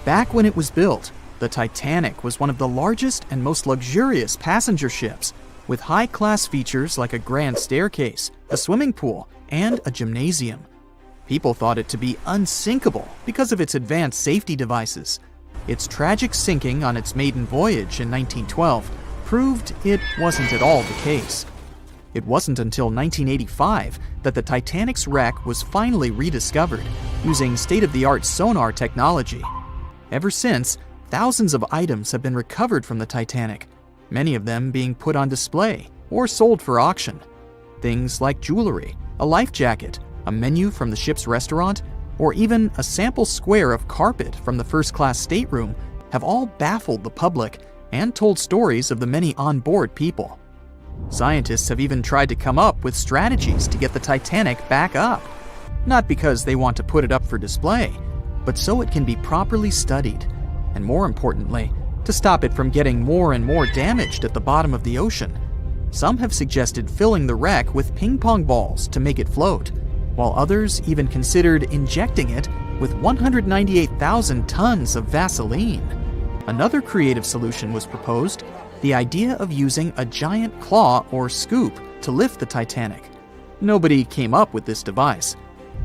Back when it was built, the Titanic was one of the largest and most luxurious passenger ships, with high-class features like a grand staircase, a swimming pool, and a gymnasium. People thought it to be unsinkable because of its advanced safety devices. Its tragic sinking on its maiden voyage in 1912 proved it wasn't at all the case. It wasn't until 1985 that the Titanic's wreck was finally rediscovered using state-of-the-art sonar technology. Ever since, thousands of items have been recovered from the Titanic, many of them being put on display or sold for auction. Things like jewelry, a life jacket, a menu from the ship's restaurant, or even a sample square of carpet from the first-class stateroom have all baffled the public and told stories of the many on-board people. Scientists have even tried to come up with strategies to get the Titanic back up, not because they want to put it up for display, but so it can be properly studied, and more importantly, to stop it from getting more and more damaged at the bottom of the ocean. Some have suggested filling the wreck with ping-pong balls to make it float, while others even considered injecting it with 198,000 tons of Vaseline. Another creative solution was proposed, the idea of using a giant claw or scoop to lift the Titanic. Nobody came up with this device.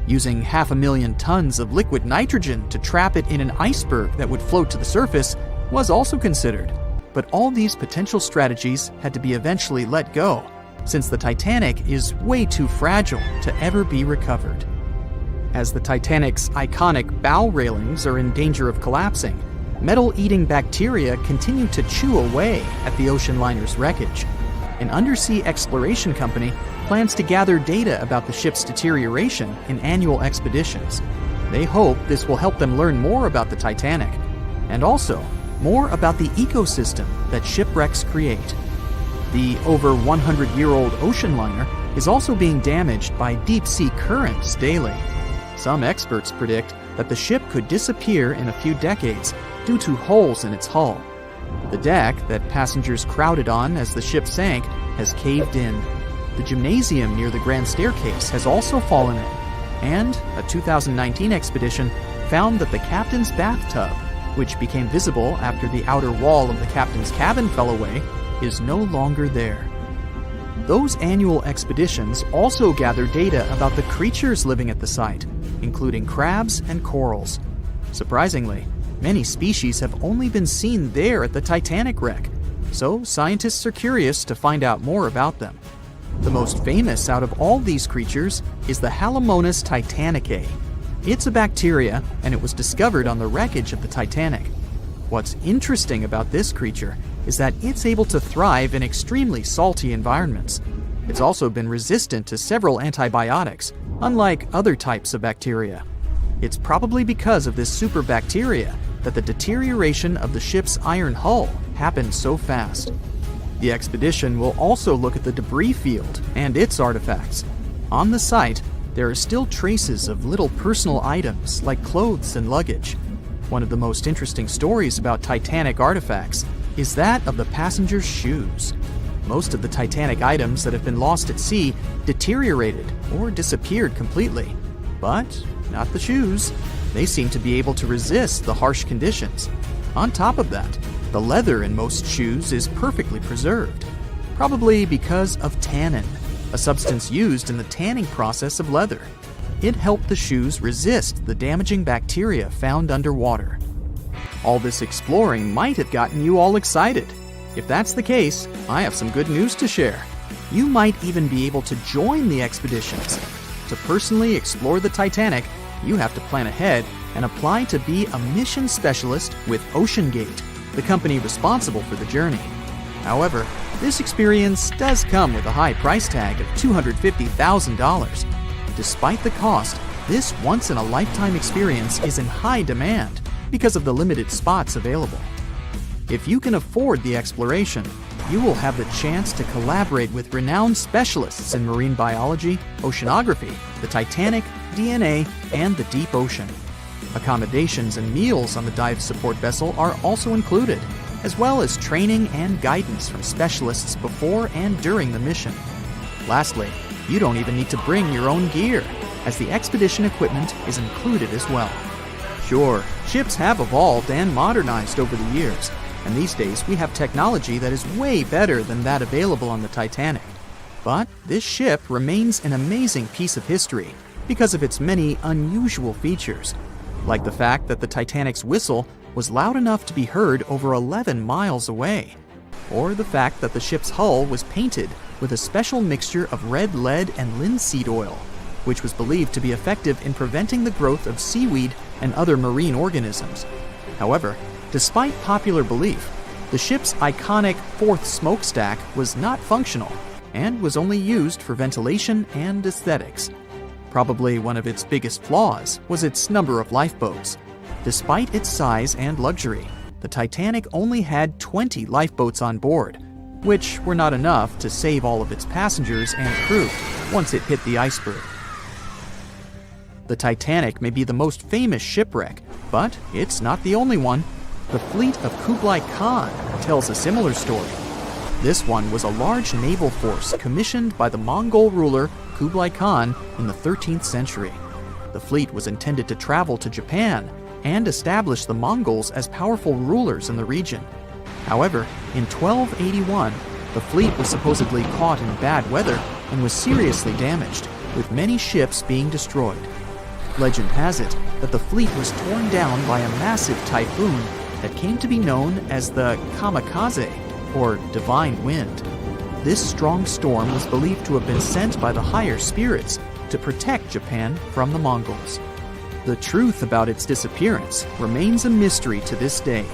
Using 500,000 tons of liquid nitrogen to trap it in an iceberg that would float to the surface was also considered, but all these potential strategies had to be eventually let go, since the Titanic is way too fragile to ever be recovered. As the Titanic's iconic bow railings are in danger of collapsing, metal-eating bacteria continue to chew away at the ocean liner's wreckage. An undersea exploration company plans to gather data about the ship's deterioration in annual expeditions. They hope this will help them learn more about the Titanic, and also more about the ecosystem that shipwrecks create. The over 100-year-old ocean liner is also being damaged by deep-sea currents daily. Some experts predict that the ship could disappear in a few decades due to holes in its hull. The deck that passengers crowded on as the ship sank has caved in. The gymnasium near the grand staircase has also fallen in, and a 2019 expedition found that the captain's bathtub, which became visible after the outer wall of the captain's cabin fell away, is no longer there. Those annual expeditions also gather data about the creatures living at the site, including crabs and corals. Surprisingly, many species have only been seen there at the Titanic wreck, so scientists are curious to find out more about them. The most famous out of all these creatures is the Halomonas titanicae. It's a bacteria, and it was discovered on the wreckage of the Titanic. What's interesting about this creature is that it's able to thrive in extremely salty environments. It's also been resistant to several antibiotics, unlike other types of bacteria. It's probably because of this superbacteria that the deterioration of the ship's iron hull happened so fast. The expedition will also look at the debris field and its artifacts. On the site, there are still traces of little personal items like clothes and luggage. One of the most interesting stories about Titanic artifacts is that of the passengers' shoes. Most of the Titanic items that have been lost at sea deteriorated or disappeared completely. But not the shoes. They seem to be able to resist the harsh conditions. On top of that, the leather in most shoes is perfectly preserved, probably because of tannin, a substance used in the tanning process of leather. It helped the shoes resist the damaging bacteria found underwater. All this exploring might have gotten you all excited. If that's the case, I have some good news to share. You might even be able to join the expeditions. To personally explore the Titanic, you have to plan ahead and apply to be a mission specialist with OceanGate, the company responsible for the journey. However, this experience does come with a high price tag of $250,000. Despite the cost, this once-in-a-lifetime experience is in high demand because of the limited spots available. If you can afford the exploration, you will have the chance to collaborate with renowned specialists in marine biology, oceanography, the Titanic, DNA, and the deep ocean. Accommodations and meals on the dive support vessel are also included, as well as training and guidance from specialists before and during the mission. Lastly, you don't even need to bring your own gear, as the expedition equipment is included as well. Sure, ships have evolved and modernized over the years, and these days we have technology that is way better than that available on the Titanic. But this ship remains an amazing piece of history because of its many unusual features, like the fact that the Titanic's whistle was loud enough to be heard over 11 miles away, or the fact that the ship's hull was painted with a special mixture of red lead and linseed oil, which was believed to be effective in preventing the growth of seaweed and other marine organisms. However, despite popular belief, the ship's iconic fourth smokestack was not functional and was only used for ventilation and aesthetics. Probably one of its biggest flaws was its number of lifeboats. Despite its size and luxury, the Titanic only had 20 lifeboats on board, which were not enough to save all of its passengers and crew once it hit the iceberg. The Titanic may be the most famous shipwreck, but it's not the only one. The fleet of Kublai Khan tells a similar story. This one was a large naval force commissioned by the Mongol ruler Kublai Khan in the 13th century. The fleet was intended to travel to Japan and establish the Mongols as powerful rulers in the region. However, in 1281, the fleet was supposedly caught in bad weather and was seriously damaged, with many ships being destroyed. Legend has it that the fleet was torn down by a massive typhoon that came to be known as the kamikaze, or divine wind. This strong storm was believed to have been sent by the higher spirits to protect Japan from the Mongols. The truth about its disappearance remains a mystery to this day.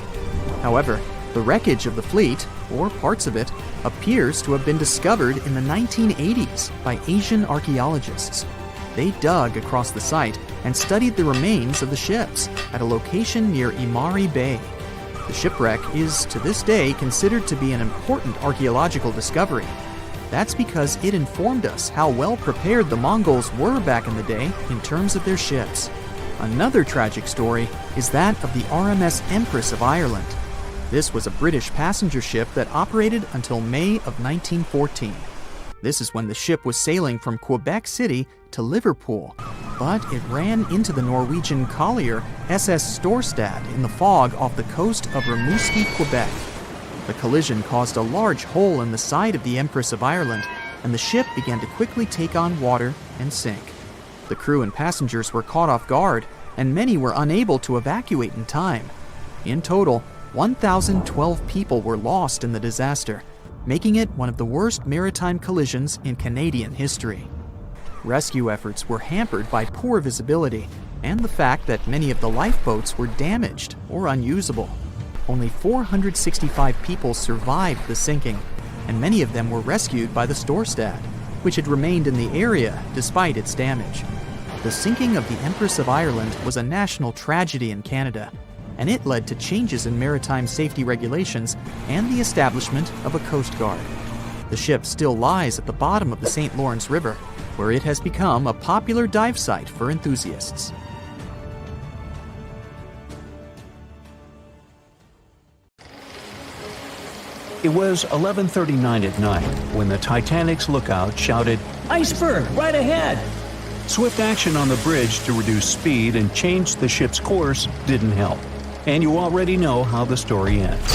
However, the wreckage of the fleet, or parts of it, appears to have been discovered in the 1980s by Asian archaeologists. They dug across the site and studied the remains of the ships at a location near Imari Bay. The shipwreck is, to this day, considered to be an important archaeological discovery. That's because it informed us how well prepared the Mongols were back in the day in terms of their ships. Another tragic story is that of the RMS Empress of Ireland. This was a British passenger ship that operated until May of 1914. This is when the ship was sailing from Quebec City to Liverpool, but it ran into the Norwegian collier SS Storstad in the fog off the coast of Rimouski, Quebec. The collision caused a large hole in the side of the Empress of Ireland, and the ship began to quickly take on water and sink. The crew and passengers were caught off guard, and many were unable to evacuate in time. In total, 1,012 people were lost in the disaster, making it one of the worst maritime collisions in Canadian history. Rescue efforts were hampered by poor visibility and the fact that many of the lifeboats were damaged or unusable. Only 465 people survived the sinking, and many of them were rescued by the Storstad, which had remained in the area despite its damage. The sinking of the Empress of Ireland was a national tragedy in Canada, and it led to changes in maritime safety regulations and the establishment of a Coast Guard. The ship still lies at the bottom of the St. Lawrence River, where it has become a popular dive site for enthusiasts. It was 11:39 at night when the Titanic's lookout shouted, "Iceberg, right ahead!" Swift action on the bridge to reduce speed and change the ship's course didn't help, and you already know how the story ends.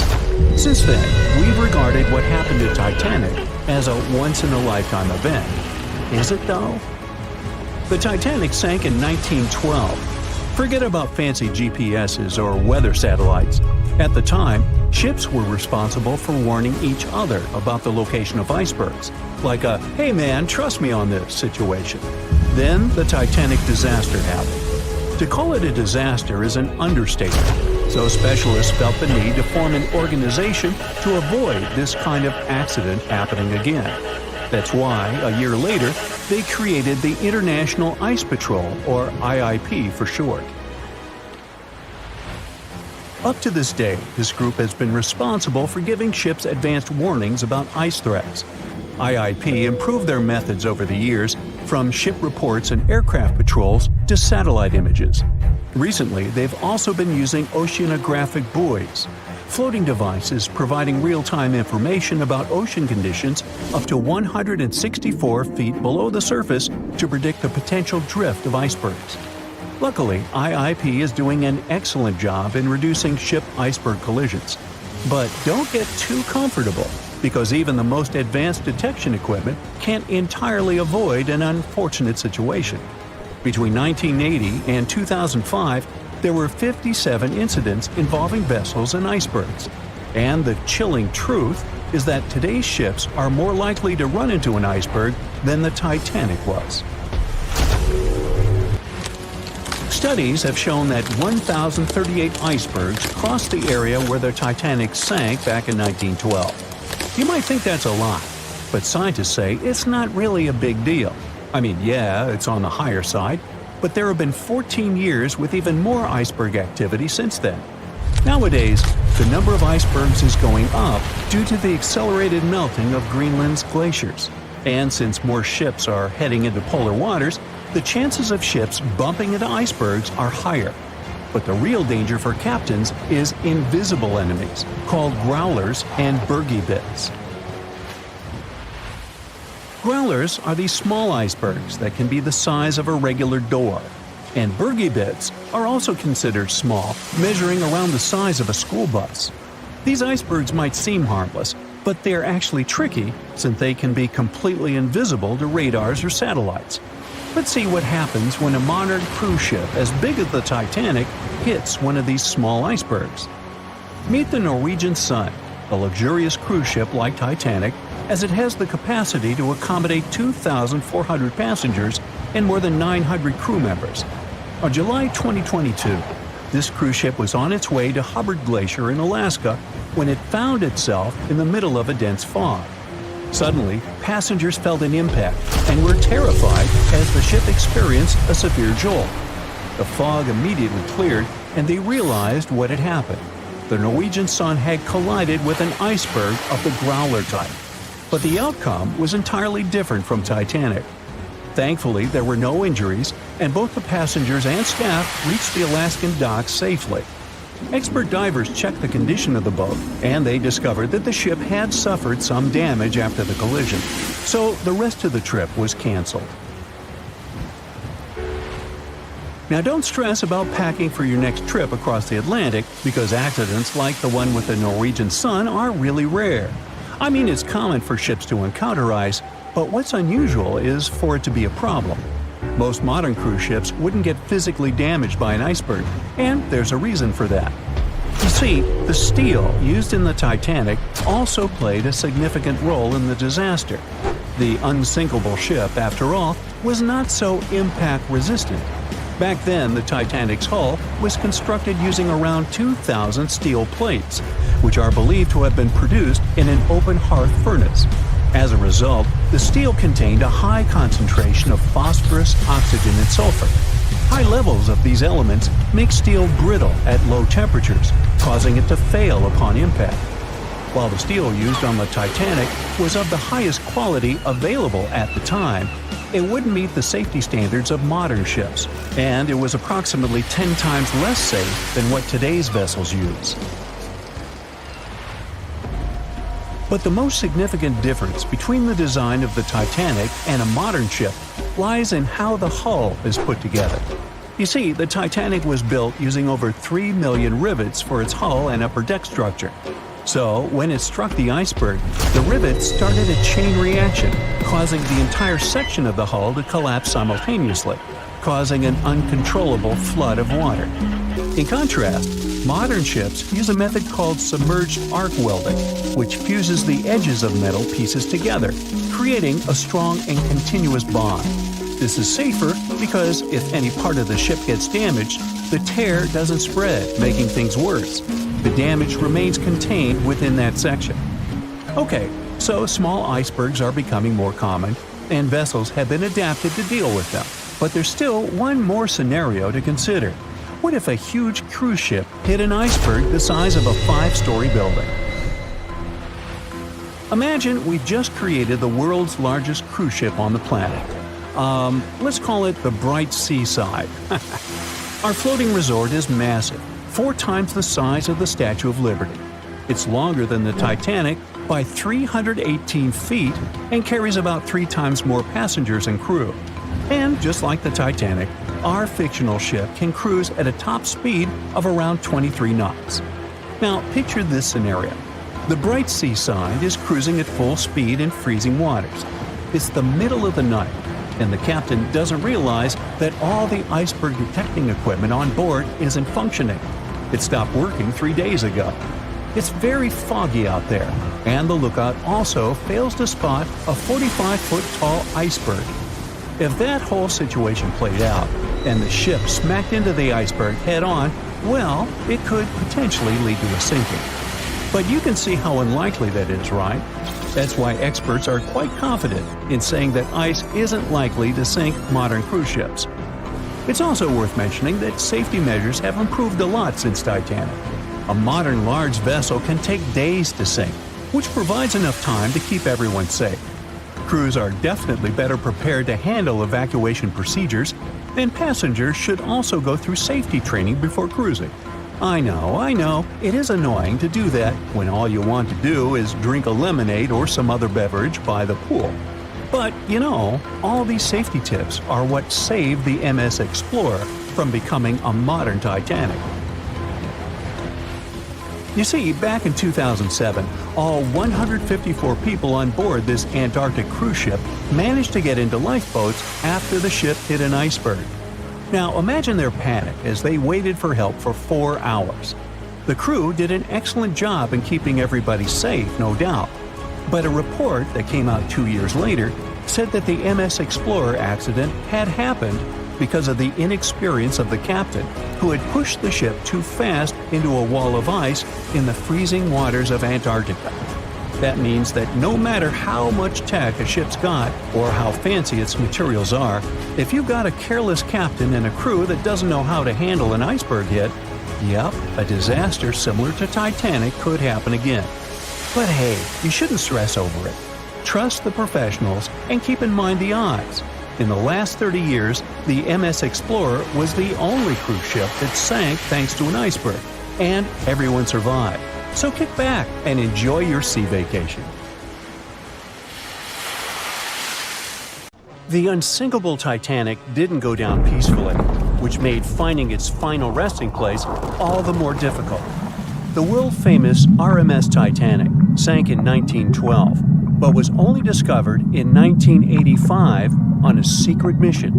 Since then, we've regarded what happened to Titanic as a once-in-a-lifetime event. Is it, though? The Titanic sank in 1912. Forget about fancy GPSs or weather satellites. At the time, ships were responsible for warning each other about the location of icebergs, like a "hey man, trust me on this" situation. Then the Titanic disaster happened. To call it a disaster is an understatement, so specialists felt the need to form an organization to avoid this kind of accident happening again. That's why, a year later, they created the International Ice Patrol, or IIP for short. Up to this day, this group has been responsible for giving ships advanced warnings about ice threats. IIP improved their methods over the years, from ship reports and aircraft patrols to satellite images. Recently, they've also been using oceanographic buoys, floating devices providing real-time information about ocean conditions up to 164 feet below the surface to predict the potential drift of icebergs. Luckily, IIP is doing an excellent job in reducing ship iceberg collisions. But don't get too comfortable, because even the most advanced detection equipment can't entirely avoid an unfortunate situation. Between 1980 and 2005, there were 57 incidents involving vessels and icebergs. And the chilling truth is that today's ships are more likely to run into an iceberg than the Titanic was. Studies have shown that 1,038 icebergs crossed the area where the Titanic sank back in 1912. You might think that's a lot, but scientists say it's not really a big deal. I mean, yeah, it's on the higher side, but there have been 14 years with even more iceberg activity since then. Nowadays, the number of icebergs is going up due to the accelerated melting of Greenland's glaciers. And since more ships are heading into polar waters, the chances of ships bumping into icebergs are higher. But the real danger for captains is invisible enemies, called growlers and bergy bits. Growlers are these small icebergs that can be the size of a regular door. And bergy bits are also considered small, measuring around the size of a school bus. These icebergs might seem harmless, but they're actually tricky since they can be completely invisible to radars or satellites. Let's see what happens when a modern cruise ship as big as the Titanic hits one of these small icebergs. Meet the Norwegian Sun, a luxurious cruise ship like Titanic, as it has the capacity to accommodate 2,400 passengers and more than 900 crew members. On July 2022, this cruise ship was on its way to Hubbard Glacier in Alaska when it found itself in the middle of a dense fog. Suddenly, passengers felt an impact and were terrified as the ship experienced a severe jolt. The fog immediately cleared and they realized what had happened. The Norwegian Sun had collided with an iceberg of the growler type. But the outcome was entirely different from Titanic. Thankfully, there were no injuries, and both the passengers and staff reached the Alaskan docks safely. Expert divers checked the condition of the boat, and they discovered that the ship had suffered some damage after the collision, so the rest of the trip was canceled. Now don't stress about packing for your next trip across the Atlantic, because accidents like the one with the Norwegian Sun are really rare. I mean, it's common for ships to encounter ice, but what's unusual is for it to be a problem. Most modern cruise ships wouldn't get physically damaged by an iceberg, and there's a reason for that. You see, the steel used in the Titanic also played a significant role in the disaster. The unsinkable ship, after all, was not so impact-resistant. Back then, the Titanic's hull was constructed using around 2,000 steel plates, which are believed to have been produced in an open hearth furnace. As a result, the steel contained a high concentration of phosphorus, oxygen, and sulfur. High levels of these elements make steel brittle at low temperatures, causing it to fail upon impact. While the steel used on the Titanic was of the highest quality available at the time, it wouldn't meet the safety standards of modern ships, and it was approximately 10 times less safe than what today's vessels use. But the most significant difference between the design of the Titanic and a modern ship lies in how the hull is put together. You see, the Titanic was built using over 3 million rivets for its hull and upper deck structure. So, when it struck the iceberg, the rivets started a chain reaction, causing the entire section of the hull to collapse simultaneously, causing an uncontrollable flood of water. In contrast, modern ships use a method called submerged arc welding, which fuses the edges of metal pieces together, creating a strong and continuous bond. This is safer because if any part of the ship gets damaged, the tear doesn't spread, making things worse. The damage remains contained within that section. Okay, so small icebergs are becoming more common, and vessels have been adapted to deal with them. But there's still one more scenario to consider. What if a huge cruise ship hit an iceberg the size of a 5-story building? Imagine we've just created the world's largest cruise ship on the planet. Let's call it the Bright Seaside. Our floating resort is massive, 4 times the size of the Statue of Liberty. It's longer than the Titanic by 318 feet and carries about 3 times more passengers and crew. And just like the Titanic, our fictional ship can cruise at a top speed of around 23 knots. Now, picture this scenario. The bright seaside is cruising at full speed in freezing waters. It's the middle of the night, and the captain doesn't realize that all the iceberg detecting equipment on board isn't functioning. It stopped working 3 days ago. It's very foggy out there, and the lookout also fails to spot a 45-foot-tall iceberg. If that whole situation played out, and the ship smacked into the iceberg head-on, well, it could potentially lead to a sinking. But you can see how unlikely that is, right? That's why experts are quite confident in saying that ice isn't likely to sink modern cruise ships. It's also worth mentioning that safety measures have improved a lot since Titanic. A modern large vessel can take days to sink, which provides enough time to keep everyone safe. Crews are definitely better prepared to handle evacuation procedures, and passengers should also go through safety training before cruising. I know, it is annoying to do that when all you want to do is drink a lemonade or some other beverage by the pool. But, all these safety tips are what saved the MS Explorer from becoming a modern Titanic. You see, back in 2007, all 154 people on board this Antarctic cruise ship managed to get into lifeboats after the ship hit an iceberg. Now, imagine their panic as they waited for help for 4 hours. The crew did an excellent job in keeping everybody safe, no doubt. But a report that came out 2 years later said that the MS Explorer accident had happened because of the inexperience of the captain, who had pushed the ship too fast into a wall of ice in the freezing waters of Antarctica. That means that no matter how much tech a ship's got or how fancy its materials are, if you've got a careless captain and a crew that doesn't know how to handle an iceberg hit, yep, a disaster similar to Titanic could happen again. But hey, you shouldn't stress over it. Trust the professionals and keep in mind the odds. In the last 30 years, the MS Explorer was the only cruise ship that sank thanks to an iceberg, and everyone survived. So kick back and enjoy your sea vacation. The unsinkable Titanic didn't go down peacefully, which made finding its final resting place all the more difficult. The world-famous RMS Titanic sank in 1912, but was only discovered in 1985 on a secret mission.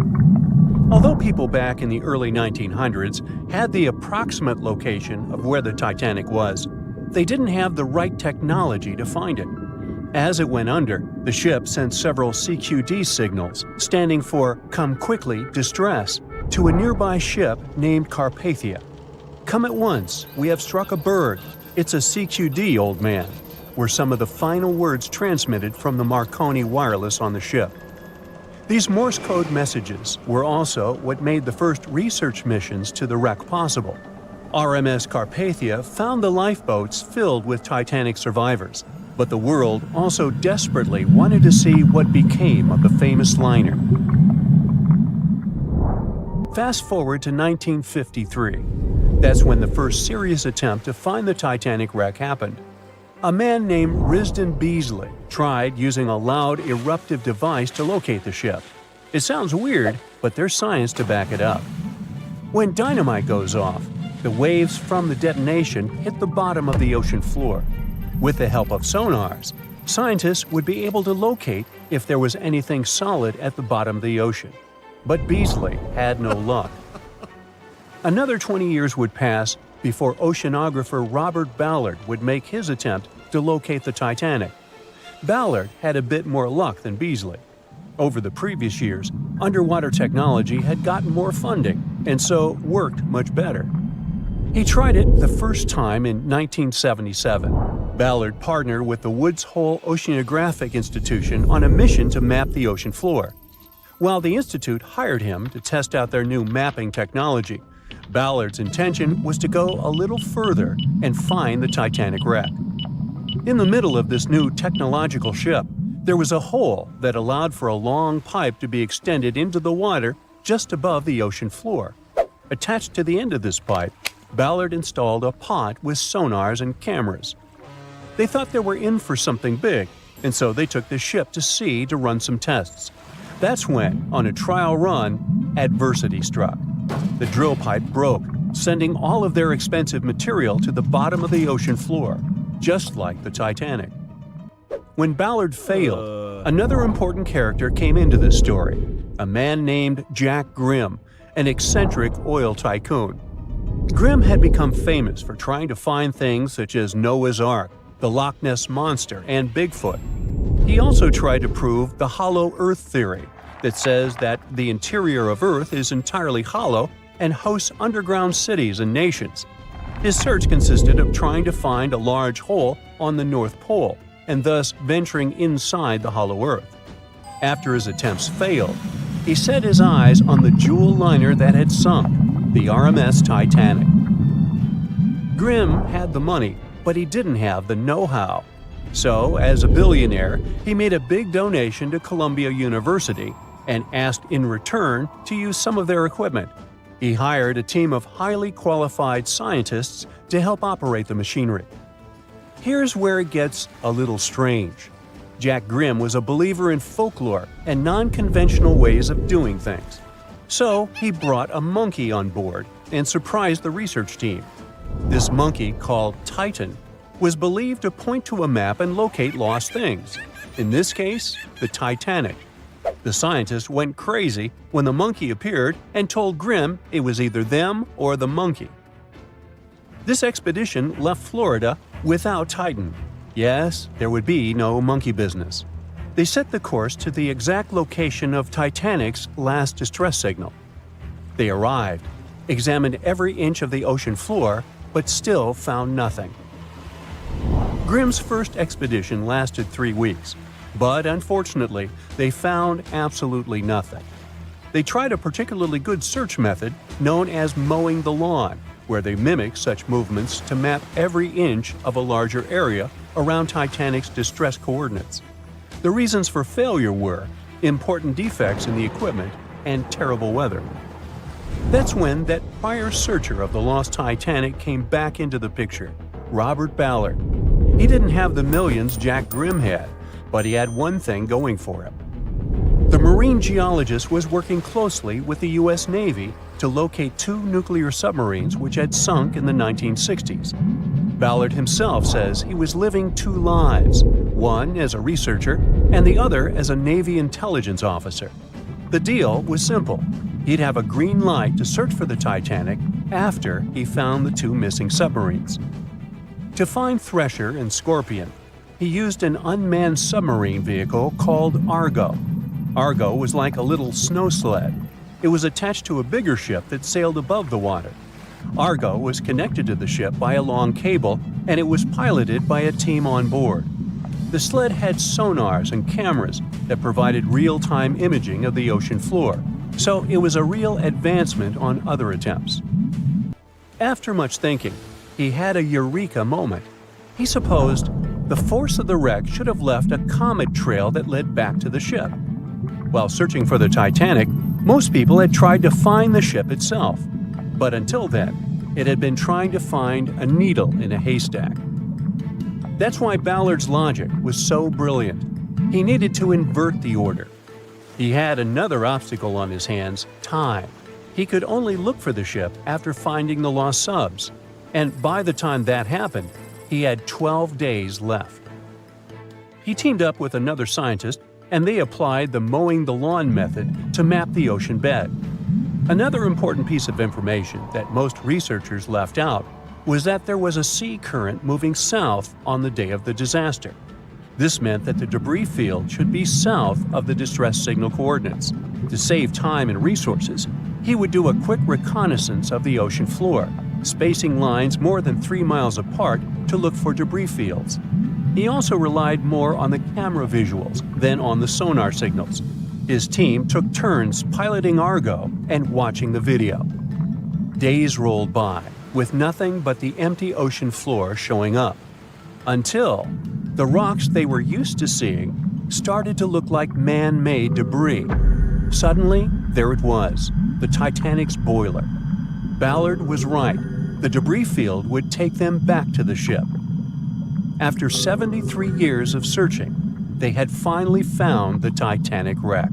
Although people back in the early 1900s had the approximate location of where the Titanic was, they didn't have the right technology to find it. As it went under, the ship sent several CQD signals, standing for Come Quickly, Distress, to a nearby ship named Carpathia. Come at once, we have struck a berg. It's a CQD, old man, were some of the final words transmitted from the Marconi wireless on the ship. These Morse code messages were also what made the first research missions to the wreck possible. RMS Carpathia found the lifeboats filled with Titanic survivors, but the world also desperately wanted to see what became of the famous liner. Fast forward to 1953. That's when the first serious attempt to find the Titanic wreck happened. A man named Risdon Beasley tried using a loud eruptive device to locate the ship. It sounds weird, but there's science to back it up. When dynamite goes off, the waves from the detonation hit the bottom of the ocean floor. With the help of sonars, scientists would be able to locate if there was anything solid at the bottom of the ocean. But Beasley had no luck. Another 20 years would pass before oceanographer Robert Ballard would make his attempt to locate the Titanic. Ballard had a bit more luck than Beasley. Over the previous years, underwater technology had gotten more funding, and so worked much better. He tried it the first time in 1977. Ballard partnered with the Woods Hole Oceanographic Institution on a mission to map the ocean floor. While the institute hired him to test out their new mapping technology, Ballard's intention was to go a little further and find the Titanic wreck. In the middle of this new technological ship, there was a hole that allowed for a long pipe to be extended into the water just above the ocean floor. Attached to the end of this pipe, Ballard installed a pod with sonars and cameras. They thought they were in for something big, and so they took the ship to sea to run some tests. That's when, on a trial run, adversity struck. The drill pipe broke, sending all of their expensive material to the bottom of the ocean floor, just like the Titanic. When Ballard failed, another important character came into the story, a man named Jack Grimm, an eccentric oil tycoon. Grimm had become famous for trying to find things such as Noah's Ark, the Loch Ness Monster, and Bigfoot. He also tried to prove the hollow Earth theory, that says that the interior of Earth is entirely hollow and hosts underground cities and nations. His search consisted of trying to find a large hole on the North Pole, and thus venturing inside the hollow Earth. After his attempts failed, he set his eyes on the jewel liner that had sunk, the RMS Titanic. Grimm had the money, but he didn't have the know-how. So, as a billionaire, he made a big donation to Columbia University and asked in return to use some of their equipment. He hired a team of highly qualified scientists to help operate the machinery. Here's where it gets a little strange. Jack Grimm was a believer in folklore and non-conventional ways of doing things. So he brought a monkey on board and surprised the research team. This monkey, called Titan, was believed to point to a map and locate lost things. In this case, the Titanic. The scientists went crazy when the monkey appeared and told Grimm it was either them or the monkey. This expedition left Florida without Titan. Yes, there would be no monkey business. They set the course to the exact location of Titanic's last distress signal. They arrived, examined every inch of the ocean floor, but still found nothing. Grimm's first expedition lasted 3 weeks, but unfortunately, they found absolutely nothing. They tried a particularly good search method known as mowing the lawn, where they mimic such movements to map every inch of a larger area around Titanic's distress coordinates. The reasons for failure were important defects in the equipment and terrible weather. That's when that prior searcher of the lost Titanic came back into the picture, Robert Ballard. He didn't have the millions Jack Grimm had, but he had one thing going for him. The marine geologist was working closely with the U.S. Navy to locate 2 nuclear submarines which had sunk in the 1960s. Ballard himself says he was living 2 lives, one as a researcher and the other as a Navy intelligence officer. The deal was simple. He'd have a green light to search for the Titanic after he found the 2 missing submarines. To find Thresher and Scorpion, he used an unmanned submarine vehicle called Argo. Argo was like a little snow sled. It was attached to a bigger ship that sailed above the water. Argo was connected to the ship by a long cable, and it was piloted by a team on board. The sled had sonars and cameras that provided real-time imaging of the ocean floor, so it was a real advancement on other attempts. After much thinking, he had a eureka moment. He supposed the force of the wreck should have left a comet trail that led back to the ship. While searching for the Titanic, most people had tried to find the ship itself. But until then, it had been trying to find a needle in a haystack. That's why Ballard's logic was so brilliant. He needed to invert the order. He had another obstacle on his hands: time. He could only look for the ship after finding the lost subs. And by the time that happened, he had 12 days left. He teamed up with another scientist, and they applied the mowing the lawn method to map the ocean bed. Another important piece of information that most researchers left out was that there was a sea current moving south on the day of the disaster. This meant that the debris field should be south of the distress signal coordinates. To save time and resources, he would do a quick reconnaissance of the ocean floor, spacing lines more than 3 miles apart to look for debris fields. He also relied more on the camera visuals than on the sonar signals. His team took turns piloting Argo and watching the video. Days rolled by, with nothing but the empty ocean floor showing up, until the rocks they were used to seeing started to look like man-made debris. Suddenly, there it was, the Titanic's boiler. Ballard was right. The debris field would take them back to the ship. After 73 years of searching, they had finally found the Titanic wreck.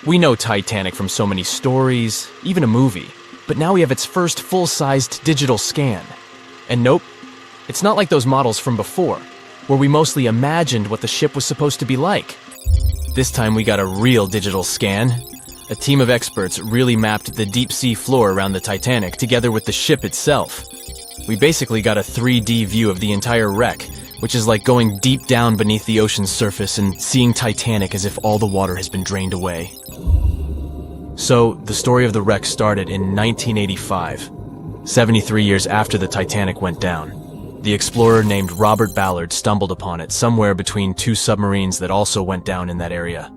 We know Titanic from so many stories, even a movie, but now we have its first full-sized digital scan. And nope, it's not like those models from before, where we mostly imagined what the ship was supposed to be like. This time we got a real digital scan. A team of experts really mapped the deep-sea floor around the Titanic together with the ship itself. We basically got a 3D view of the entire wreck, which is like going deep down beneath the ocean's surface and seeing Titanic as if all the water has been drained away. So, the story of the wreck started in 1985, 73 years after the Titanic went down. The explorer named Robert Ballard stumbled upon it somewhere between two submarines that also went down in that area.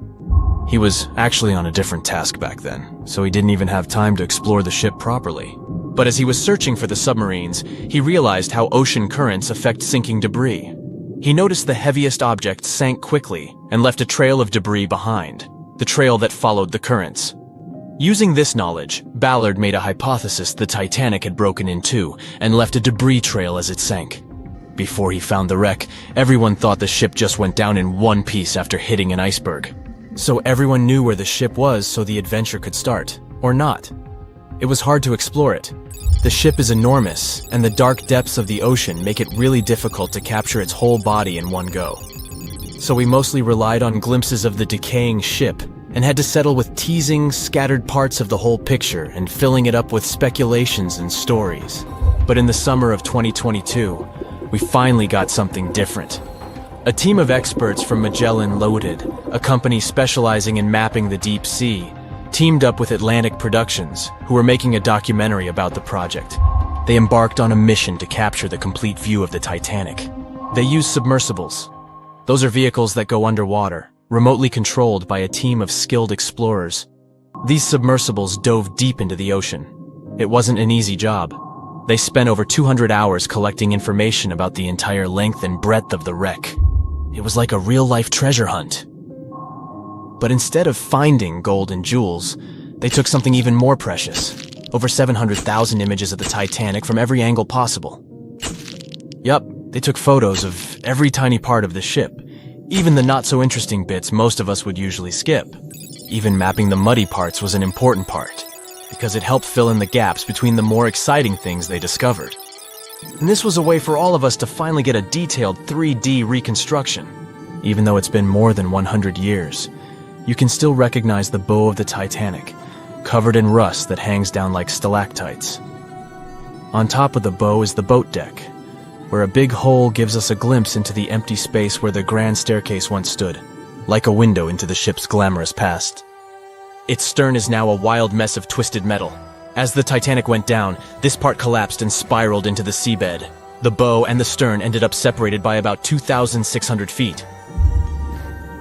He was actually on a different task back then, so he didn't even have time to explore the ship properly. But as he was searching for the submarines, he realized how ocean currents affect sinking debris. He noticed the heaviest object sank quickly and left a trail of debris behind, the trail that followed the currents. Using this knowledge, Ballard made a hypothesis the Titanic had broken in two and left a debris trail as it sank. Before he found the wreck, everyone thought the ship just went down in one piece after hitting an iceberg. So everyone knew where the ship was so the adventure could start, or not. It was hard to explore it. The ship is enormous, and the dark depths of the ocean make it really difficult to capture its whole body in one go. So we mostly relied on glimpses of the decaying ship, and had to settle with teasing scattered parts of the whole picture and filling it up with speculations and stories. But in the summer of 2022, we finally got something different. A team of experts from Magellan Loaded, a company specializing in mapping the deep sea, teamed up with Atlantic Productions, who were making a documentary about the project. They embarked on a mission to capture the complete view of the Titanic. They used submersibles. Those are vehicles that go underwater, remotely controlled by a team of skilled explorers. These submersibles dove deep into the ocean. It wasn't an easy job. They spent over 200 hours collecting information about the entire length and breadth of the wreck. It was like a real-life treasure hunt. But instead of finding gold and jewels, they took something even more precious. Over 700,000 images of the Titanic from every angle possible. Yup, they took photos of every tiny part of the ship, even the not-so-interesting bits most of us would usually skip. Even mapping the muddy parts was an important part, because it helped fill in the gaps between the more exciting things they discovered. And this was a way for all of us to finally get a detailed 3D reconstruction. Even though it's been more than 100 years, you can still recognize the bow of the Titanic, covered in rust that hangs down like stalactites. On top of the bow is the boat deck, where a big hole gives us a glimpse into the empty space where the grand staircase once stood, like a window into the ship's glamorous past. Its stern is now a wild mess of twisted metal. As the Titanic went down, this part collapsed and spiraled into the seabed. The bow and the stern ended up separated by about 2,600 feet.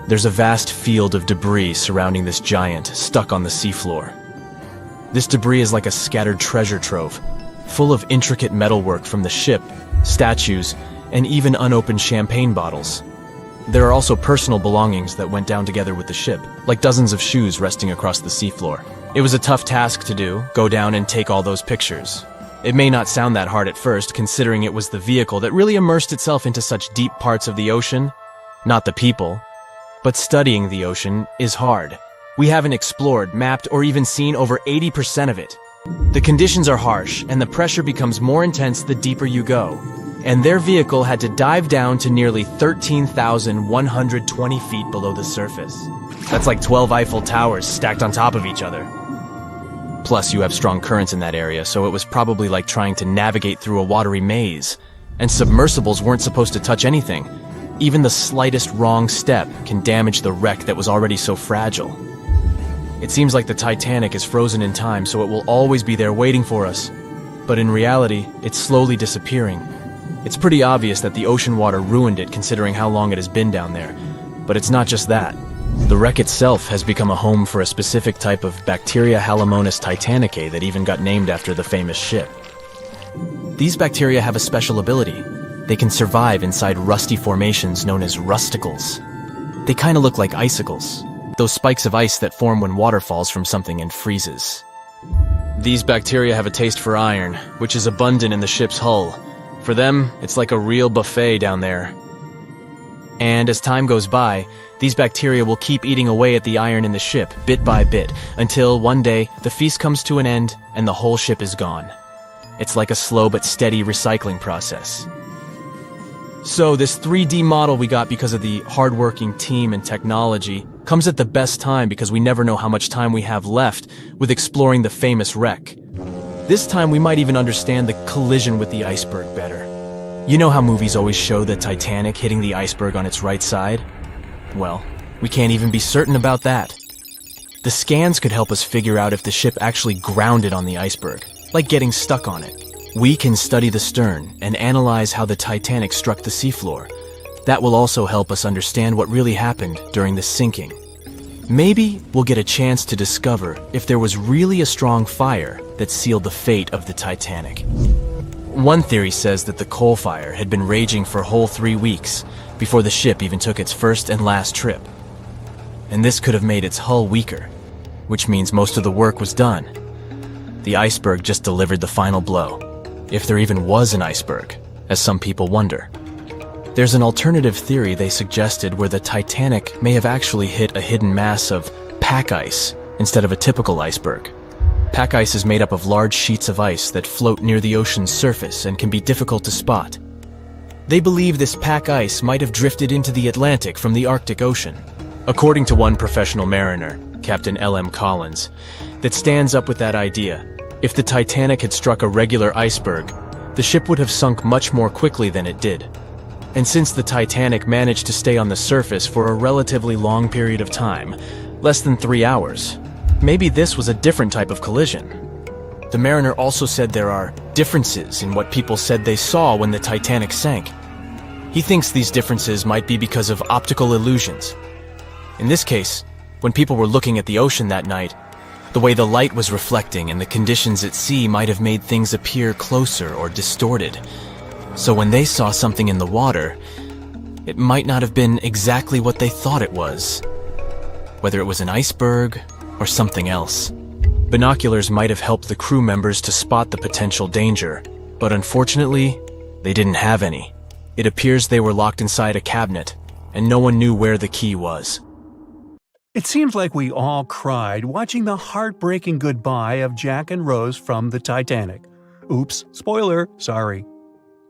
There's a vast field of debris surrounding this giant, stuck on the seafloor. This debris is like a scattered treasure trove, full of intricate metalwork from the ship, statues, and even unopened champagne bottles. There are also personal belongings that went down together with the ship, like dozens of shoes resting across the seafloor. It was a tough task to do, go down and take all those pictures. It may not sound that hard at first, considering it was the vehicle that really immersed itself into such deep parts of the ocean, not the people. But studying the ocean is hard. We haven't explored, mapped, or even seen over 80% of it. The conditions are harsh, and the pressure becomes more intense the deeper you go. And their vehicle had to dive down to nearly 13,120 feet below the surface. That's like 12 Eiffel Towers stacked on top of each other. Plus, you have strong currents in that area, so it was probably like trying to navigate through a watery maze. And submersibles weren't supposed to touch anything. Even the slightest wrong step can damage the wreck that was already so fragile. It seems like the Titanic is frozen in time, so it will always be there waiting for us. But in reality, it's slowly disappearing. It's pretty obvious that the ocean water ruined it considering how long it has been down there. But it's not just that. The wreck itself has become a home for a specific type of bacteria Halomonas titanicae that even got named after the famous ship. These bacteria have a special ability. They can survive inside rusty formations known as rusticles. They kind of look like icicles, those spikes of ice that form when water falls from something and freezes. These bacteria have a taste for iron, which is abundant in the ship's hull. For them, it's like a real buffet down there. And as time goes by, these bacteria will keep eating away at the iron in the ship, bit by bit, until one day the feast comes to an end and the whole ship is gone. It's like a slow but steady recycling process. So this 3D model we got because of the hardworking team and technology comes at the best time because we never know how much time we have left with exploring the famous wreck. This time we might even understand the collision with the iceberg better. You know how movies always show the Titanic hitting the iceberg on its right side? Well, we can't even be certain about that. The scans could help us figure out if the ship actually grounded on the iceberg, like getting stuck on it. We can study the stern and analyze how the Titanic struck the seafloor. That will also help us understand what really happened during the sinking. Maybe we'll get a chance to discover if there was really a strong fire that sealed the fate of the Titanic. One theory says that the coal fire had been raging for a whole 3 weeks before the ship even took its first and last trip. And this could have made its hull weaker, which means most of the work was done. The iceberg just delivered the final blow, if there even was an iceberg, as some people wonder. There's an alternative theory they suggested where the Titanic may have actually hit a hidden mass of pack ice instead of a typical iceberg. Pack ice is made up of large sheets of ice that float near the ocean's surface and can be difficult to spot. They believe this pack ice might have drifted into the Atlantic from the Arctic Ocean. According to one professional mariner, Captain L.M. Collins, that stands up with that idea. If the Titanic had struck a regular iceberg, the ship would have sunk much more quickly than it did. And since the Titanic managed to stay on the surface for a relatively long period of time, less than 3 hours, maybe this was a different type of collision. The mariner also said there are differences in what people said they saw when the Titanic sank. He thinks these differences might be because of optical illusions. In this case, when people were looking at the ocean that night, the way the light was reflecting and the conditions at sea might have made things appear closer or distorted. So when they saw something in the water, it might not have been exactly what they thought it was. Whether it was an iceberg or something else. Binoculars might have helped the crew members to spot the potential danger, but unfortunately, they didn't have any. It appears they were locked inside a cabinet, and no one knew where the key was. It seems like we all cried watching the heartbreaking goodbye of Jack and Rose from the Titanic. Oops, spoiler, sorry.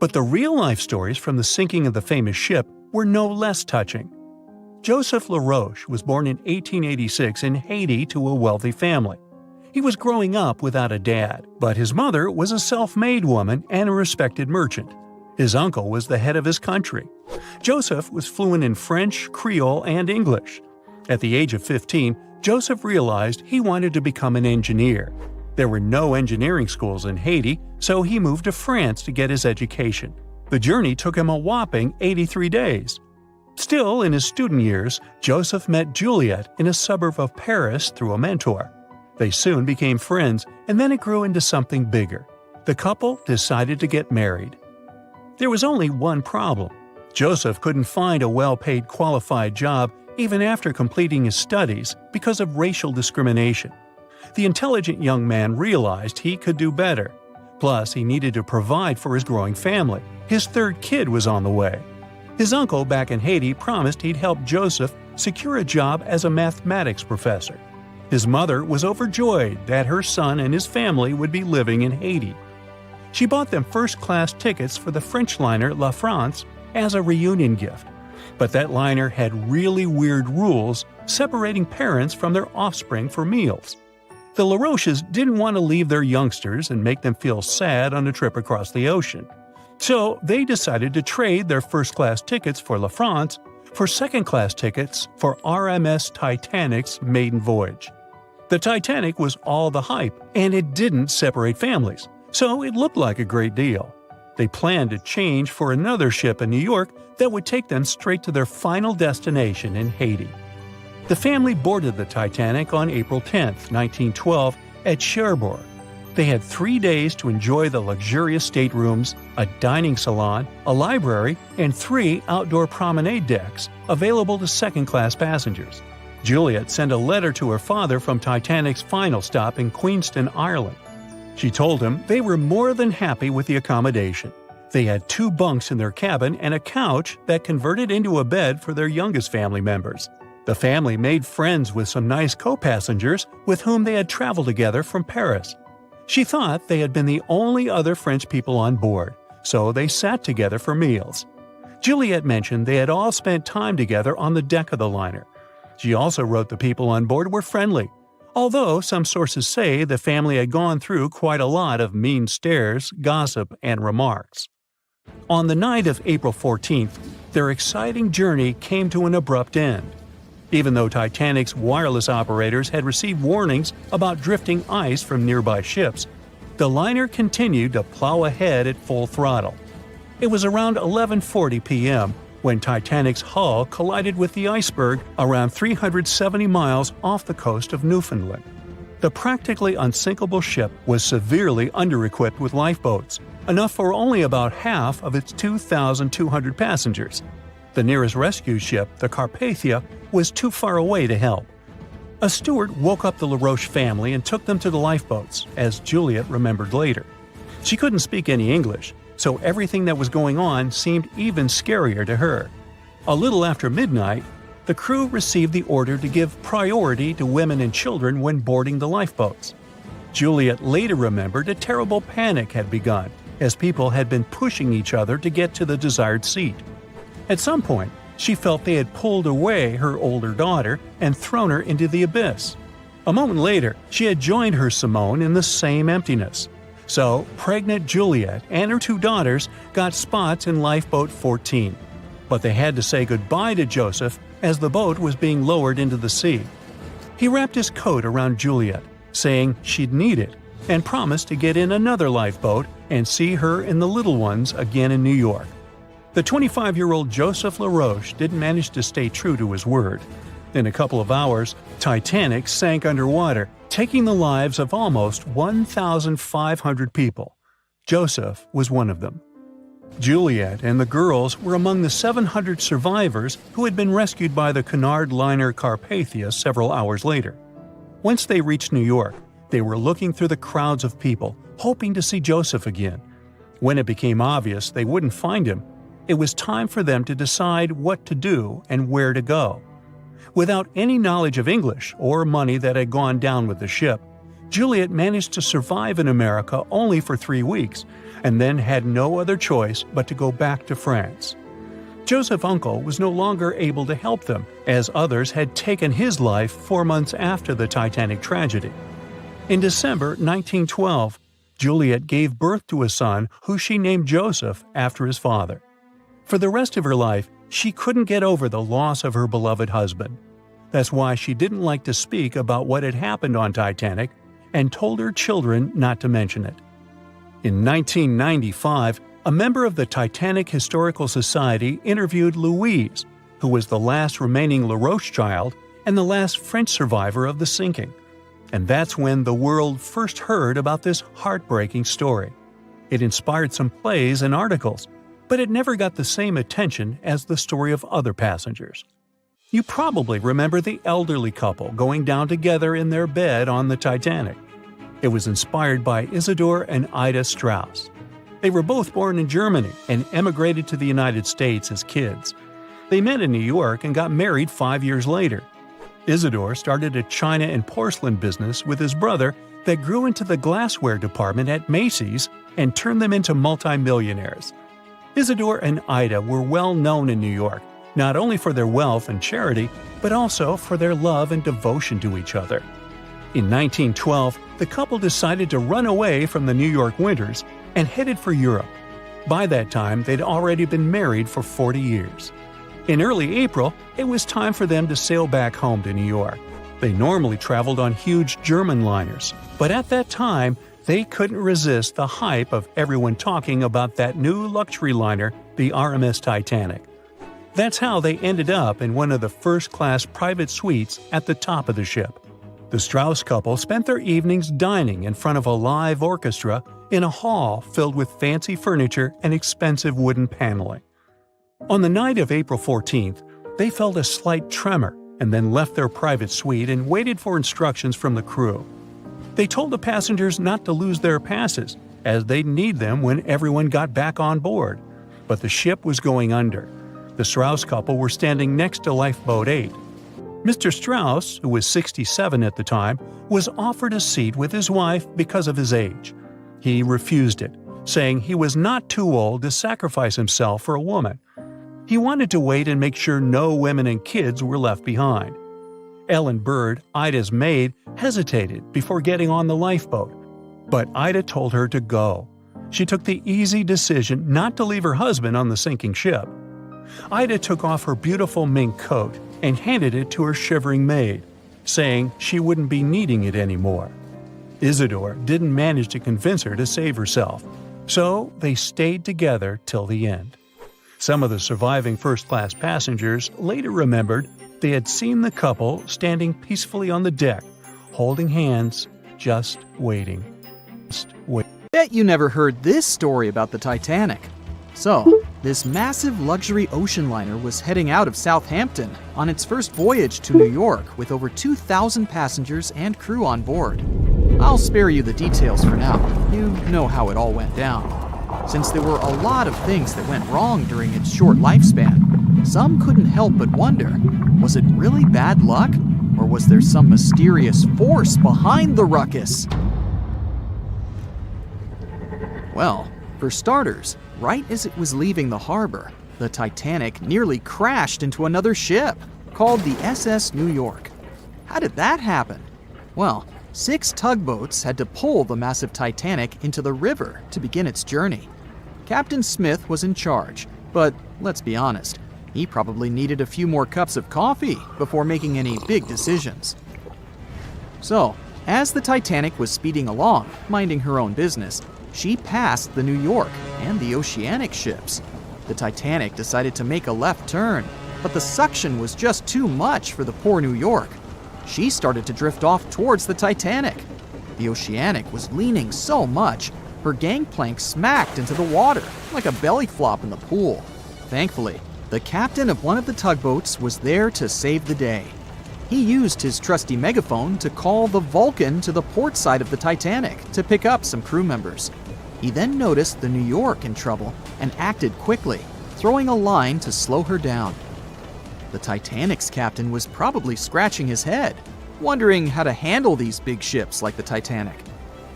But the real-life stories from the sinking of the famous ship were no less touching. Joseph LaRoche was born in 1886 in Haiti to a wealthy family. He was growing up without a dad, but his mother was a self-made woman and a respected merchant. His uncle was the head of his country. Joseph was fluent in French, Creole, and English. At the age of 15, Joseph realized he wanted to become an engineer. There were no engineering schools in Haiti, so he moved to France to get his education. The journey took him a whopping 83 days. Still, in his student years, Joseph met Juliet in a suburb of Paris through a mentor. They soon became friends, and then it grew into something bigger. The couple decided to get married. There was only one problem. Joseph couldn't find a well-paid qualified job even after completing his studies because of racial discrimination. The intelligent young man realized he could do better. Plus, he needed to provide for his growing family. His third kid was on the way. His uncle back in Haiti promised he'd help Joseph secure a job as a mathematics professor. His mother was overjoyed that her son and his family would be living in Haiti. She bought them first-class tickets for the French liner La France as a reunion gift. But that liner had really weird rules separating parents from their offspring for meals. The LaRoches didn't want to leave their youngsters and make them feel sad on a trip across the ocean. So they decided to trade their first-class tickets for La France for second-class tickets for RMS Titanic's maiden voyage. The Titanic was all the hype, and it didn't separate families, so it looked like a great deal. They planned to change for another ship in New York that would take them straight to their final destination in Haiti. The family boarded the Titanic on April 10, 1912, at Cherbourg. They had 3 days to enjoy the luxurious staterooms, a dining salon, a library, and 3 outdoor promenade decks available to second-class passengers. Juliet sent a letter to her father from Titanic's final stop in Queenston, Ireland. She told him they were more than happy with the accommodation. They had 2 bunks in their cabin and a couch that converted into a bed for their youngest family members. The family made friends with some nice co-passengers with whom they had traveled together from Paris. She thought they had been the only other French people on board, so they sat together for meals. Juliet mentioned they had all spent time together on the deck of the liner. She also wrote the people on board were friendly, although some sources say the family had gone through quite a lot of mean stares, gossip, and remarks. On the night of April 14th, their exciting journey came to an abrupt end. Even though Titanic's wireless operators had received warnings about drifting ice from nearby ships, the liner continued to plow ahead at full throttle. It was around 11:40 p.m. when Titanic's hull collided with the iceberg around 370 miles off the coast of Newfoundland. The practically unsinkable ship was severely under-equipped with lifeboats, enough for only about half of its 2,200 passengers. The nearest rescue ship, the Carpathia, was too far away to help. A steward woke up the LaRoche family and took them to the lifeboats, as Juliet remembered later. She couldn't speak any English, so everything that was going on seemed even scarier to her. A little after midnight, the crew received the order to give priority to women and children when boarding the lifeboats. Juliet later remembered a terrible panic had begun, as people had been pushing each other to get to the desired seat. At some point, she felt they had pulled away her older daughter and thrown her into the abyss. A moment later, she had joined her Simone in the same emptiness. So, pregnant Juliet and her 2 daughters got spots in Lifeboat 14. But they had to say goodbye to Joseph as the boat was being lowered into the sea. He wrapped his coat around Juliet, saying she'd need it, and promised to get in another lifeboat and see her and the little ones again in New York. The 25-year-old Joseph LaRoche didn't manage to stay true to his word. In a couple of hours, Titanic sank underwater, taking the lives of almost 1,500 people. Joseph was one of them. Juliet and the girls were among the 700 survivors who had been rescued by the Cunard liner Carpathia several hours later. Once they reached New York, they were looking through the crowds of people, hoping to see Joseph again. When it became obvious they wouldn't find him, it was time for them to decide what to do and where to go. Without any knowledge of English or money that had gone down with the ship, Juliet managed to survive in America only for 3 weeks, and then had no other choice but to go back to France. Joseph's uncle was no longer able to help them, as others had taken his life 4 months after the Titanic tragedy. In December 1912, Juliet gave birth to a son who she named Joseph after his father. For the rest of her life, she couldn't get over the loss of her beloved husband. That's why she didn't like to speak about what had happened on Titanic and told her children not to mention it. In 1995, a member of the Titanic Historical Society interviewed Louise, who was the last remaining LaRoche child and the last French survivor of the sinking. And that's when the world first heard about this heartbreaking story. It inspired some plays and articles, but it never got the same attention as the story of other passengers. You probably remember the elderly couple going down together in their bed on the Titanic. It was inspired by Isidor and Ida Strauss. They were both born in Germany and emigrated to the United States as kids. They met in New York and got married 5 years later. Isidor started a china and porcelain business with his brother that grew into the glassware department at Macy's and turned them into multimillionaires. Isidor and Ida were well known in New York, not only for their wealth and charity, but also for their love and devotion to each other. In 1912, the couple decided to run away from the New York winters and headed for Europe. By that time, they'd already been married for 40 years. In early April, it was time for them to sail back home to New York. They normally traveled on huge German liners, but at that time, they couldn't resist the hype of everyone talking about that new luxury liner, the RMS Titanic. That's how they ended up in one of the first-class private suites at the top of the ship. The Strauss couple spent their evenings dining in front of a live orchestra in a hall filled with fancy furniture and expensive wooden paneling. On the night of April 14th, they felt a slight tremor and then left their private suite and waited for instructions from the crew. They told the passengers not to lose their passes, as they'd need them when everyone got back on board. But the ship was going under. The Strauss couple were standing next to Lifeboat 8. Mr. Strauss, who was 67 at the time, was offered a seat with his wife because of his age. He refused it, saying he was not too old to sacrifice himself for a woman. He wanted to wait and make sure no women and kids were left behind. Ellen Bird, Ida's maid, hesitated before getting on the lifeboat, but Ida told her to go. She took the easy decision not to leave her husband on the sinking ship. Ida took off her beautiful mink coat and handed it to her shivering maid, saying she wouldn't be needing it anymore. Isidore didn't manage to convince her to save herself, so they stayed together till the end. Some of the surviving first-class passengers later remembered they had seen the couple standing peacefully on the deck, holding hands, just waiting. Bet you never heard this story about the Titanic. So, this massive luxury ocean liner was heading out of Southampton on its first voyage to New York with over 2,000 passengers and crew on board. I'll spare you the details for now. You know how it all went down. Since there were a lot of things that went wrong during its short lifespan, some couldn't help but wonder, was it really bad luck? Or was there some mysterious force behind the ruckus? Well, for starters, right as it was leaving the harbor, the Titanic nearly crashed into another ship, called the SS New York. How did that happen? Well, 6 tugboats had to pull the massive Titanic into the river to begin its journey. Captain Smith was in charge, but let's be honest, he probably needed a few more cups of coffee before making any big decisions. So, as the Titanic was speeding along, minding her own business, she passed the New York and the Oceanic ships. The Titanic decided to make a left turn, but the suction was just too much for the poor New York. She started to drift off towards the Titanic. The Oceanic was leaning so much, her gangplank smacked into the water like a belly flop in the pool. Thankfully, the captain of one of the tugboats was there to save the day. He used his trusty megaphone to call the Vulcan to the port side of the Titanic to pick up some crew members. He then noticed the New York in trouble and acted quickly, throwing a line to slow her down. The Titanic's captain was probably scratching his head, wondering how to handle these big ships like the Titanic.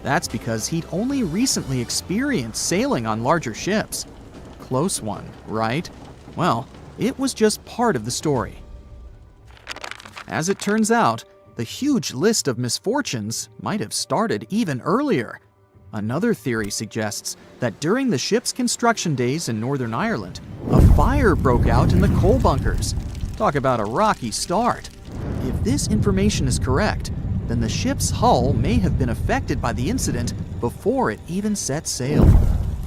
That's because he'd only recently experienced sailing on larger ships. Close one, right? Well, it was just part of the story. As it turns out, the huge list of misfortunes might have started even earlier. Another theory suggests that during the ship's construction days in Northern Ireland, a fire broke out in the coal bunkers. Talk about a rocky start. If this information is correct, then the ship's hull may have been affected by the incident before it even set sail.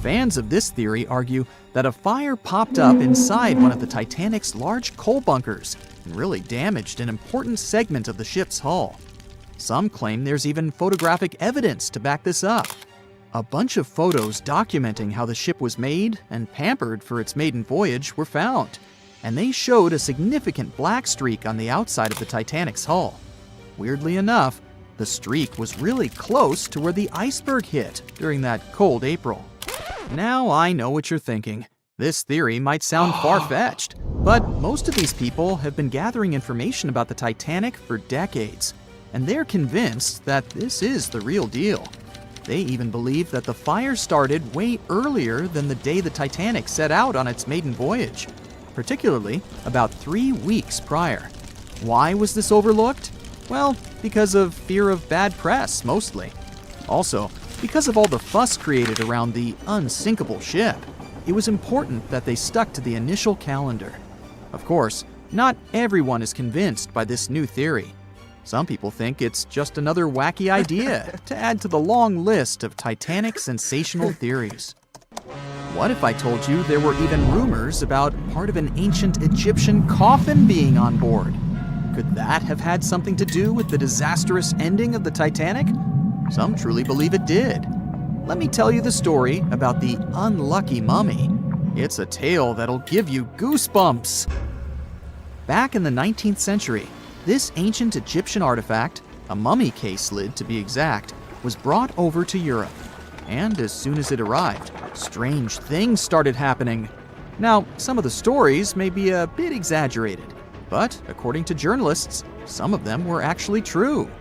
Fans of this theory argue that a fire popped up inside one of the Titanic's large coal bunkers and really damaged an important segment of the ship's hull. Some claim there's even photographic evidence to back this up. A bunch of photos documenting how the ship was made and pampered for its maiden voyage were found, and they showed a significant black streak on the outside of the Titanic's hull. Weirdly enough, the streak was really close to where the iceberg hit during that cold April. Now I know what you're thinking. This theory might sound far-fetched, but most of these people have been gathering information about the Titanic for decades, and they're convinced that this is the real deal. They even believe that the fire started way earlier than the day the Titanic set out on its maiden voyage, particularly about 3 weeks prior. Why was this overlooked? Well, because of fear of bad press, mostly. Also, because of all the fuss created around the unsinkable ship, it was important that they stuck to the initial calendar. Of course, not everyone is convinced by this new theory. Some people think it's just another wacky idea to add to the long list of Titanic sensational theories. What if I told you there were even rumors about part of an ancient Egyptian coffin being on board? Could that have had something to do with the disastrous ending of the Titanic? Some truly believe it did. Let me tell you the story about the unlucky mummy. It's a tale that'll give you goosebumps. Back in the 19th century, this ancient Egyptian artifact, a mummy case lid to be exact, was brought over to Europe. and as soon as it arrived, strange things started happening. Now, some of the stories may be a bit exaggerated, but according to journalists, some of them were actually true.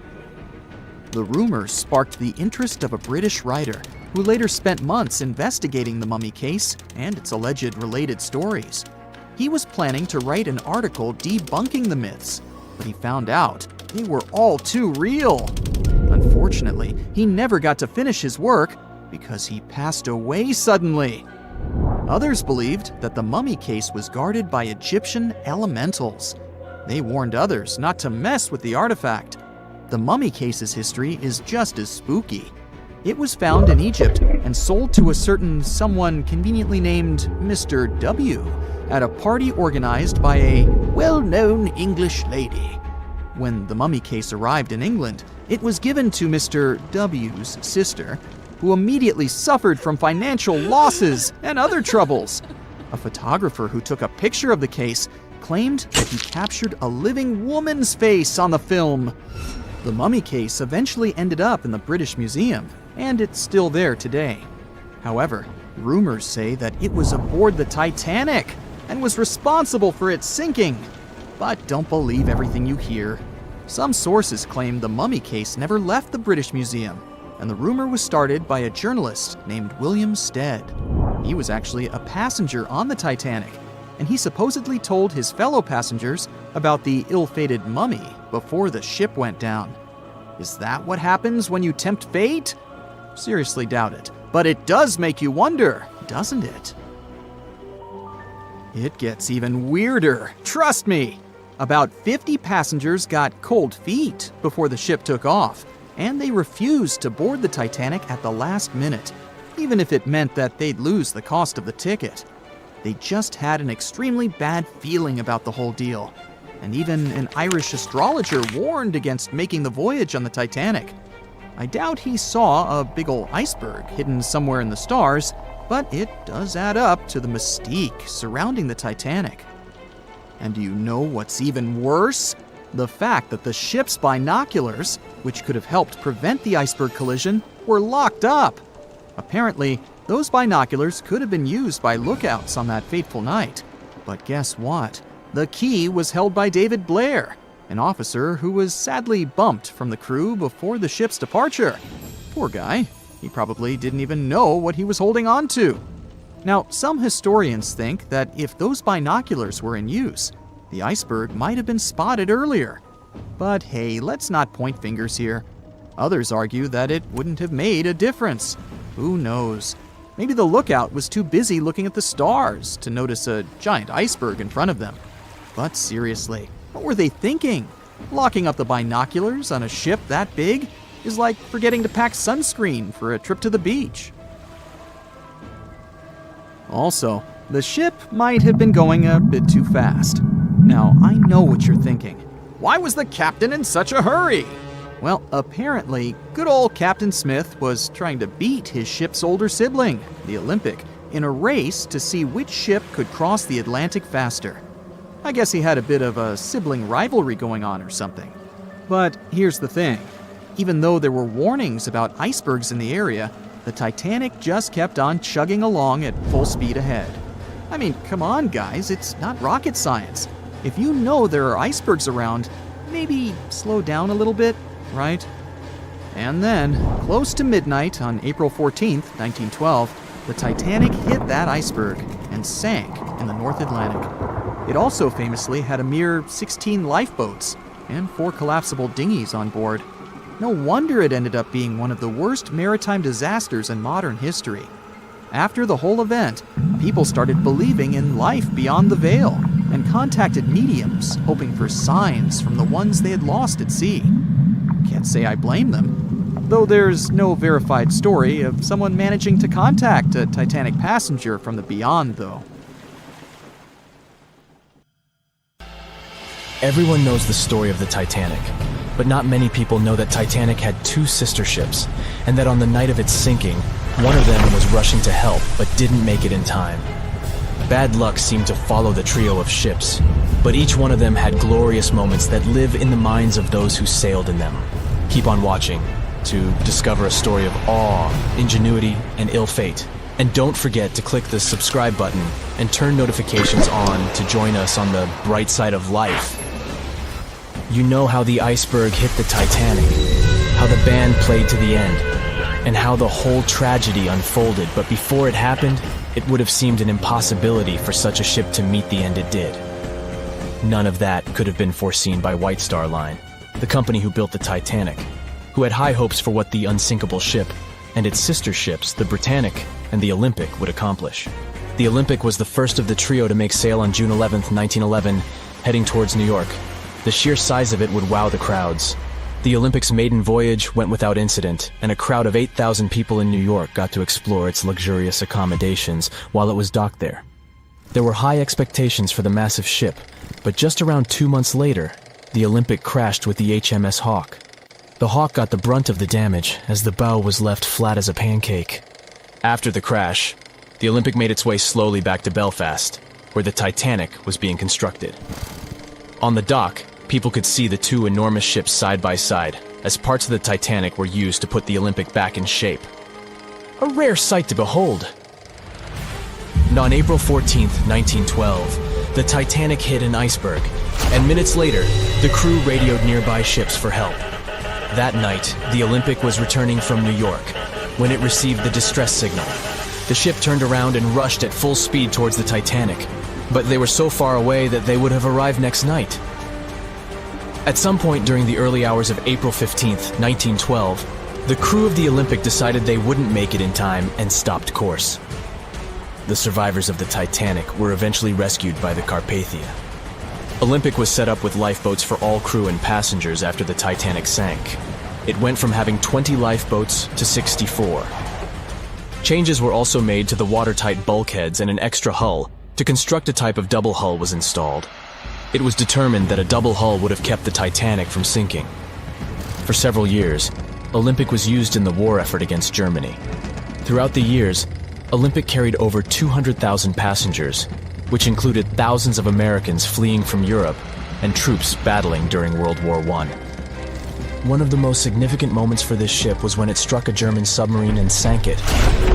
The rumors sparked the interest of a British writer who later spent months investigating the mummy case and its alleged related stories. He was planning to write an article debunking the myths, but he found out they were all too real. Unfortunately, he never got to finish his work because he passed away suddenly. Others believed that the mummy case was guarded by Egyptian elementals. They warned others not to mess with the artifact. The mummy case's history is just as spooky. It was found in Egypt and sold to a certain someone conveniently named Mr. W at a party organized by a well-known English lady. When the mummy case arrived in England, it was given to Mr. W's sister, who immediately suffered from financial losses and other troubles. A photographer who took a picture of the case claimed that he captured a living woman's face on the film. The mummy case eventually ended up in the British Museum, and it's still there today. However, rumors say that it was aboard the Titanic and was responsible for its sinking. But don't believe everything you hear. Some sources claim the mummy case never left the British Museum, and the rumor was started by a journalist named William Stead. He was actually a passenger on the Titanic, and he supposedly told his fellow passengers about the ill-fated mummy before the ship went down. Is that what happens when you tempt fate? Seriously doubt it, but it does make you wonder, doesn't it? It gets even weirder, trust me! About 50 passengers got cold feet before the ship took off, and they refused to board the Titanic at the last minute, even if it meant that they'd lose the cost of the ticket. They just had an extremely bad feeling about the whole deal, and even an Irish astrologer warned against making the voyage on the Titanic. I doubt he saw a big ol' iceberg hidden somewhere in the stars, but it does add up to the mystique surrounding the Titanic. And do you know what's even worse? The fact that the ship's binoculars, which could have helped prevent the iceberg collision, were locked up. Apparently, those binoculars could have been used by lookouts on that fateful night. But guess what? The key was held by David Blair, an officer who was sadly bumped from the crew before the ship's departure. Poor guy. He probably didn't even know what he was holding on to. Now, some historians think that if those binoculars were in use, the iceberg might have been spotted earlier. But hey, let's not point fingers here. Others argue that it wouldn't have made a difference. Who knows? Maybe the lookout was too busy looking at the stars to notice a giant iceberg in front of them. But seriously, what were they thinking? Locking up the binoculars on a ship that big is like forgetting to pack sunscreen for a trip to the beach. Also, the ship might have been going a bit too fast. Now, I know what you're thinking. Why was the captain in such a hurry? Well, apparently, good old Captain Smith was trying to beat his ship's older sibling, the Olympic, in a race to see which ship could cross the Atlantic faster. I guess he had a bit of a sibling rivalry going on or something. But here's the thing. Even though there were warnings about icebergs in the area, the Titanic just kept on chugging along at full speed ahead. I mean, come on, guys, it's not rocket science. If you know there are icebergs around, maybe slow down a little bit, right? And then, close to midnight on April 14th, 1912, the Titanic hit that iceberg and sank in the North Atlantic. It also famously had a mere 16 lifeboats and 4 collapsible dinghies on board. No wonder it ended up being one of the worst maritime disasters in modern history. After the whole event, people started believing in life beyond the veil and contacted mediums, hoping for signs from the ones they had lost at sea. Can't say I blame them, though there's no verified story of someone managing to contact a Titanic passenger from the beyond, though. Everyone knows the story of the Titanic, but not many people know that Titanic had 2 sister ships, and that on the night of its sinking, one of them was rushing to help but didn't make it in time. Bad luck seemed to follow the trio of ships, but each one of them had glorious moments that live in the minds of those who sailed in them. Keep on watching, to discover a story of awe, ingenuity, and ill fate. And don't forget to click the subscribe button and turn notifications on to join us on the bright side of life. You know how the iceberg hit the Titanic, how the band played to the end, and how the whole tragedy unfolded, but before it happened, it would have seemed an impossibility for such a ship to meet the end it did. None of that could have been foreseen by White Star Line, the company who built the Titanic, who had high hopes for what the unsinkable ship and its sister ships, the Britannic and the Olympic, would accomplish. The Olympic was the first of the trio to make sail on June 11, 1911, heading towards New York. The sheer size of it would wow the crowds. The Olympic's maiden voyage went without incident, and a crowd of 8,000 people in New York got to explore its luxurious accommodations while it was docked there. There were high expectations for the massive ship, but just around 2 months later, the Olympic crashed with the HMS Hawk. The Hawk got the brunt of the damage, as the bow was left flat as a pancake. After the crash, the Olympic made its way slowly back to Belfast, where the Titanic was being constructed. On the dock, people could see the two enormous ships side by side, as parts of the Titanic were used to put the Olympic back in shape. A rare sight to behold. And on April 14, 1912, the Titanic hit an iceberg, and minutes later, the crew radioed nearby ships for help. That night, the Olympic was returning from New York when it received the distress signal. The ship turned around and rushed at full speed towards the Titanic, but they were so far away that they would have arrived next night. At some point during the early hours of April 15, 1912, the crew of the Olympic decided they wouldn't make it in time and stopped course. The survivors of the Titanic were eventually rescued by the Carpathia. Olympic was set up with lifeboats for all crew and passengers after the Titanic sank. It went from having 20 lifeboats to 64. Changes were also made to the watertight bulkheads, and an extra hull to construct a type of double hull was installed. It was determined that a double hull would have kept the Titanic from sinking. For several years, Olympic was used in the war effort against Germany. Throughout the years, Olympic carried over 200,000 passengers, which included thousands of Americans fleeing from Europe and troops battling during World War I. One of the most significant moments for this ship was when it struck a German submarine and sank it.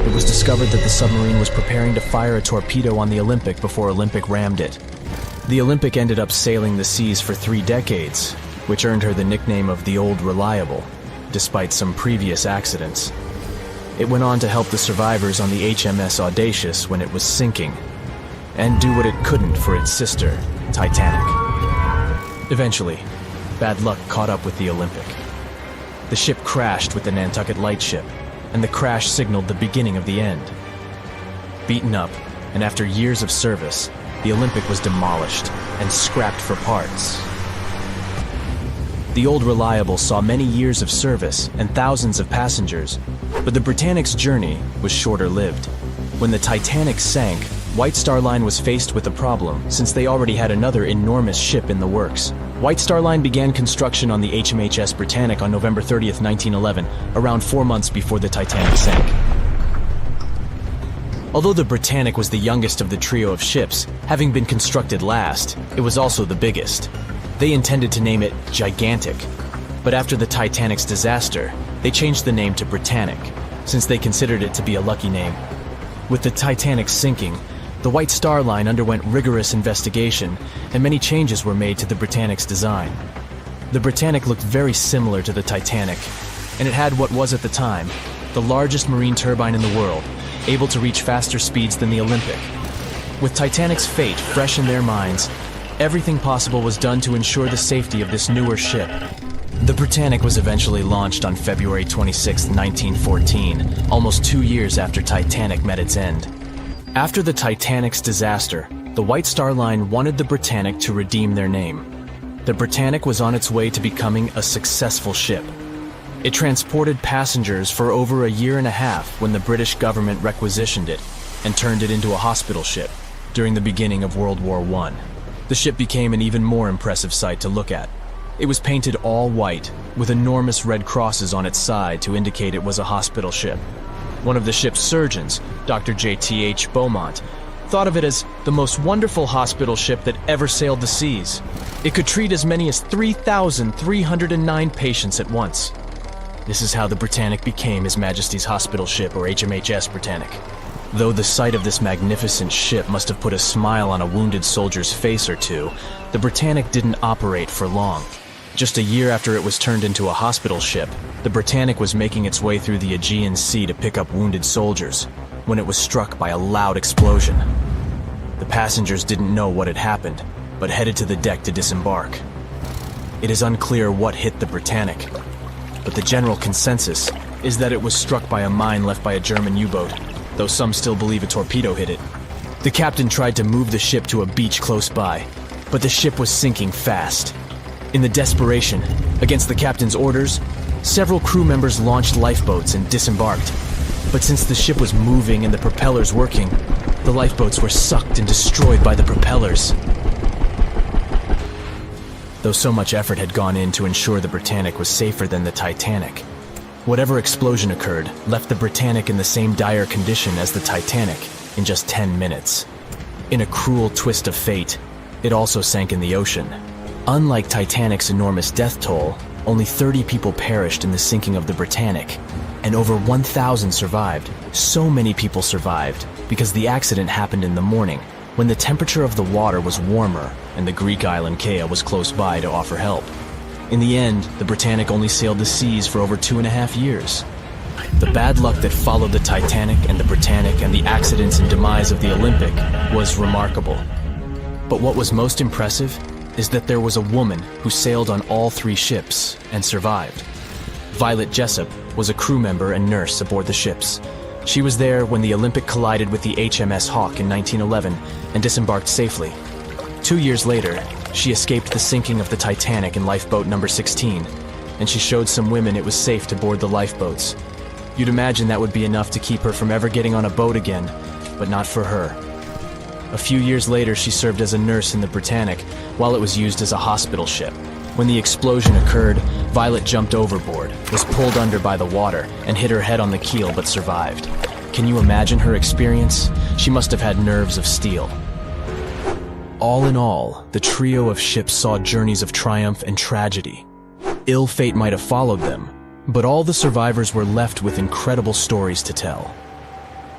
It was discovered that the submarine was preparing to fire a torpedo on the Olympic before Olympic rammed it. The Olympic ended up sailing the seas for 3 decades, which earned her the nickname of the Old Reliable, despite some previous accidents. It went on to help the survivors on the HMS Audacious when it was sinking, and do what it couldn't for its sister, Titanic. Eventually, bad luck caught up with the Olympic. The ship crashed with the Nantucket Lightship, and the crash signaled the beginning of the end. Beaten up, and after years of service, the Olympic was demolished and scrapped for parts. The Old Reliable saw many years of service and thousands of passengers, but the Britannic's journey was shorter-lived. When the Titanic sank, White Star Line was faced with a problem, since they already had another enormous ship in the works. White Star Line began construction on the HMHS Britannic on November 30, 1911, around 4 months before the Titanic sank. Although the Britannic was the youngest of the trio of ships, having been constructed last, it was also the biggest. They intended to name it Gigantic, but after the Titanic's disaster, they changed the name to Britannic, since they considered it to be a lucky name. With the Titanic sinking, the White Star Line underwent rigorous investigation, and many changes were made to the Britannic's design. The Britannic looked very similar to the Titanic, and it had what was at the time the largest marine turbine in the world, able to reach faster speeds than the Olympic. With Titanic's fate fresh in their minds, everything possible was done to ensure the safety of this newer ship. The Britannic was eventually launched on February 26, 1914, almost 2 years after Titanic met its end. After the Titanic's disaster, the White Star Line wanted the Britannic to redeem their name. The Britannic was on its way to becoming a successful ship. It transported passengers for over a year and a half when the British government requisitioned it and turned it into a hospital ship during the beginning of World War I. The ship became an even more impressive sight to look at. It was painted all white, with enormous red crosses on its side to indicate it was a hospital ship. One of the ship's surgeons, Dr. J.T.H. Beaumont, thought of it as the most wonderful hospital ship that ever sailed the seas. It could treat as many as 3,309 patients at once. This is how the Britannic became His Majesty's Hospital Ship, or HMHS Britannic. Though the sight of this magnificent ship must have put a smile on a wounded soldier's face or two, the Britannic didn't operate for long. Just a year after it was turned into a hospital ship, the Britannic was making its way through the Aegean Sea to pick up wounded soldiers, when it was struck by a loud explosion. The passengers didn't know what had happened, but headed to the deck to disembark. It is unclear what hit the Britannic, but the general consensus is that it was struck by a mine left by a German U-boat, though some still believe a torpedo hit it. The captain tried to move the ship to a beach close by, but the ship was sinking fast. In the desperation, against the captain's orders, several crew members launched lifeboats and disembarked. But since the ship was moving and the propellers working, the lifeboats were sucked and destroyed by the propellers. Though so much effort had gone in to ensure the Britannic was safer than the Titanic, whatever explosion occurred left the Britannic in the same dire condition as the Titanic in just 10 minutes. In a cruel twist of fate, it also sank in the ocean. Unlike Titanic's enormous death toll, only 30 people perished in the sinking of the Britannic, and over 1,000 survived. So many people survived because the accident happened in the morning, when the temperature of the water was warmer and the Greek island Kea was close by to offer help. In the end, the Britannic only sailed the seas for over 2.5 years. The bad luck that followed the Titanic and the Britannic and the accidents and demise of the Olympic was remarkable. But what was most impressive is that there was a woman who sailed on all 3 ships and survived. Violet Jessup was a crew member and nurse aboard the ships. She was there when the Olympic collided with the HMS Hawk in 1911 and disembarked safely. 2 years later, she escaped the sinking of the Titanic in lifeboat number 16, and she showed some women it was safe to board the lifeboats. You'd imagine that would be enough to keep her from ever getting on a boat again, but not for her. A few years later, she served as a nurse in the Britannic while it was used as a hospital ship. When the explosion occurred, Violet jumped overboard, was pulled under by the water, and hit her head on the keel but survived. Can you imagine her experience? She must have had nerves of steel. All in all, the trio of ships saw journeys of triumph and tragedy. Ill fate might have followed them, but all the survivors were left with incredible stories to tell.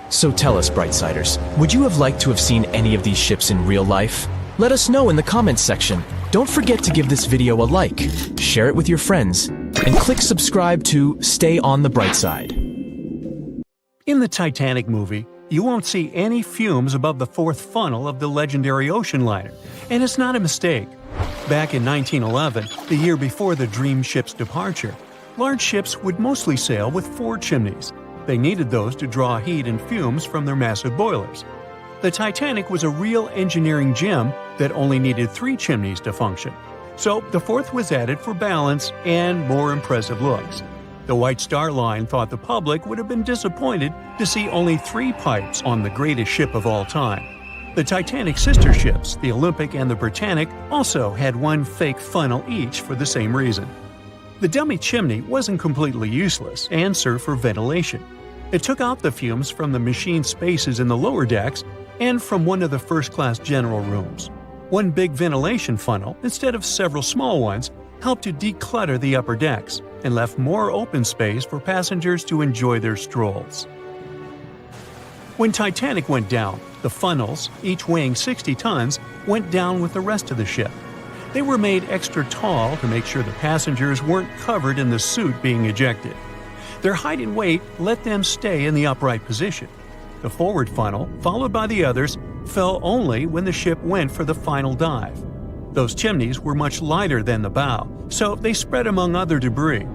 So tell us, Brightsiders, would you have liked to have seen any of these ships in real life? Let us know in the comments section. Don't forget to give this video a like, share it with your friends, and click subscribe to stay on the bright side. In the Titanic movie, you won't see any fumes above the 4th funnel of the legendary ocean liner, and it's not a mistake. Back in 1911, the year before the Dream ship's departure, large ships would mostly sail with 4 chimneys. They needed those to draw heat and fumes from their massive boilers. The Titanic was a real engineering gem that only needed 3 chimneys to function. So the 4th was added for balance and more impressive looks. The White Star Line thought the public would have been disappointed to see only 3 pipes on the greatest ship of all time. The Titanic's sister ships, the Olympic and the Britannic, also had 1 fake funnel each for the same reason. The dummy chimney wasn't completely useless and served for ventilation. It took out the fumes from the machine spaces in the lower decks and from one of the first-class general rooms. 1 big ventilation funnel, instead of several small ones, helped to declutter the upper decks and left more open space for passengers to enjoy their strolls. When Titanic went down, the funnels, each weighing 60 tons, went down with the rest of the ship. They were made extra tall to make sure the passengers weren't covered in the soot being ejected. Their height and weight let them stay in the upright position. The forward funnel, followed by the others, fell only when the ship went for the final dive. Those chimneys were much lighter than the bow, so they spread among other debris.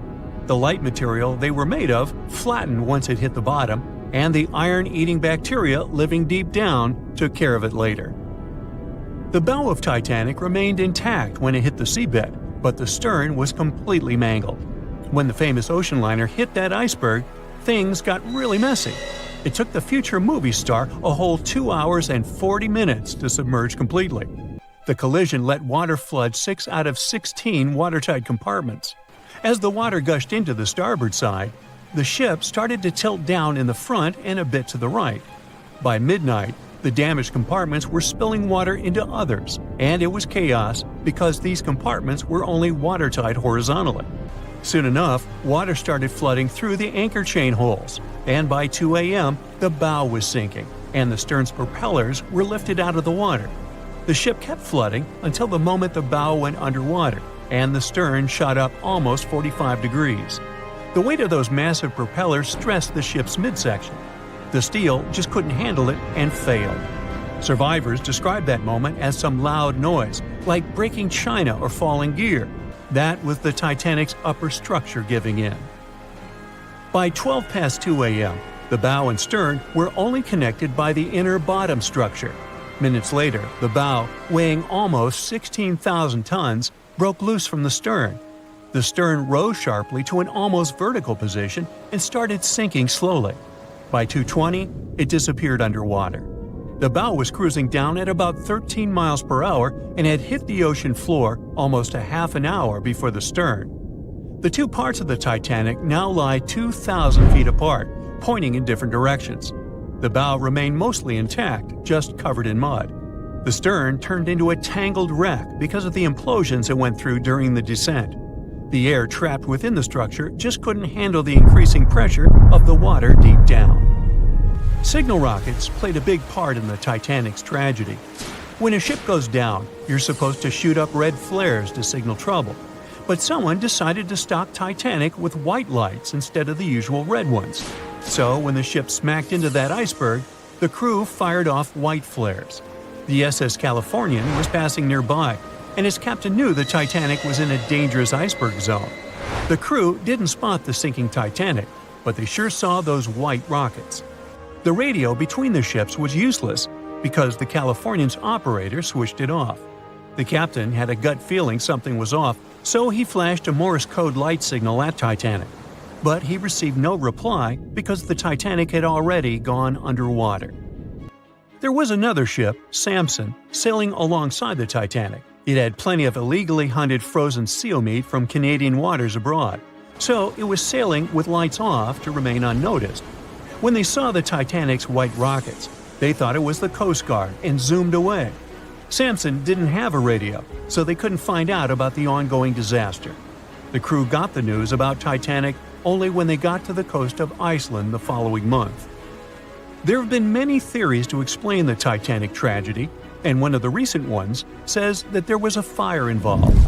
The light material they were made of flattened once it hit the bottom, and the iron-eating bacteria living deep down took care of it later. The bow of Titanic remained intact when it hit the seabed, but the stern was completely mangled. When the famous ocean liner hit that iceberg, things got really messy. It took the future movie star a whole 2 hours and 40 minutes to submerge completely. The collision let water flood 6 out of 16 watertight compartments. As the water gushed into the starboard side, the ship started to tilt down in the front and a bit to the right. By midnight, the damaged compartments were spilling water into others, and it was chaos because these compartments were only watertight horizontally. Soon enough, water started flooding through the anchor chain holes, and by 2 a.m., the bow was sinking, and the stern's propellers were lifted out of the water. The ship kept flooding until the moment the bow went underwater, and the stern shot up almost 45 degrees. The weight of those massive propellers stressed the ship's midsection. The steel just couldn't handle it and failed. Survivors described that moment as some loud noise, like breaking china or falling gear. That was the Titanic's upper structure giving in. By 12 past 2 a.m., the bow and stern were only connected by the inner bottom structure. Minutes later, the bow, weighing almost 16,000 tons, broke loose from the stern. The stern rose sharply to an almost vertical position and started sinking slowly. By 2:20, it disappeared underwater. The bow was cruising down at about 13 miles per hour and had hit the ocean floor almost a half an hour before the stern. The two parts of the Titanic now lie 2,000 feet apart, pointing in different directions. The bow remained mostly intact, just covered in mud. The stern turned into a tangled wreck because of the implosions it went through during the descent. The air trapped within the structure just couldn't handle the increasing pressure of the water deep down. Signal rockets played a big part in the Titanic's tragedy. When a ship goes down, you're supposed to shoot up red flares to signal trouble. But someone decided to stock Titanic with white lights instead of the usual red ones. So when the ship smacked into that iceberg, the crew fired off white flares. The SS Californian was passing nearby, and his captain knew the Titanic was in a dangerous iceberg zone. The crew didn't spot the sinking Titanic, but they sure saw those white rockets. The radio between the ships was useless because the Californian's operator switched it off. The captain had a gut feeling something was off, so he flashed a Morse code light signal at Titanic. But he received no reply because the Titanic had already gone underwater. There was another ship, Samson, sailing alongside the Titanic. It had plenty of illegally hunted frozen seal meat from Canadian waters abroad, so it was sailing with lights off to remain unnoticed. When they saw the Titanic's white rockets, they thought it was the Coast Guard and zoomed away. Samson didn't have a radio, so they couldn't find out about the ongoing disaster. The crew got the news about Titanic only when they got to the coast of Iceland the following month. There have been many theories to explain the Titanic tragedy, and one of the recent ones says that there was a fire involved.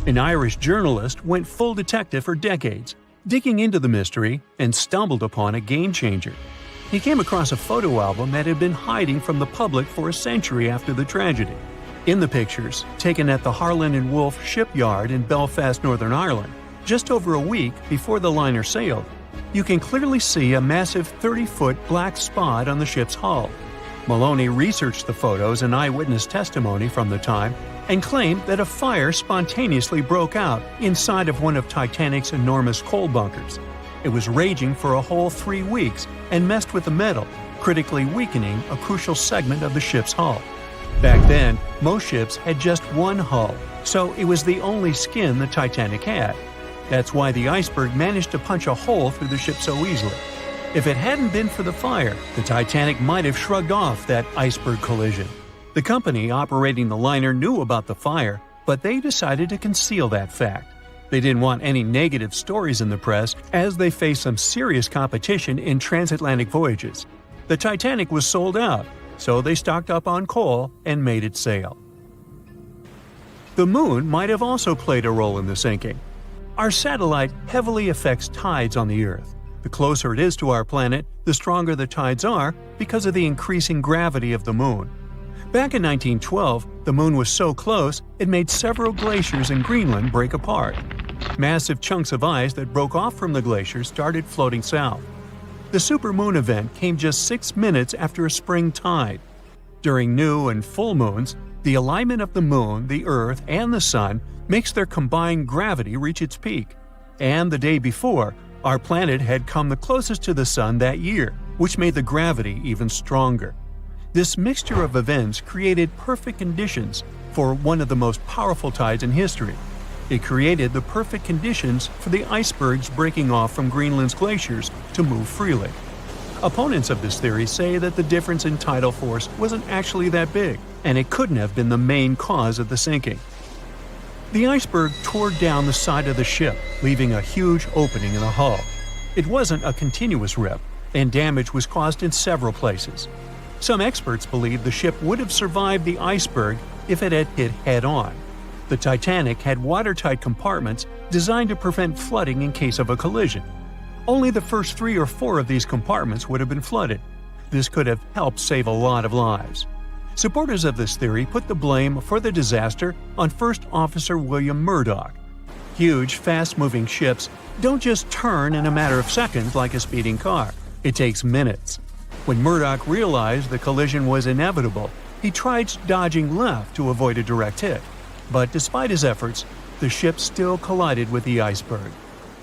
An Irish journalist went full detective for decades, digging into the mystery, and stumbled upon a game-changer. He came across a photo album that had been hiding from the public for a century after the tragedy. In the pictures, taken at the Harland and Wolff shipyard in Belfast, Northern Ireland, just over a week before the liner sailed, you can clearly see a massive 30-foot black spot on the ship's hull. Maloney researched the photos and eyewitness testimony from the time and claimed that a fire spontaneously broke out inside of one of Titanic's enormous coal bunkers. It was raging for a whole 3 weeks and messed with the metal, critically weakening a crucial segment of the ship's hull. Back then, most ships had just one hull, so it was the only skin the Titanic had. That's why the iceberg managed to punch a hole through the ship so easily. If it hadn't been for the fire, the Titanic might have shrugged off that iceberg collision. The company operating the liner knew about the fire, but they decided to conceal that fact. They didn't want any negative stories in the press as they faced some serious competition in transatlantic voyages. The Titanic was sold out, so they stocked up on coal and made it sail. The moon might have also played a role in the sinking. Our satellite heavily affects tides on the Earth. The closer it is to our planet, the stronger the tides are because of the increasing gravity of the moon. Back in 1912, the moon was so close it made several glaciers in Greenland break apart. Massive chunks of ice that broke off from the glaciers started floating south. The supermoon event came just 6 minutes after a spring tide. During new and full moons, the alignment of the moon, the Earth, and the Sun makes their combined gravity reach its peak. And the day before, our planet had come the closest to the Sun that year, which made the gravity even stronger. This mixture of events created perfect conditions for one of the most powerful tides in history. It created the perfect conditions for the icebergs breaking off from Greenland's glaciers to move freely. Opponents of this theory say that the difference in tidal force wasn't actually that big, and it couldn't have been the main cause of the sinking. The iceberg tore down the side of the ship, leaving a huge opening in the hull. It wasn't a continuous rip, and damage was caused in several places. Some experts believe the ship would have survived the iceberg if it had hit head-on. The Titanic had watertight compartments designed to prevent flooding in case of a collision. Only the first 3 or 4 of these compartments would have been flooded. This could have helped save a lot of lives. Supporters of this theory put the blame for the disaster on First Officer William Murdoch. Huge, fast-moving ships don't just turn in a matter of seconds like a speeding car. It takes minutes. When Murdoch realized the collision was inevitable, he tried dodging left to avoid a direct hit. But despite his efforts, the ship still collided with the iceberg.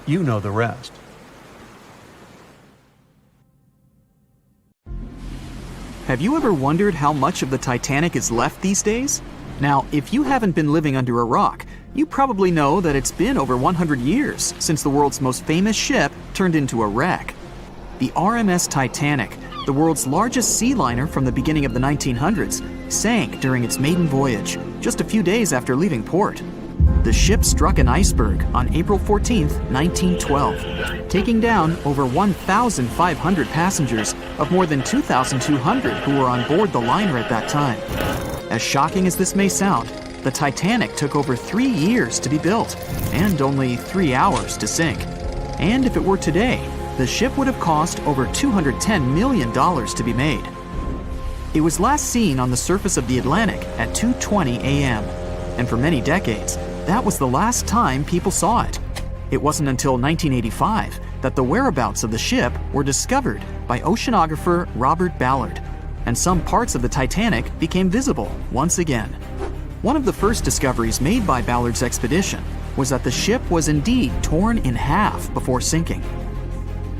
You know the rest. Have you ever wondered how much of the Titanic is left these days? Now, if you haven't been living under a rock, you probably know that it's been over 100 years since the world's most famous ship turned into a wreck. The RMS Titanic, the world's largest sea liner from the beginning of the 1900s, sank during its maiden voyage, just a few days after leaving port. The ship struck an iceberg on April 14, 1912, taking down over 1,500 passengers of more than 2,200 who were on board the liner at that time. As shocking as this may sound, the Titanic took over 3 years to be built and only 3 hours to sink. And if it were today, the ship would have cost over $210 million to be made. It was last seen on the surface of the Atlantic at 2:20 a.m., and for many decades, that was the last time people saw it. It wasn't until 1985 that the whereabouts of the ship were discovered by oceanographer Robert Ballard, and some parts of the Titanic became visible once again. One of the first discoveries made by Ballard's expedition was that the ship was indeed torn in half before sinking.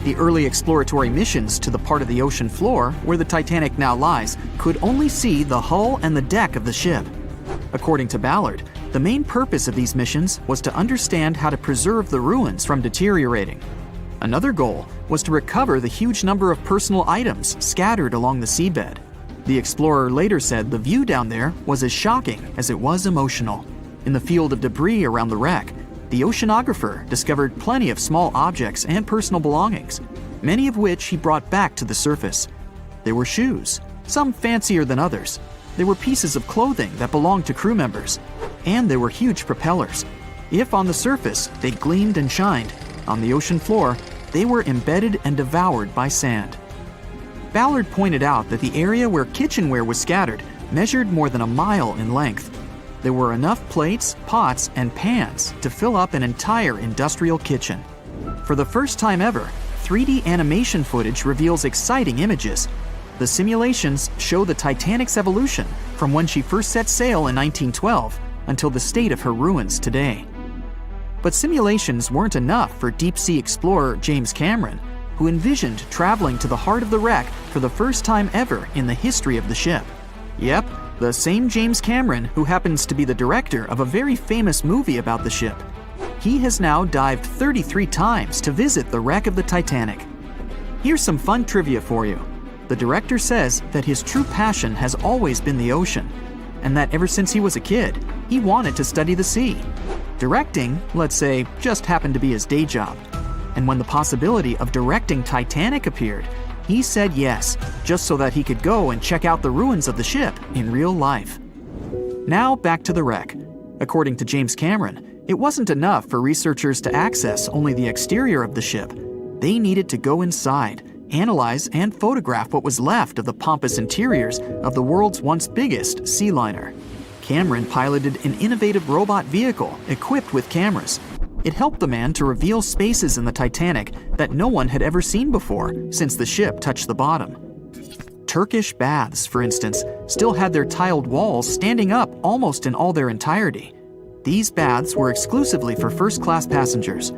The early exploratory missions to the part of the ocean floor where the Titanic now lies could only see the hull and the deck of the ship. According to Ballard, the main purpose of these missions was to understand how to preserve the ruins from deteriorating. Another goal was to recover the huge number of personal items scattered along the seabed. The explorer later said the view down there was as shocking as it was emotional. In the field of debris around the wreck, the oceanographer discovered plenty of small objects and personal belongings, many of which he brought back to the surface. There were shoes, some fancier than others. There were pieces of clothing that belonged to crew members, and there were huge propellers. If on the surface they gleamed and shined, on the ocean floor they were embedded and devoured by sand. Ballard pointed out that the area where kitchenware was scattered measured more than a mile in length. There were enough plates, pots, and pans to fill up an entire industrial kitchen. For the first time ever, 3D animation footage reveals exciting images. The simulations show the Titanic's evolution from when she first set sail in 1912 until the state of her ruins today. But simulations weren't enough for deep-sea explorer James Cameron, who envisioned traveling to the heart of the wreck for the first time ever in the history of the ship. Yep, the same James Cameron who happens to be the director of a very famous movie about the ship. He has now dived 33 times to visit the wreck of the Titanic. Here's some fun trivia for you. The director says that his true passion has always been the ocean, and that ever since he was a kid, he wanted to study the sea. Directing, let's say, just happened to be his day job. And when the possibility of directing Titanic appeared, he said yes, just so that he could go and check out the ruins of the ship in real life. Now back to the wreck. According to James Cameron, it wasn't enough for researchers to access only the exterior of the ship. They needed to go inside, analyze and photograph what was left of the pompous interiors of the world's once biggest sea liner. Cameron piloted an innovative robot vehicle equipped with cameras. It helped the man to reveal spaces in the Titanic that no one had ever seen before since the ship touched the bottom. Turkish baths, for instance, still had their tiled walls standing up almost in all their entirety. These baths were exclusively for first-class passengers.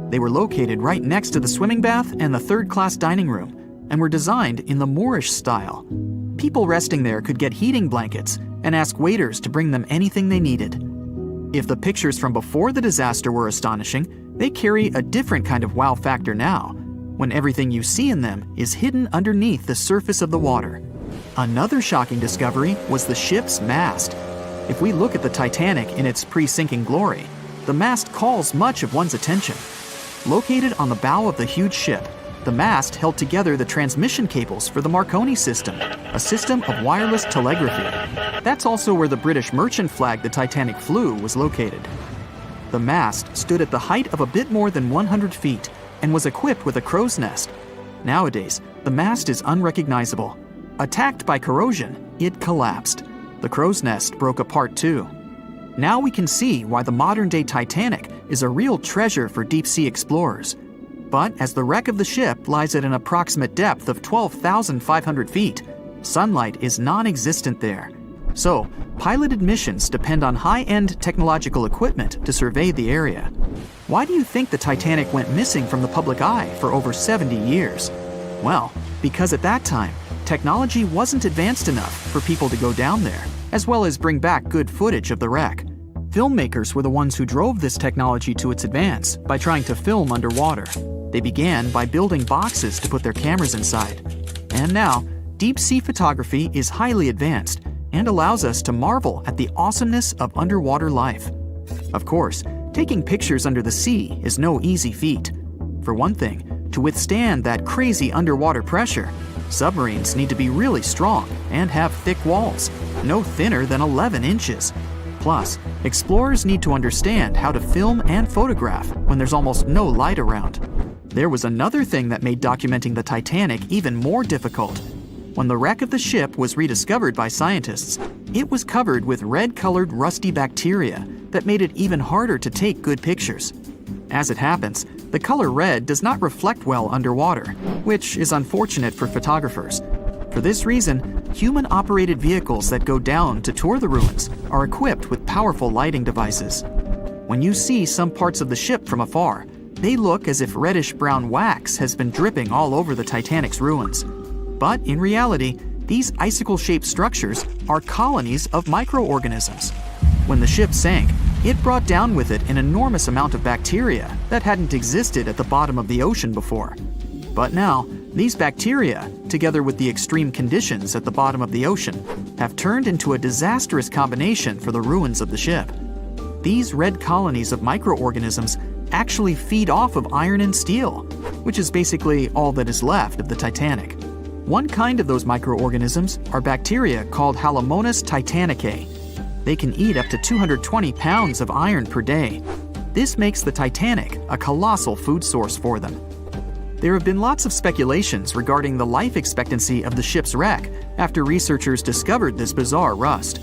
They were located right next to the swimming bath and the third-class dining room, and were designed in the Moorish style. People resting there could get heating blankets and ask waiters to bring them anything they needed. If the pictures from before the disaster were astonishing, they carry a different kind of wow factor now, when everything you see in them is hidden underneath the surface of the water. Another shocking discovery was the ship's mast. If we look at the Titanic in its pre-sinking glory, the mast calls much of one's attention. Located on the bow of the huge ship, the mast held together the transmission cables for the Marconi system, a system of wireless telegraphy. That's also where the British merchant flag the Titanic flew was located. The mast stood at the height of a bit more than 100 feet and was equipped with a crow's nest. Nowadays, the mast is unrecognizable. Attacked by corrosion, it collapsed. The crow's nest broke apart too. Now we can see why the modern-day Titanic is a real treasure for deep-sea explorers. But as the wreck of the ship lies at an approximate depth of 12,500 feet, sunlight is non-existent there. So, piloted missions depend on high-end technological equipment to survey the area. Why do you think the Titanic went missing from the public eye for over 70 years? Well, because at that time, technology wasn't advanced enough for people to go down there, as well as bring back good footage of the wreck. Filmmakers were the ones who drove this technology to its advance by trying to film underwater. They began by building boxes to put their cameras inside. And now, deep-sea photography is highly advanced and allows us to marvel at the awesomeness of underwater life. Of course, taking pictures under the sea is no easy feat. For one thing, to withstand that crazy underwater pressure, submarines need to be really strong and have thick walls, no thinner than 11 inches. Plus, explorers need to understand how to film and photograph when there's almost no light around. There was another thing that made documenting the Titanic even more difficult. When the wreck of the ship was rediscovered by scientists, it was covered with red-colored rusty bacteria that made it even harder to take good pictures. As it happens, the color red does not reflect well underwater, which is unfortunate for photographers. For this reason, human-operated vehicles that go down to tour the ruins are equipped with powerful lighting devices. When you see some parts of the ship from afar, they look as if reddish-brown wax has been dripping all over the Titanic's ruins. But in reality, these icicle-shaped structures are colonies of microorganisms. When the ship sank, it brought down with it an enormous amount of bacteria that hadn't existed at the bottom of the ocean before. But now, these bacteria, together with the extreme conditions at the bottom of the ocean, have turned into a disastrous combination for the ruins of the ship. These red colonies of microorganisms actually feed off of iron and steel, which is basically all that is left of the Titanic. One kind of those microorganisms are bacteria called Halomonas titanicae. They can eat up to 220 pounds of iron per day. This makes the Titanic a colossal food source for them. There have been lots of speculations regarding the life expectancy of the ship's wreck after researchers discovered this bizarre rust.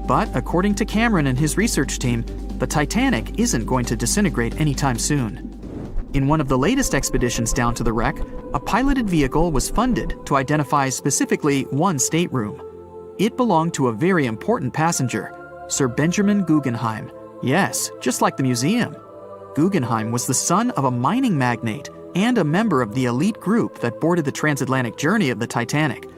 But according to Cameron and his research team, the Titanic isn't going to disintegrate anytime soon. In one of the latest expeditions down to the wreck, a piloted vehicle was funded to identify specifically one stateroom. It belonged to a very important passenger, Sir Benjamin Guggenheim. Yes, just like the museum. Guggenheim was the son of a mining magnate and a member of the elite group that boarded the transatlantic journey of the Titanic.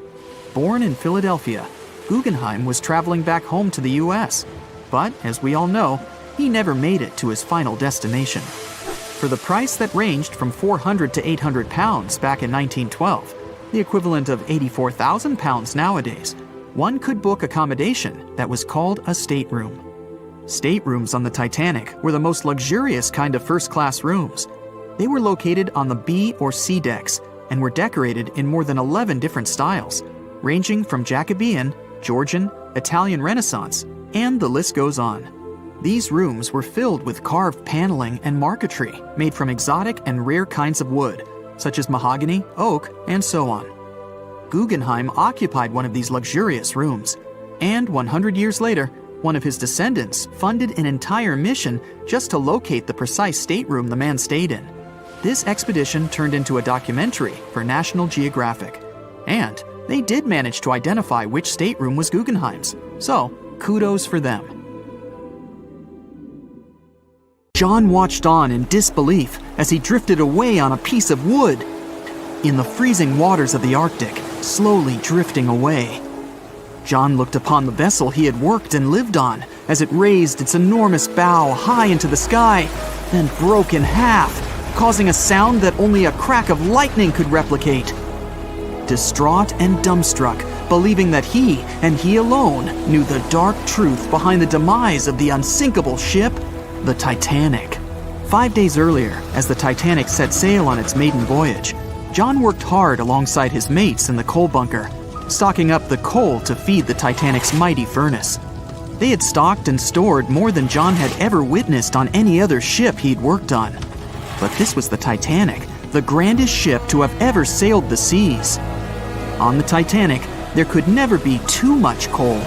Born in Philadelphia, Guggenheim was traveling back home to the US. But, as we all know, he never made it to his final destination. For the price that ranged from 400 to 800 pounds back in 1912, the equivalent of 84,000 pounds nowadays, one could book accommodation that was called a stateroom. Staterooms on the Titanic were the most luxurious kind of first-class rooms. They were located on the B or C decks and were decorated in more than 11 different styles, ranging from Jacobean, Georgian, Italian Renaissance, and the list goes on. These rooms were filled with carved paneling and marquetry made from exotic and rare kinds of wood, such as mahogany, oak, and so on. Guggenheim occupied one of these luxurious rooms, and 100 years later, one of his descendants funded an entire mission just to locate the precise stateroom the man stayed in. This expedition turned into a documentary for National Geographic, and they did manage to identify which stateroom was Guggenheim's, so kudos for them. John watched on in disbelief as he drifted away on a piece of wood. In the freezing waters of the Arctic, slowly drifting away. John looked upon the vessel he had worked and lived on as it raised its enormous bow high into the sky, then broke in half, causing a sound that only a crack of lightning could replicate. Distraught and dumbstruck, believing that he, and he alone, knew the dark truth behind the demise of the unsinkable ship, the Titanic. 5 days earlier, as the Titanic set sail on its maiden voyage, John worked hard alongside his mates in the coal bunker, stocking up the coal to feed the Titanic's mighty furnace. They had stocked and stored more than John had ever witnessed on any other ship he'd worked on. But this was the Titanic, the grandest ship to have ever sailed the seas. On the Titanic, there could never be too much coal.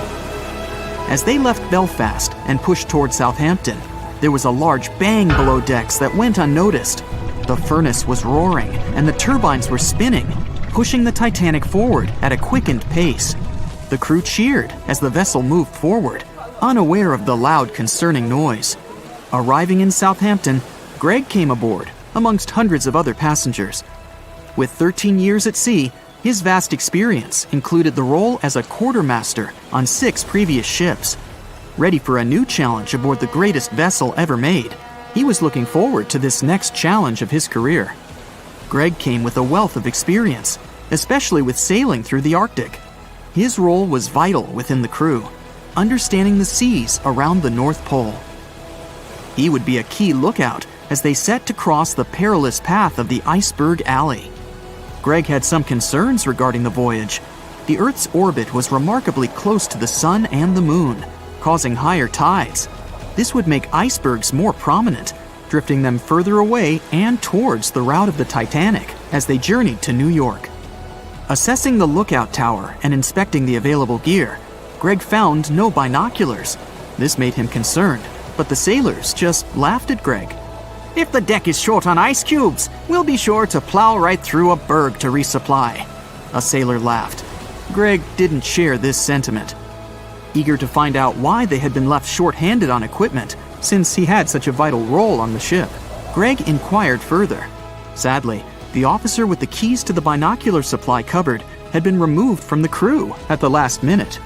As they left Belfast and pushed toward Southampton, there was a large bang below decks that went unnoticed. The furnace was roaring and the turbines were spinning, pushing the Titanic forward at a quickened pace. The crew cheered as the vessel moved forward, unaware of the loud, concerning noise. Arriving in Southampton, Greg came aboard, amongst hundreds of other passengers. With 13 years at sea, his vast experience included the role as a quartermaster on 6 previous ships. Ready for a new challenge aboard the greatest vessel ever made, he was looking forward to this next challenge of his career. Greg came with a wealth of experience, especially with sailing through the Arctic. His role was vital within the crew, understanding the seas around the North Pole. He would be a key lookout as they set to cross the perilous path of the Iceberg Alley. Greg had some concerns regarding the voyage. The Earth's orbit was remarkably close to the Sun and the Moon, causing higher tides. This would make icebergs more prominent, drifting them further away and towards the route of the Titanic as they journeyed to New York. Assessing the lookout tower and inspecting the available gear, Greg found no binoculars. This made him concerned, but the sailors just laughed at Greg. "If the deck is short on ice cubes, we'll be sure to plow right through a berg to resupply." A sailor laughed. Greg didn't share this sentiment. Eager to find out why they had been left short-handed on equipment, since he had such a vital role on the ship, Greg inquired further. Sadly, the officer with the keys to the binocular supply cupboard had been removed from the crew at the last minute.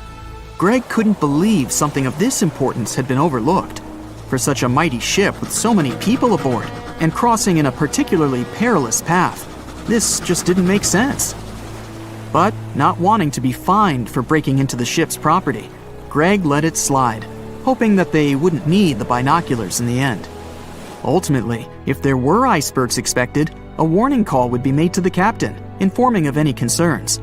Greg couldn't believe something of this importance had been overlooked. For such a mighty ship with so many people aboard and crossing in a particularly perilous path, this just didn't make sense. But not wanting to be fined for breaking into the ship's property, Greg let it slide, hoping that they wouldn't need the binoculars in the end. Ultimately, if there were icebergs expected, a warning call would be made to the captain, informing of any concerns.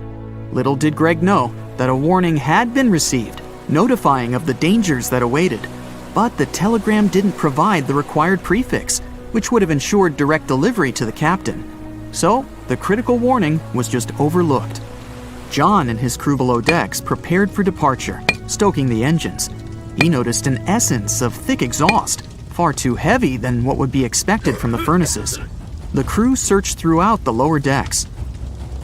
Little did Greg know that a warning had been received, notifying of the dangers that awaited. But the telegram didn't provide the required prefix, which would have ensured direct delivery to the captain. So, the critical warning was just overlooked. John and his crew below decks prepared for departure, stoking the engines. He noticed an essence of thick exhaust, far too heavy than what would be expected from the furnaces. The crew searched throughout the lower decks.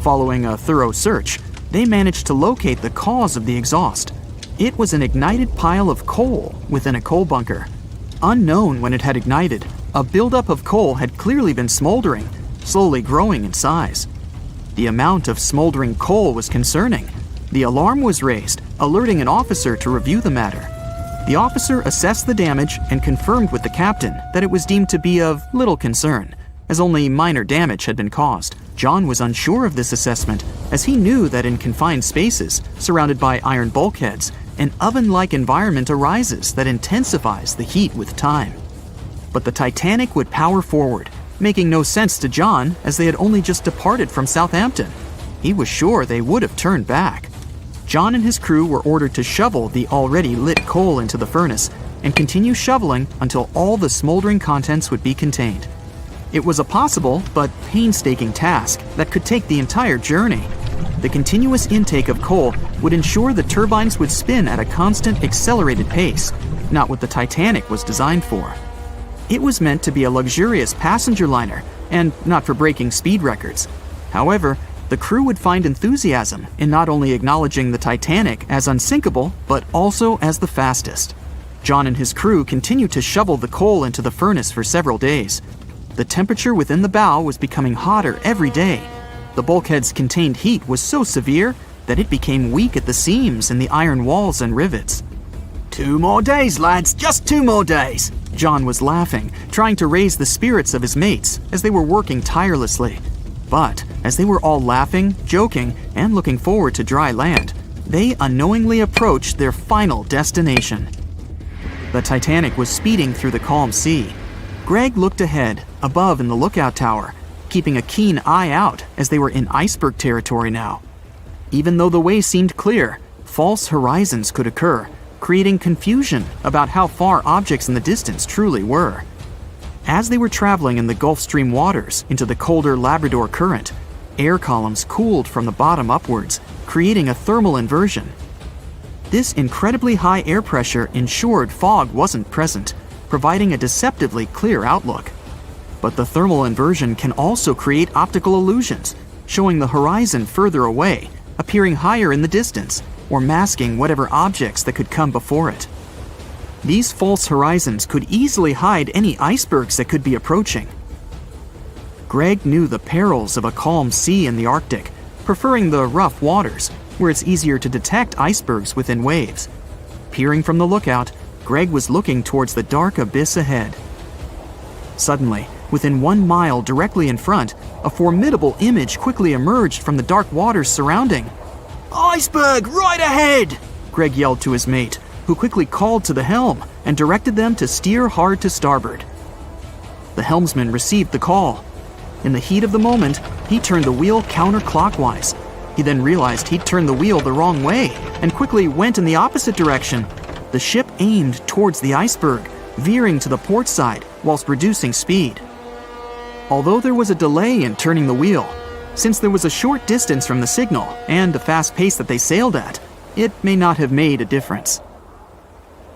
Following a thorough search, they managed to locate the cause of the exhaust. It was an ignited pile of coal within a coal bunker. Unknown when it had ignited, a buildup of coal had clearly been smoldering, slowly growing in size. The amount of smoldering coal was concerning. The alarm was raised, alerting an officer to review the matter. The officer assessed the damage and confirmed with the captain that it was deemed to be of little concern, as only minor damage had been caused. John was unsure of this assessment, as he knew that in confined spaces, surrounded by iron bulkheads, an oven-like environment arises that intensifies the heat with time. But the Titanic would power forward, making no sense to John as they had only just departed from Southampton. He was sure they would have turned back. John and his crew were ordered to shovel the already lit coal into the furnace and continue shoveling until all the smoldering contents would be contained. It was a possible but painstaking task that could take the entire journey. The continuous intake of coal would ensure the turbines would spin at a constant, accelerated pace, not what the Titanic was designed for. It was meant to be a luxurious passenger liner and not for breaking speed records. However, the crew would find enthusiasm in not only acknowledging the Titanic as unsinkable, but also as the fastest. John and his crew continued to shovel the coal into the furnace for several days. The temperature within the bow was becoming hotter every day. The bulkhead's contained heat was so severe that it became weak at the seams in the iron walls and rivets. "2 more days, lads, just 2 more days!" John was laughing, trying to raise the spirits of his mates as they were working tirelessly. But as they were all laughing, joking, and looking forward to dry land, they unknowingly approached their final destination. The Titanic was speeding through the calm sea. Greg looked ahead, above in the lookout tower, keeping a keen eye out as they were in iceberg territory now. Even though the way seemed clear, false horizons could occur, creating confusion about how far objects in the distance truly were. As they were traveling in the Gulf Stream waters into the colder Labrador Current, air columns cooled from the bottom upwards, creating a thermal inversion. This incredibly high air pressure ensured fog wasn't present, providing a deceptively clear outlook. But the thermal inversion can also create optical illusions, showing the horizon further away, appearing higher in the distance, or masking whatever objects that could come before it. These false horizons could easily hide any icebergs that could be approaching. Greg knew the perils of a calm sea in the Arctic, preferring the rough waters, where it's easier to detect icebergs within waves. Peering from the lookout, Greg was looking towards the dark abyss ahead. Suddenly, within 1 mile directly in front, a formidable image quickly emerged from the dark waters surrounding. "Iceberg, right ahead!" Greg yelled to his mate, who quickly called to the helm and directed them to steer hard to starboard. The helmsman received the call. In the heat of the moment, he turned the wheel counterclockwise. He then realized he'd turned the wheel the wrong way and quickly went in the opposite direction. The ship aimed towards the iceberg, veering to the port side whilst reducing speed. Although there was a delay in turning the wheel, since there was a short distance from the signal and the fast pace that they sailed at, it may not have made a difference.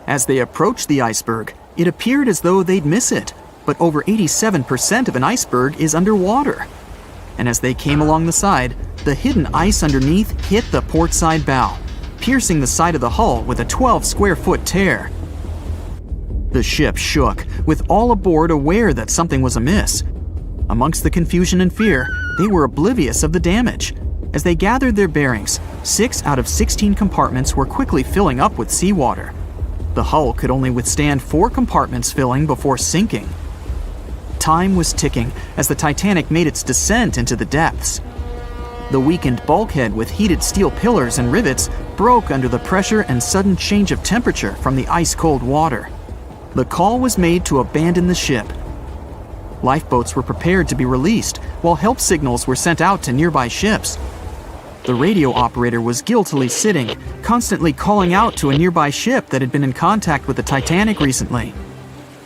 As they approached the iceberg, it appeared as though they'd miss it, but over 87% of an iceberg is underwater. And as they came along the side, the hidden ice underneath hit the port side bow, piercing the side of the hull with a 12-square-foot tear. The ship shook, with all aboard aware that something was amiss. Amongst the confusion and fear, they were oblivious of the damage. As they gathered their bearings, 6 out of 16 compartments were quickly filling up with seawater. The hull could only withstand 4 compartments filling before sinking. Time was ticking as the Titanic made its descent into the depths. The weakened bulkhead with heated steel pillars and rivets broke under the pressure and sudden change of temperature from the ice-cold water. The call was made to abandon the ship. Lifeboats were prepared to be released, while help signals were sent out to nearby ships. The radio operator was guiltily sitting, constantly calling out to a nearby ship that had been in contact with the Titanic recently.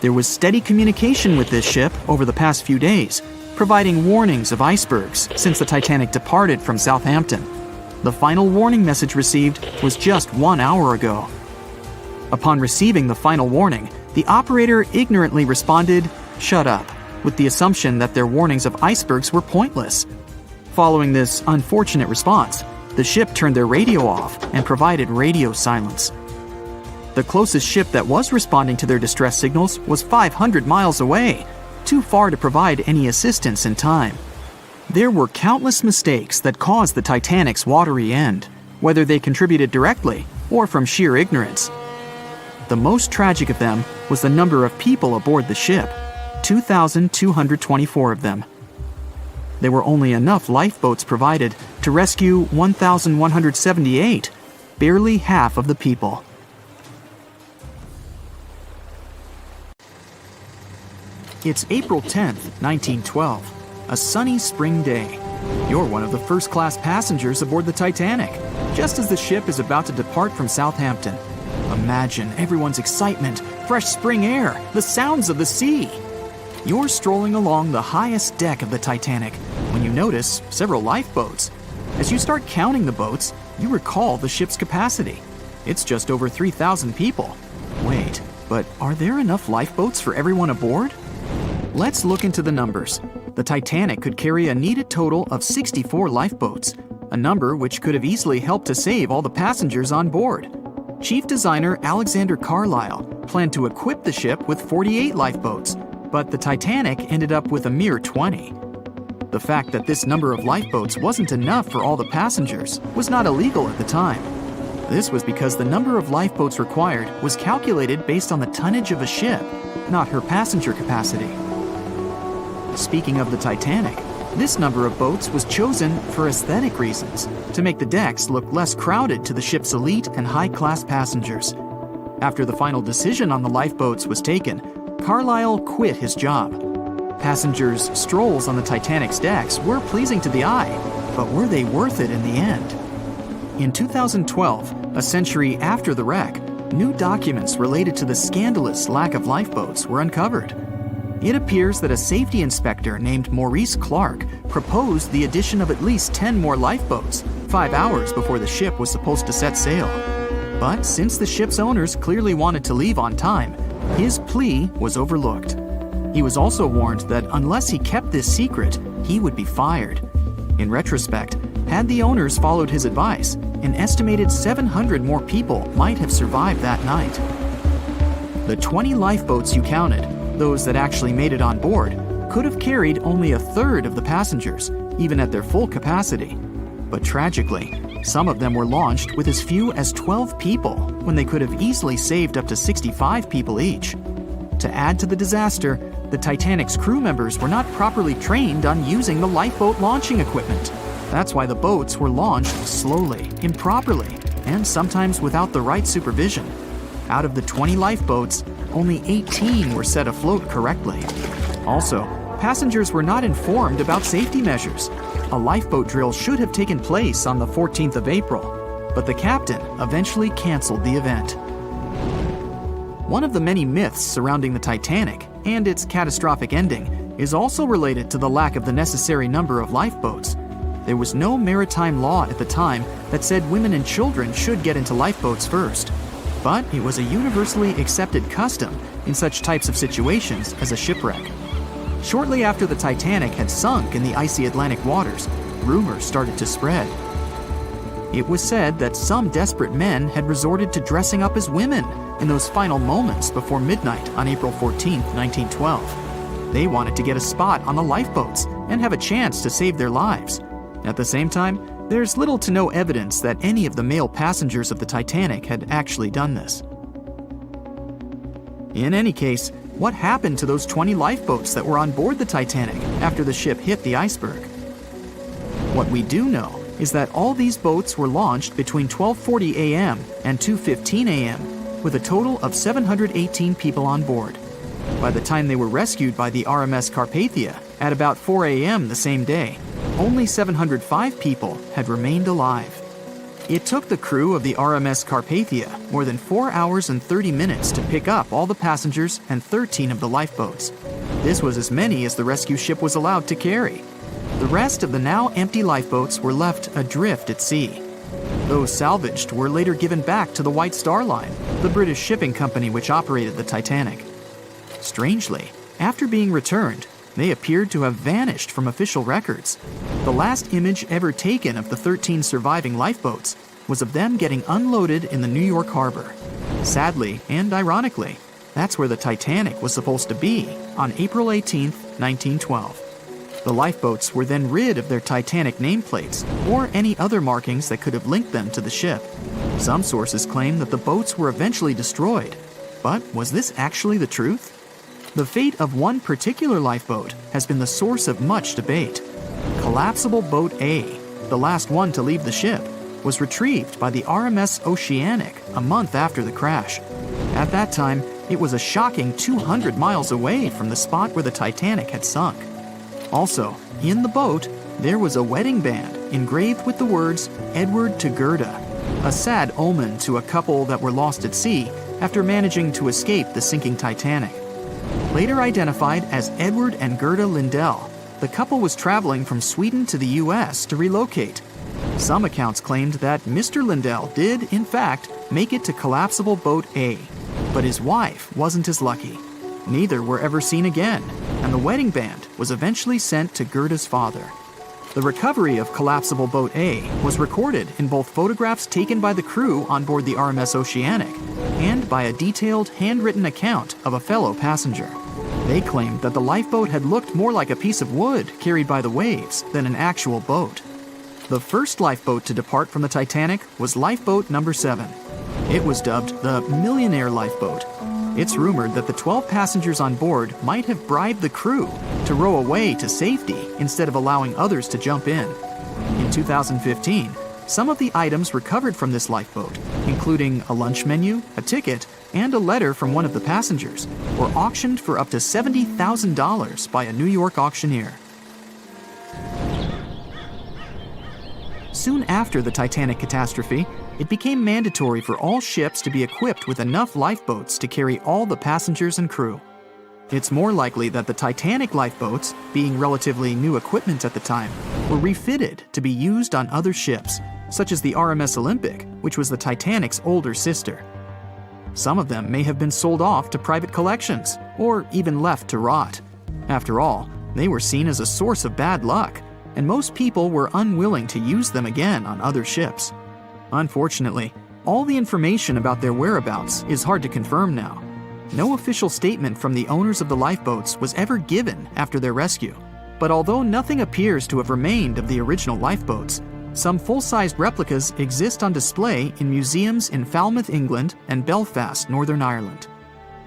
There was steady communication with this ship over the past few days, providing warnings of icebergs since the Titanic departed from Southampton. The final warning message received was just 1 hour ago. Upon receiving the final warning, the operator ignorantly responded, "Shut up," with the assumption that their warnings of icebergs were pointless. Following this unfortunate response, the ship turned their radio off and provided radio silence. The closest ship that was responding to their distress signals was 500 miles away, too far to provide any assistance in time. There were countless mistakes that caused the Titanic's watery end, whether they contributed directly or from sheer ignorance. The most tragic of them was the number of people aboard the ship, 2,224 of them. There were only enough lifeboats provided to rescue 1,178, barely half of the people. It's April 10th, 1912, a sunny spring day. You're one of the first-class passengers aboard the Titanic, just as the ship is about to depart from Southampton. Imagine everyone's excitement, fresh spring air, the sounds of the sea. You're strolling along the highest deck of the Titanic when you notice several lifeboats. As you start counting the boats, you recall the ship's capacity. It's just over 3,000 people. Wait, but are there enough lifeboats for everyone aboard? Let's look into the numbers. The Titanic could carry a needed total of 64 lifeboats, a number which could have easily helped to save all the passengers on board. Chief designer Alexander Carlisle planned to equip the ship with 48 lifeboats, but the Titanic ended up with a mere 20. The fact that this number of lifeboats wasn't enough for all the passengers was not illegal at the time. This was because the number of lifeboats required was calculated based on the tonnage of a ship, not her passenger capacity. Speaking of the Titanic, This number of boats was chosen for aesthetic reasons, to make the decks look less crowded to the ship's elite and high-class passengers. After the final decision on the lifeboats was taken, Carlyle quit his job. Passengers' strolls on the Titanic's decks were pleasing to the eye, but were they worth it in the end? In 2012, a century after the wreck, new documents related to the scandalous lack of lifeboats were uncovered. It appears that a safety inspector named Maurice Clark proposed the addition of at least 10 more lifeboats, 5 hours before the ship was supposed to set sail. But since the ship's owners clearly wanted to leave on time, his plea was overlooked. He was also warned that unless he kept this secret, he would be fired. In retrospect, had the owners followed his advice, an estimated 700 more people might have survived that night. The 20 lifeboats you counted, those that actually made it on board, could have carried only a third of the passengers, even at their full capacity. But tragically, some of them were launched with as few as 12 people when they could have easily saved up to 65 people each. To add to the disaster, the Titanic's crew members were not properly trained on using the lifeboat launching equipment. That's why the boats were launched slowly, improperly, and sometimes without the right supervision. Out of the 20 lifeboats, only 18 were set afloat correctly. Also, passengers were not informed about safety measures. A lifeboat drill should have taken place on the 14th of April, but the captain eventually canceled the event. One of the many myths surrounding the Titanic and its catastrophic ending is also related to the lack of the necessary number of lifeboats. There was no maritime law at the time that said women and children should get into lifeboats first, but it was a universally accepted custom in such types of situations as a shipwreck. Shortly after the Titanic had sunk in the icy Atlantic waters, rumors started to spread. It was said that some desperate men had resorted to dressing up as women in those final moments before midnight on April 14, 1912. They wanted to get a spot on the lifeboats and have a chance to save their lives. At the same time, there's little to no evidence that any of the male passengers of the Titanic had actually done this. In any case, what happened to those 20 lifeboats that were on board the Titanic after the ship hit the iceberg? What we do know is that all these boats were launched between 12:40 a.m. and 2:15 a.m., with a total of 718 people on board. By the time they were rescued by the RMS Carpathia at about 4 a.m. the same day, only 705 people had remained alive. It took the crew of the RMS Carpathia more than 4 hours and 30 minutes to pick up all the passengers and 13 of the lifeboats. This was as many as the rescue ship was allowed to carry. The rest of the now empty lifeboats were left adrift at sea. Those salvaged were later given back to the White Star Line, the British shipping company which operated the Titanic. Strangely, after being returned, they appeared to have vanished from official records. The last image ever taken of the 13 surviving lifeboats was of them getting unloaded in the New York harbor. Sadly, and ironically, that's where the Titanic was supposed to be on April 18, 1912. The lifeboats were then rid of their Titanic nameplates or any other markings that could have linked them to the ship. Some sources claim that the boats were eventually destroyed. But was this actually the truth? The fate of one particular lifeboat has been the source of much debate. Collapsible Boat A, the last one to leave the ship, was retrieved by the RMS Oceanic a month after the crash. At that time, it was a shocking 200 miles away from the spot where the Titanic had sunk. Also, in the boat, there was a wedding band engraved with the words "Edward to Gerda," a sad omen to a couple that were lost at sea after managing to escape the sinking Titanic. Later identified as Edward and Gerda Lindell, the couple was traveling from Sweden to the U.S. to relocate. Some accounts claimed that Mr. Lindell did, in fact, make it to Collapsible Boat A, but his wife wasn't as lucky. Neither were ever seen again, and the wedding band was eventually sent to Gerda's father. The recovery of Collapsible Boat A was recorded in both photographs taken by the crew on board the RMS Oceanic and by a detailed handwritten account of a fellow passenger. They claimed that the lifeboat had looked more like a piece of wood carried by the waves than an actual boat. The first lifeboat to depart from the Titanic was Lifeboat Number 7. It was dubbed the Millionaire Lifeboat. It's rumored that the 12 passengers on board might have bribed the crew to row away to safety instead of allowing others to jump in. In 2015, some of the items recovered from this lifeboat, including a lunch menu, a ticket, and a letter from one of the passengers, were auctioned for up to $70,000 by a New York auctioneer. Soon after the Titanic catastrophe, it became mandatory for all ships to be equipped with enough lifeboats to carry all the passengers and crew. It's more likely that the Titanic lifeboats, being relatively new equipment at the time, were refitted to be used on other ships, such as the RMS Olympic, which was the Titanic's older sister. Some of them may have been sold off to private collections, or even left to rot. After all, they were seen as a source of bad luck, and most people were unwilling to use them again on other ships. Unfortunately, all the information about their whereabouts is hard to confirm now. No official statement from the owners of the lifeboats was ever given after their rescue. But although nothing appears to have remained of the original lifeboats, some full-sized replicas exist on display in museums in Falmouth, England, and Belfast, Northern Ireland.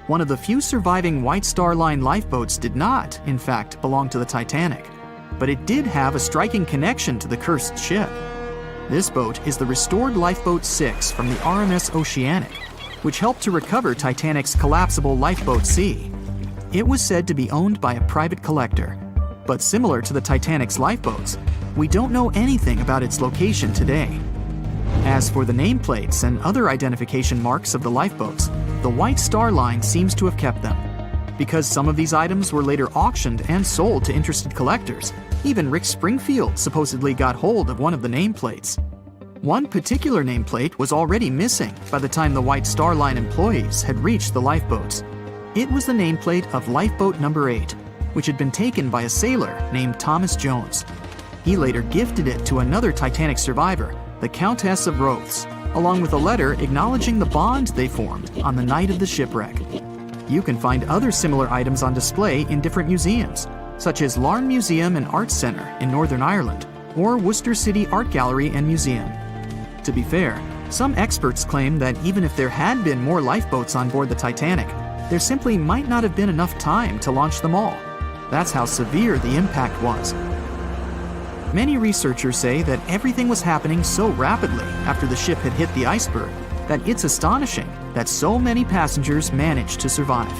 One of the few surviving White Star Line lifeboats did not, in fact, belong to the Titanic, but it did have a striking connection to the cursed ship. This boat is the restored Lifeboat 6 from the RMS Oceanic, which helped to recover Titanic's collapsible Lifeboat C. It was said to be owned by a private collector, but similar to the Titanic's lifeboats, we don't know anything about its location today. As for the nameplates and other identification marks of the lifeboats, the White Star Line seems to have kept them. Because some of these items were later auctioned and sold to interested collectors, even Rick Springfield supposedly got hold of one of the nameplates. One particular nameplate was already missing by the time the White Star Line employees had reached the lifeboats. It was the nameplate of Lifeboat Number 8, which had been taken by a sailor named Thomas Jones. He later gifted it to another Titanic survivor, the Countess of Rothes, along with a letter acknowledging the bond they formed on the night of the shipwreck. You can find other similar items on display in different museums, such as Larne Museum and Arts Centre in Northern Ireland, or Worcester City Art Gallery and Museum. To be fair, some experts claim that even if there had been more lifeboats on board the Titanic, there simply might not have been enough time to launch them all. That's how severe the impact was. Many researchers say that everything was happening so rapidly after the ship had hit the iceberg that it's astonishing that so many passengers managed to survive.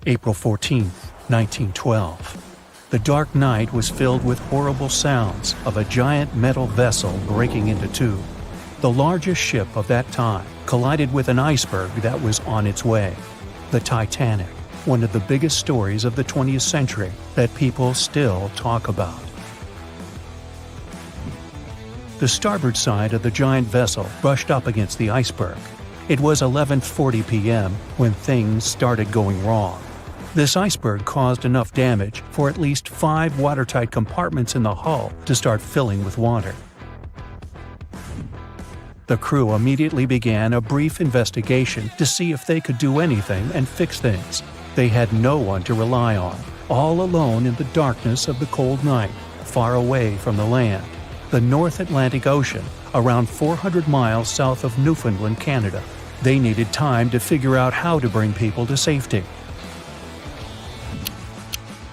April 14, 1912. The dark night was filled with horrible sounds of a giant metal vessel breaking into two. The largest ship of that time collided with an iceberg that was on its way. The Titanic, one of the biggest stories of the 20th century that people still talk about. The starboard side of the giant vessel brushed up against the iceberg. It was 11:40 p.m. when things started going wrong. This iceberg caused enough damage for at least 5 watertight compartments in the hull to start filling with water. The crew immediately began a brief investigation to see if they could do anything and fix things. They had no one to rely on, all alone in the darkness of the cold night, far away from the land, the North Atlantic Ocean, around 400 miles south of Newfoundland, Canada. They needed time to figure out how to bring people to safety.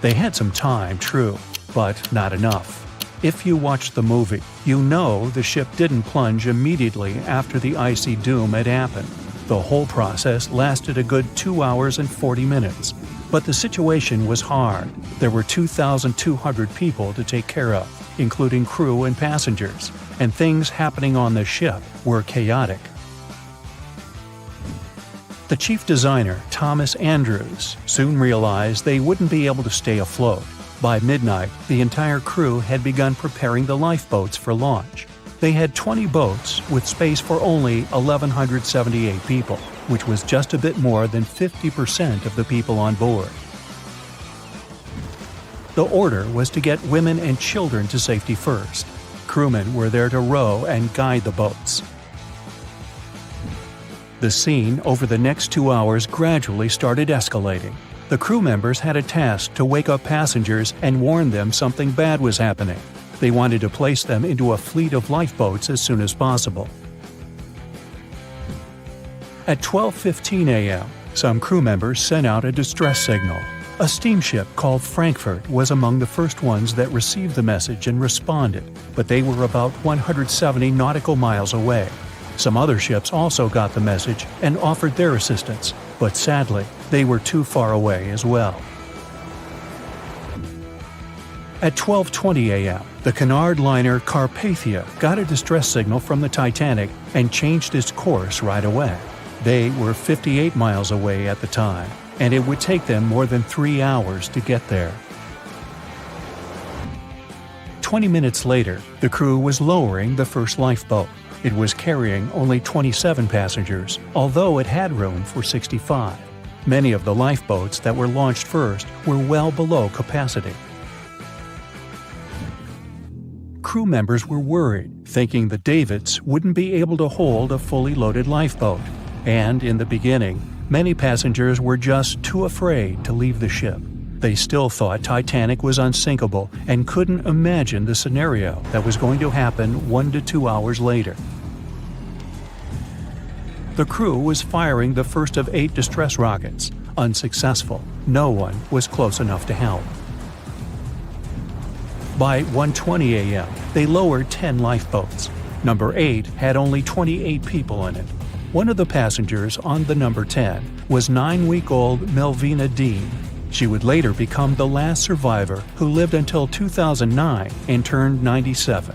They had some time, true, but not enough. If you watched the movie, you know the ship didn't plunge immediately after the icy doom had happened. The whole process lasted a good 2 hours and 40 minutes. But the situation was hard. There were 2,200 people to take care of, including crew and passengers, and things happening on the ship were chaotic. The chief designer, Thomas Andrews, soon realized they wouldn't be able to stay afloat. By midnight, the entire crew had begun preparing the lifeboats for launch. They had 20 boats with space for only 1,178 people, which was just a bit more than 50% of the people on board. The order was to get women and children to safety first. Crewmen were there to row and guide the boats. The scene over the next 2 hours gradually started escalating. The crew members had a task to wake up passengers and warn them something bad was happening. They wanted to place them into a fleet of lifeboats as soon as possible. At 12:15 a.m., some crew members sent out a distress signal. A steamship called Frankfurt was among the first ones that received the message and responded, but they were about 170 nautical miles away. Some other ships also got the message and offered their assistance, but sadly, they were too far away as well. At 12:20 a.m., the Cunard liner Carpathia got a distress signal from the Titanic and changed its course right away. They were 58 miles away at the time, and it would take them more than 3 hours to get there. 20 minutes later, the crew was lowering the first lifeboat. It was carrying only 27 passengers, although it had room for 65. Many of the lifeboats that were launched first were well below capacity. Crew members were worried, thinking the Davids wouldn't be able to hold a fully loaded lifeboat. And in the beginning, many passengers were just too afraid to leave the ship. They still thought Titanic was unsinkable and couldn't imagine the scenario that was going to happen 1 to 2 hours later. The crew was firing the first of 8 distress rockets. Unsuccessful. No one was close enough to help. By 1:20 a.m., they lowered 10 lifeboats. Number 8 had only 28 people in it. One of the passengers on the number 10 was 9-week-old Melvina Dean. She would later become the last survivor who lived until 2009 and turned 97.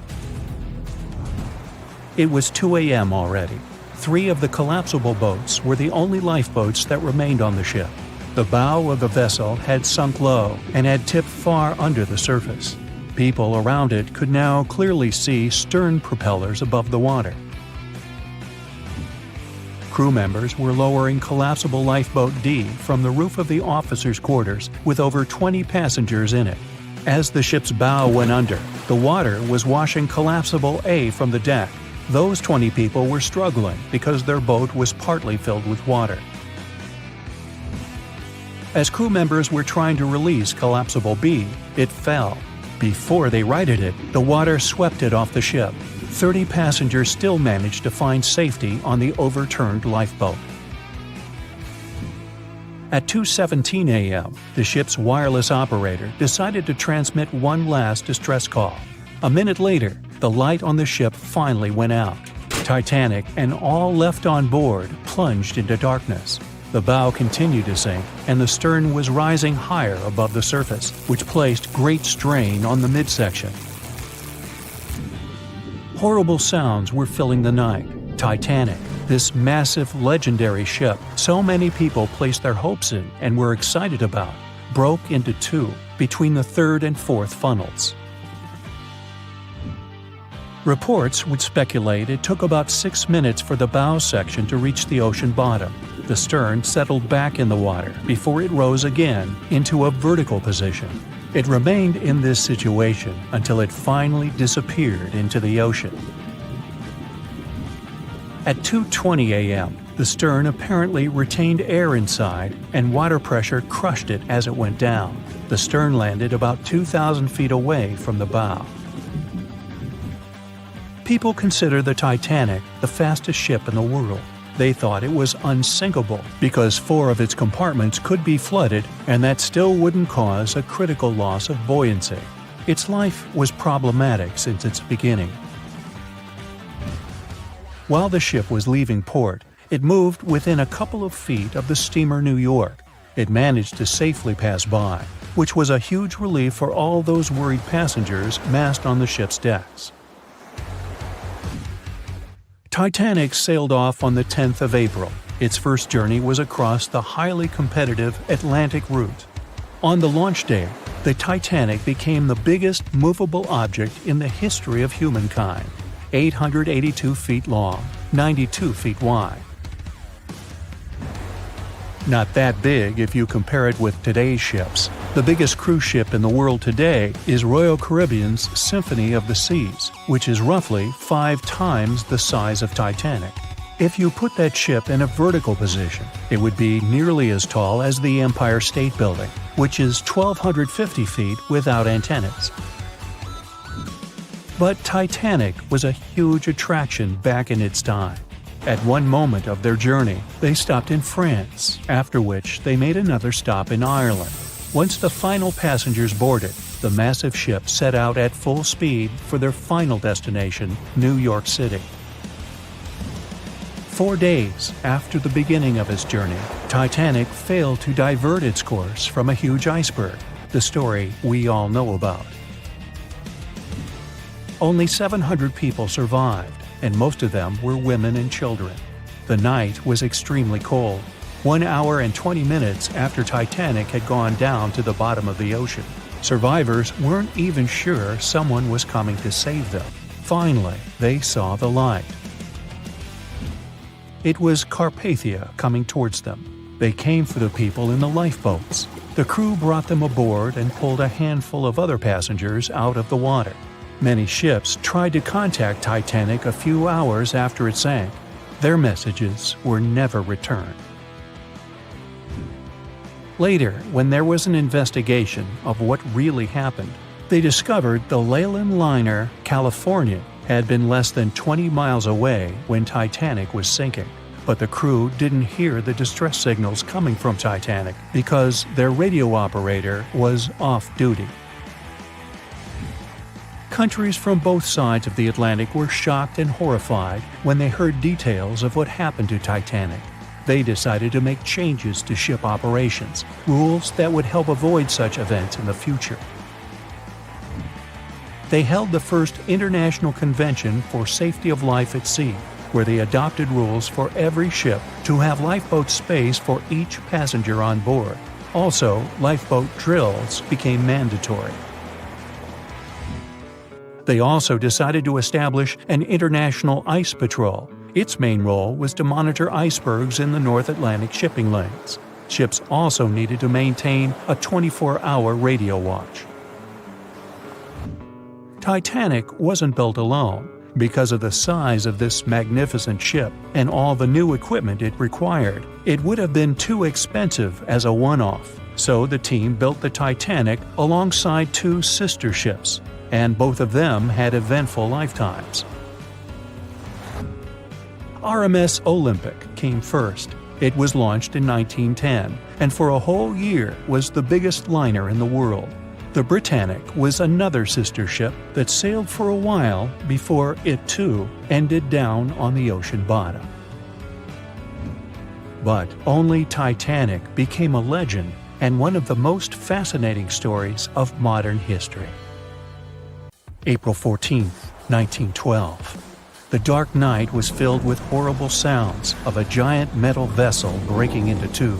It was 2 a.m. already. 3 of the collapsible boats were the only lifeboats that remained on the ship. The bow of the vessel had sunk low and had tipped far under the surface. People around it could now clearly see stern propellers above the water. Crew members were lowering collapsible lifeboat D from the roof of the officers' quarters with over 20 passengers in it. As the ship's bow went under, the water was washing collapsible A from the deck. Those 20 people were struggling because their boat was partly filled with water. As crew members were trying to release collapsible B, it fell. Before they righted it, the water swept it off the ship. 30 passengers still managed to find safety on the overturned lifeboat. At 2:17 a.m., the ship's wireless operator decided to transmit one last distress call. A minute later, the light on the ship finally went out. Titanic and all left on board plunged into darkness. The bow continued to sink, and the stern was rising higher above the surface, which placed great strain on the midsection. Horrible sounds were filling the night. Titanic, this massive, legendary ship so many people placed their hopes in and were excited about, broke into 2 between the 3rd and 4th funnels. Reports would speculate it took about 6 minutes for the bow section to reach the ocean bottom. The stern settled back in the water before it rose again into a vertical position. It remained in this situation until it finally disappeared into the ocean. At 2:20 a.m., the stern apparently retained air inside, and water pressure crushed it as it went down. The stern landed about 2,000 feet away from the bow. People consider the Titanic the fastest ship in the world. They thought it was unsinkable because 4 of its compartments could be flooded, and that still wouldn't cause a critical loss of buoyancy. Its life was problematic since its beginning. While the ship was leaving port, it moved within a couple of feet of the steamer New York. It managed to safely pass by, which was a huge relief for all those worried passengers massed on the ship's decks. Titanic sailed off on the 10th of April. Its first journey was across the highly competitive Atlantic route. On the launch day, the Titanic became the biggest movable object in the history of humankind, 882 feet long, 92 feet wide. Not that big if you compare it with today's ships. The biggest cruise ship in the world today is Royal Caribbean's Symphony of the Seas, which is roughly 5 times the size of Titanic. If you put that ship in a vertical position, it would be nearly as tall as the Empire State Building, which is 1,250 feet without antennas. But Titanic was a huge attraction back in its time. At one moment of their journey, they stopped in France, after which they made another stop in Ireland. Once the final passengers boarded, the massive ship set out at full speed for their final destination, New York City. 4 days after the beginning of its journey, Titanic failed to divert its course from a huge iceberg, the story we all know about. Only 700 people survived, and most of them were women and children. The night was extremely cold, 1 hour and 20 minutes after Titanic had gone down to the bottom of the ocean. Survivors weren't even sure someone was coming to save them. Finally, they saw the light. It was Carpathia coming towards them. They came for the people in the lifeboats. The crew brought them aboard and pulled a handful of other passengers out of the water. Many ships tried to contact Titanic a few hours after it sank. Their messages were never returned. Later, when there was an investigation of what really happened, they discovered the Leyland liner California had been less than 20 miles away when Titanic was sinking, but the crew didn't hear the distress signals coming from Titanic because their radio operator was off duty. Countries from both sides of the Atlantic were shocked and horrified when they heard details of what happened to Titanic. They decided to make changes to ship operations, rules that would help avoid such events in the future. They held the first International Convention for Safety of Life at Sea, where they adopted rules for every ship to have lifeboat space for each passenger on board. Also, lifeboat drills became mandatory. They also decided to establish an international ice patrol. Its main role was to monitor icebergs in the North Atlantic shipping lanes. Ships also needed to maintain a 24-hour radio watch. Titanic wasn't built alone. Because of the size of this magnificent ship and all the new equipment it required, it would have been too expensive as a one-off. So the team built the Titanic alongside 2 sister ships, and both of them had eventful lifetimes. RMS Olympic came first. It was launched in 1910, and for a whole year was the biggest liner in the world. The Britannic was another sister ship that sailed for a while before it too ended down on the ocean bottom. But only Titanic became a legend and one of the most fascinating stories of modern history. April 14, 1912. The dark night was filled with horrible sounds of a giant metal vessel breaking into two.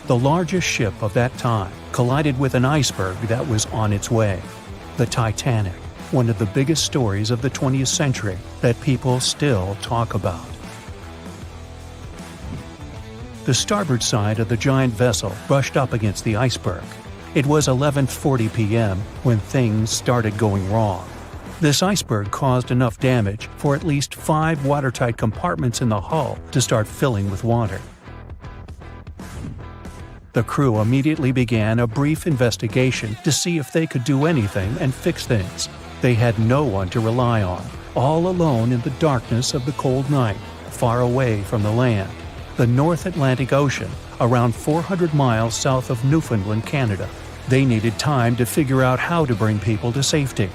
The largest ship of that time collided with an iceberg that was on its way. The Titanic, one of the biggest stories of the 20th century that people still talk about. The starboard side of the giant vessel brushed up against the iceberg. It was 11:40 p.m. when things started going wrong. This iceberg caused enough damage for at least 5 watertight compartments in the hull to start filling with water. The crew immediately began a brief investigation to see if they could do anything and fix things. They had no one to rely on, all alone in the darkness of the cold night, far away from the land. The North Atlantic Ocean, around 400 miles south of Newfoundland, Canada. They needed time to figure out how to bring people to safety.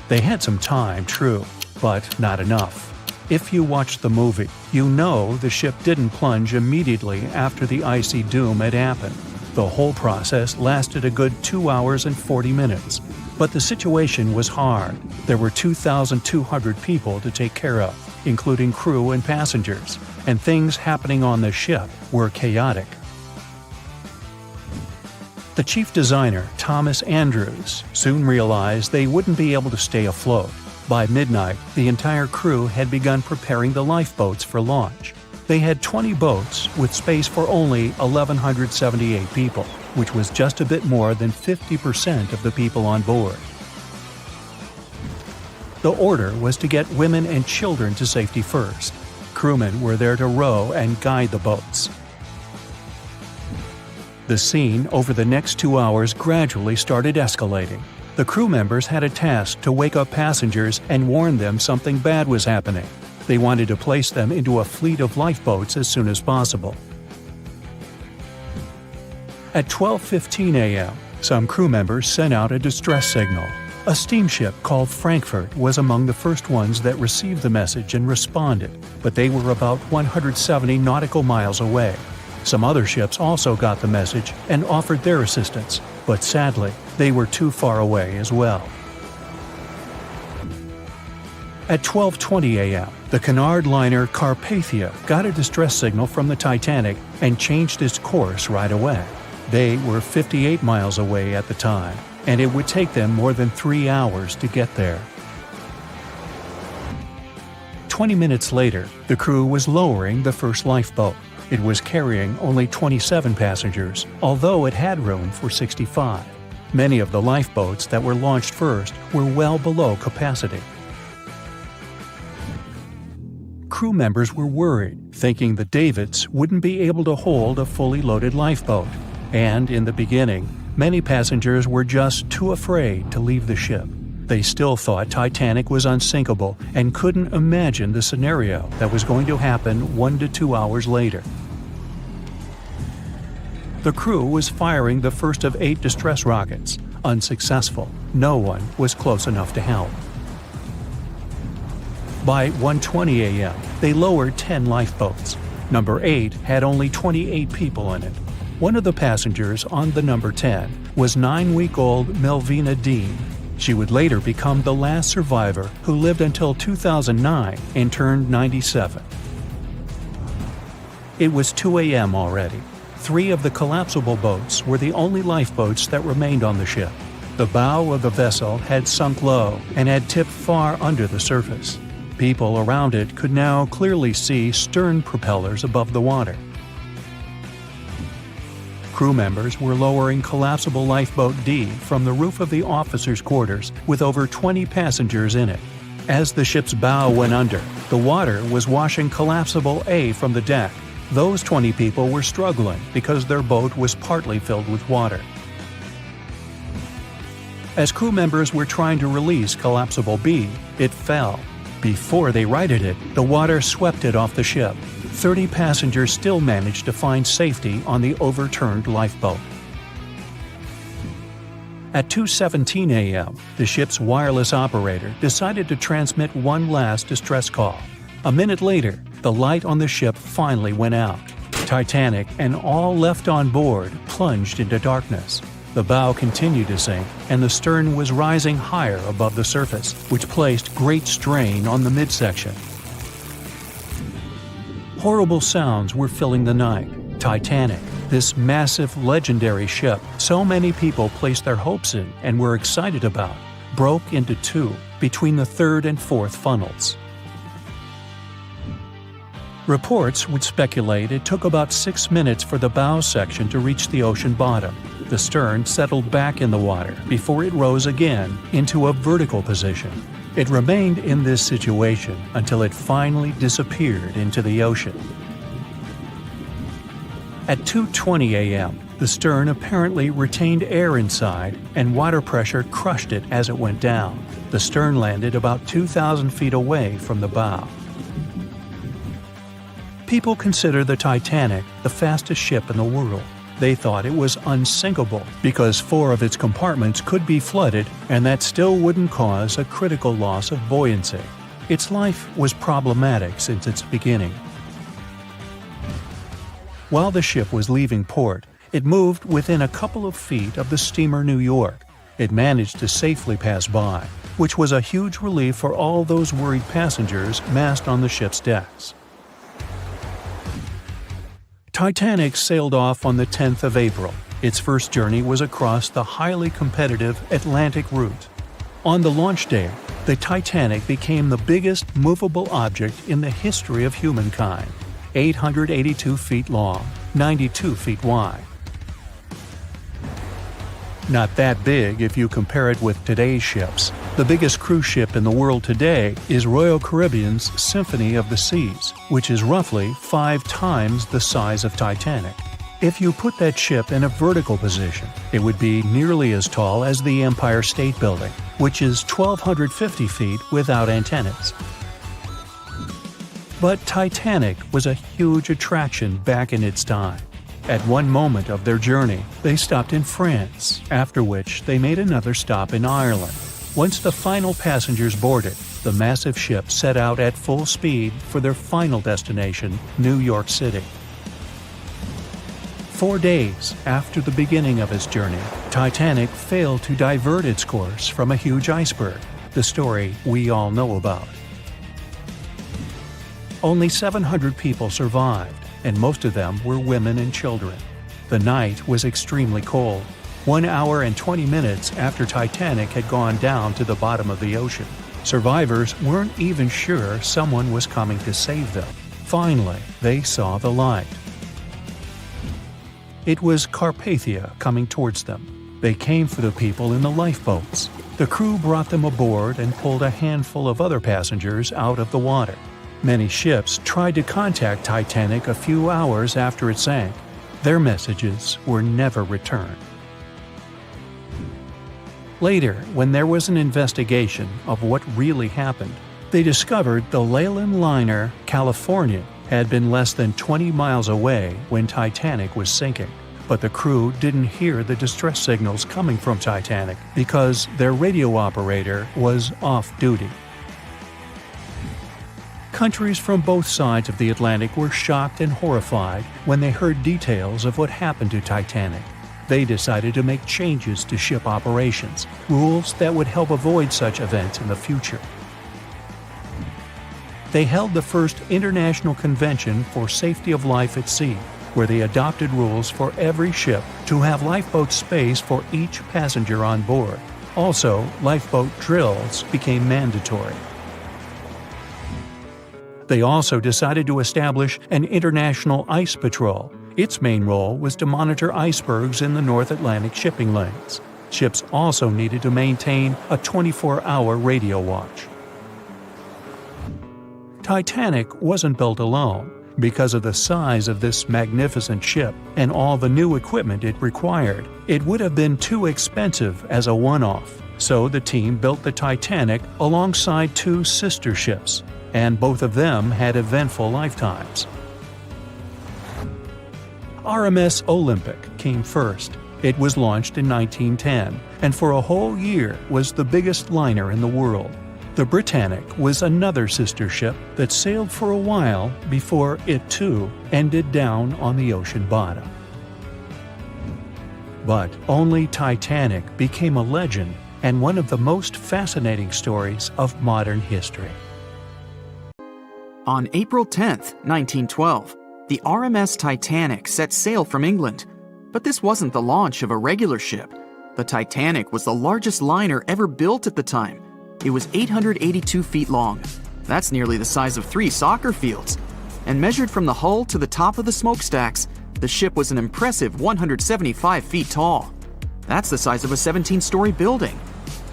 They had some time, true, but not enough. If you watched the movie, you know the ship didn't plunge immediately after the icy doom had happened. The whole process lasted a good 2 hours and 40 minutes. But the situation was hard. There were 2,200 people to take care of, including crew and passengers, and things happening on the ship were chaotic. The chief designer, Thomas Andrews, soon realized they wouldn't be able to stay afloat. By midnight, the entire crew had begun preparing the lifeboats for launch. They had 20 boats with space for only 1,178 people, which was just a bit more than 50% of the people on board. The order was to get women and children to safety first. Crewmen were there to row and guide the boats. The scene over the next 2 hours gradually started escalating. The crew members had a task to wake up passengers and warn them something bad was happening. They wanted to place them into a fleet of lifeboats as soon as possible. At 12:15 a.m., some crew members sent out a distress signal. A steamship called Frankfurt was among the first ones that received the message and responded, but they were about 170 nautical miles away. Some other ships also got the message and offered their assistance, but sadly, they were too far away as well. At 12:20 a.m., the Cunard liner Carpathia got a distress signal from the Titanic and changed its course right away. They were 58 miles away at the time, and it would take them more than 3 hours to get there. 20 minutes later, the crew was lowering the first lifeboat. It was carrying only 27 passengers, although it had room for 65. Many of the lifeboats that were launched first were well below capacity. Crew members were worried, thinking the Davids wouldn't be able to hold a fully loaded lifeboat. And in the beginning, many passengers were just too afraid to leave the ship. They still thought Titanic was unsinkable and couldn't imagine the scenario that was going to happen 1 to 2 hours later. The crew was firing the first of 8 distress rockets. Unsuccessful. No one was close enough to help. By 1:20 a.m., they lowered 10 lifeboats. Number 8 had only 28 people in it. One of the passengers on the number 10 was 9-week-old Melvina Dean. She would later become the last survivor who lived until 2009 and turned 97. It was 2 a.m. already. 3 of the collapsible boats were the only lifeboats that remained on the ship. The bow of the vessel had sunk low and had tipped far under the surface. People around it could now clearly see stern propellers above the water. Crew members were lowering collapsible lifeboat D from the roof of the officers' quarters with over 20 passengers in it. As the ship's bow went under, the water was washing collapsible A from the deck. Those 20 people were struggling because their boat was partly filled with water. As crew members were trying to release collapsible B, it fell. Before they righted it, the water swept it off the ship. 30 passengers still managed to find safety on the overturned lifeboat. At 2:17 a.m., the ship's wireless operator decided to transmit one last distress call. A minute later, the light on the ship finally went out. Titanic and all left on board plunged into darkness. The bow continued to sink, and the stern was rising higher above the surface, which placed great strain on the midsection. Horrible sounds were filling the night. Titanic, this massive, legendary ship so many people placed their hopes in and were excited about, broke into 2 between the 3rd and 4th funnels. Reports would speculate it took about 6 minutes for the bow section to reach the ocean bottom. The stern settled back in the water before it rose again into a vertical position. It remained in this situation until it finally disappeared into the ocean. At 2:20 a.m., the stern apparently retained air inside and water pressure crushed it as it went down. The stern landed about 2,000 feet away from the bow. People consider the Titanic the fastest ship in the world. They thought it was unsinkable because 4 of its compartments could be flooded and that still wouldn't cause a critical loss of buoyancy. Its life was problematic since its beginning. While the ship was leaving port, it moved within a couple of feet of the steamer New York. It managed to safely pass by, which was a huge relief for all those worried passengers massed on the ship's decks. Titanic sailed off on the 10th of April. Its first journey was across the highly competitive Atlantic route. On the launch day, the Titanic became the biggest movable object in the history of humankind, 882 feet long, 92 feet wide. Not that big if you compare it with today's ships. The biggest cruise ship in the world today is Royal Caribbean's Symphony of the Seas, which is roughly 5 times the size of Titanic. If you put that ship in a vertical position, it would be nearly as tall as the Empire State Building, which is 1,250 feet without antennas. But Titanic was a huge attraction back in its time. At one moment of their journey, they stopped in France, after which they made another stop in Ireland. Once the final passengers boarded, the massive ship set out at full speed for their final destination, New York City. 4 days after the beginning of its journey, Titanic failed to divert its course from a huge iceberg, the story we all know about. Only 700 people survived, and most of them were women and children. The night was extremely cold, 1 hour and 20 minutes after Titanic had gone down to the bottom of the ocean. Survivors weren't even sure someone was coming to save them. Finally, they saw the light. It was Carpathia coming towards them. They came for the people in the lifeboats. The crew brought them aboard and pulled a handful of other passengers out of the water. Many ships tried to contact Titanic a few hours after it sank. Their messages were never returned. Later, when there was an investigation of what really happened, they discovered the Leyland liner California had been less than 20 miles away when Titanic was sinking. But the crew didn't hear the distress signals coming from Titanic because their radio operator was off duty. Countries from both sides of the Atlantic were shocked and horrified when they heard details of what happened to Titanic. They decided to make changes to ship operations, rules that would help avoid such events in the future. They held the first International Convention for Safety of Life at Sea, where they adopted rules for every ship to have lifeboat space for each passenger on board. Also, lifeboat drills became mandatory. They also decided to establish an international ice patrol. Its main role was to monitor icebergs in the North Atlantic shipping lanes. Ships also needed to maintain a 24-hour radio watch. Titanic wasn't built alone. Because of the size of this magnificent ship and all the new equipment it required, it would have been too expensive as a one-off. So the team built the Titanic alongside 2 sister ships, and both of them had eventful lifetimes. RMS Olympic came first. It was launched in 1910, and for a whole year was the biggest liner in the world. The Britannic was another sister ship that sailed for a while before it too ended down on the ocean bottom. But only Titanic became a legend and one of the most fascinating stories of modern history. On April 10, 1912, the RMS Titanic set sail from England. But this wasn't the launch of a regular ship. The Titanic was the largest liner ever built at the time. It was 882 feet long. That's nearly the size of 3 soccer fields. And measured from the hull to the top of the smokestacks, the ship was an impressive 175 feet tall. That's the size of a 17-story building.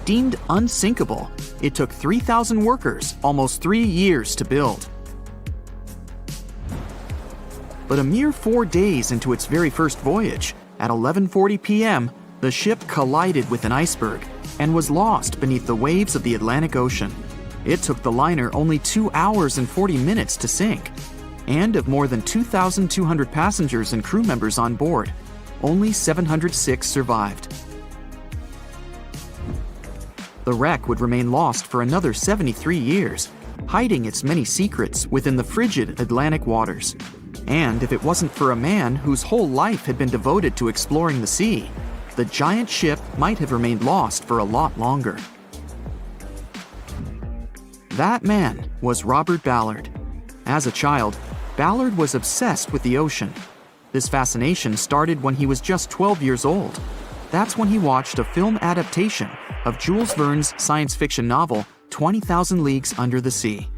Deemed unsinkable, it took 3,000 workers almost 3 years to build. But a mere 4 days into its very first voyage, at 11:40 p.m., the ship collided with an iceberg and was lost beneath the waves of the Atlantic Ocean. It took the liner only 2 hours and 40 minutes to sink. And of more than 2,200 passengers and crew members on board, only 706 survived. The wreck would remain lost for another 73 years, hiding its many secrets within the frigid Atlantic waters. And if it wasn't for a man whose whole life had been devoted to exploring the sea, the giant ship might have remained lost for a lot longer. That man was Robert Ballard. As a child, Ballard was obsessed with the ocean. This fascination started when he was just 12 years old. That's when he watched a film adaptation of Jules Verne's science fiction novel, 20,000 Leagues Under the Sea.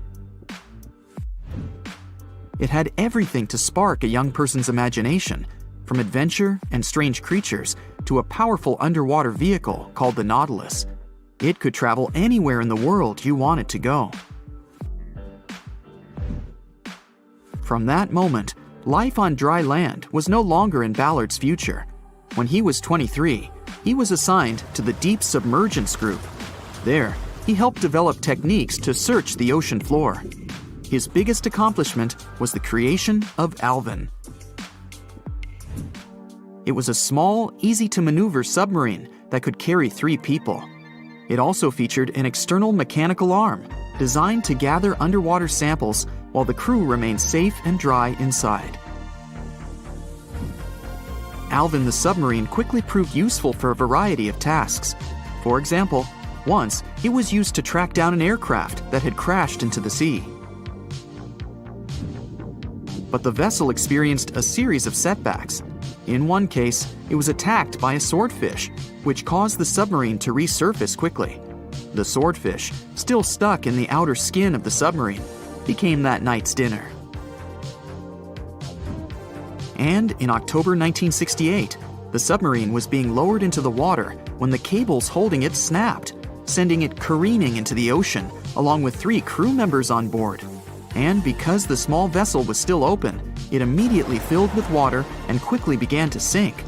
It had everything to spark a young person's imagination, from adventure and strange creatures to a powerful underwater vehicle called the Nautilus. It could travel anywhere in the world you wanted to go. From that moment, Life on dry land was no longer in Ballard's future. When he was 23, he was assigned to the Deep Submergence Group. There, he helped develop techniques to search the ocean floor. His biggest accomplishment was the creation of Alvin. It was a small, easy-to-maneuver submarine that could carry 3 people. It also featured an external mechanical arm designed to gather underwater samples while the crew remained safe and dry inside. Alvin the submarine quickly proved useful for a variety of tasks. For example, once it was used to track down an aircraft that had crashed into the sea. But the vessel experienced a series of setbacks. In one case, it was attacked by a swordfish, which caused the submarine to resurface quickly. The swordfish, still stuck in the outer skin of the submarine, became that night's dinner. And in October 1968, the submarine was being lowered into the water when the cables holding it snapped, sending it careening into the ocean, along with 3 crew members on board. And because the small vessel was still open, it immediately filled with water and quickly began to sink.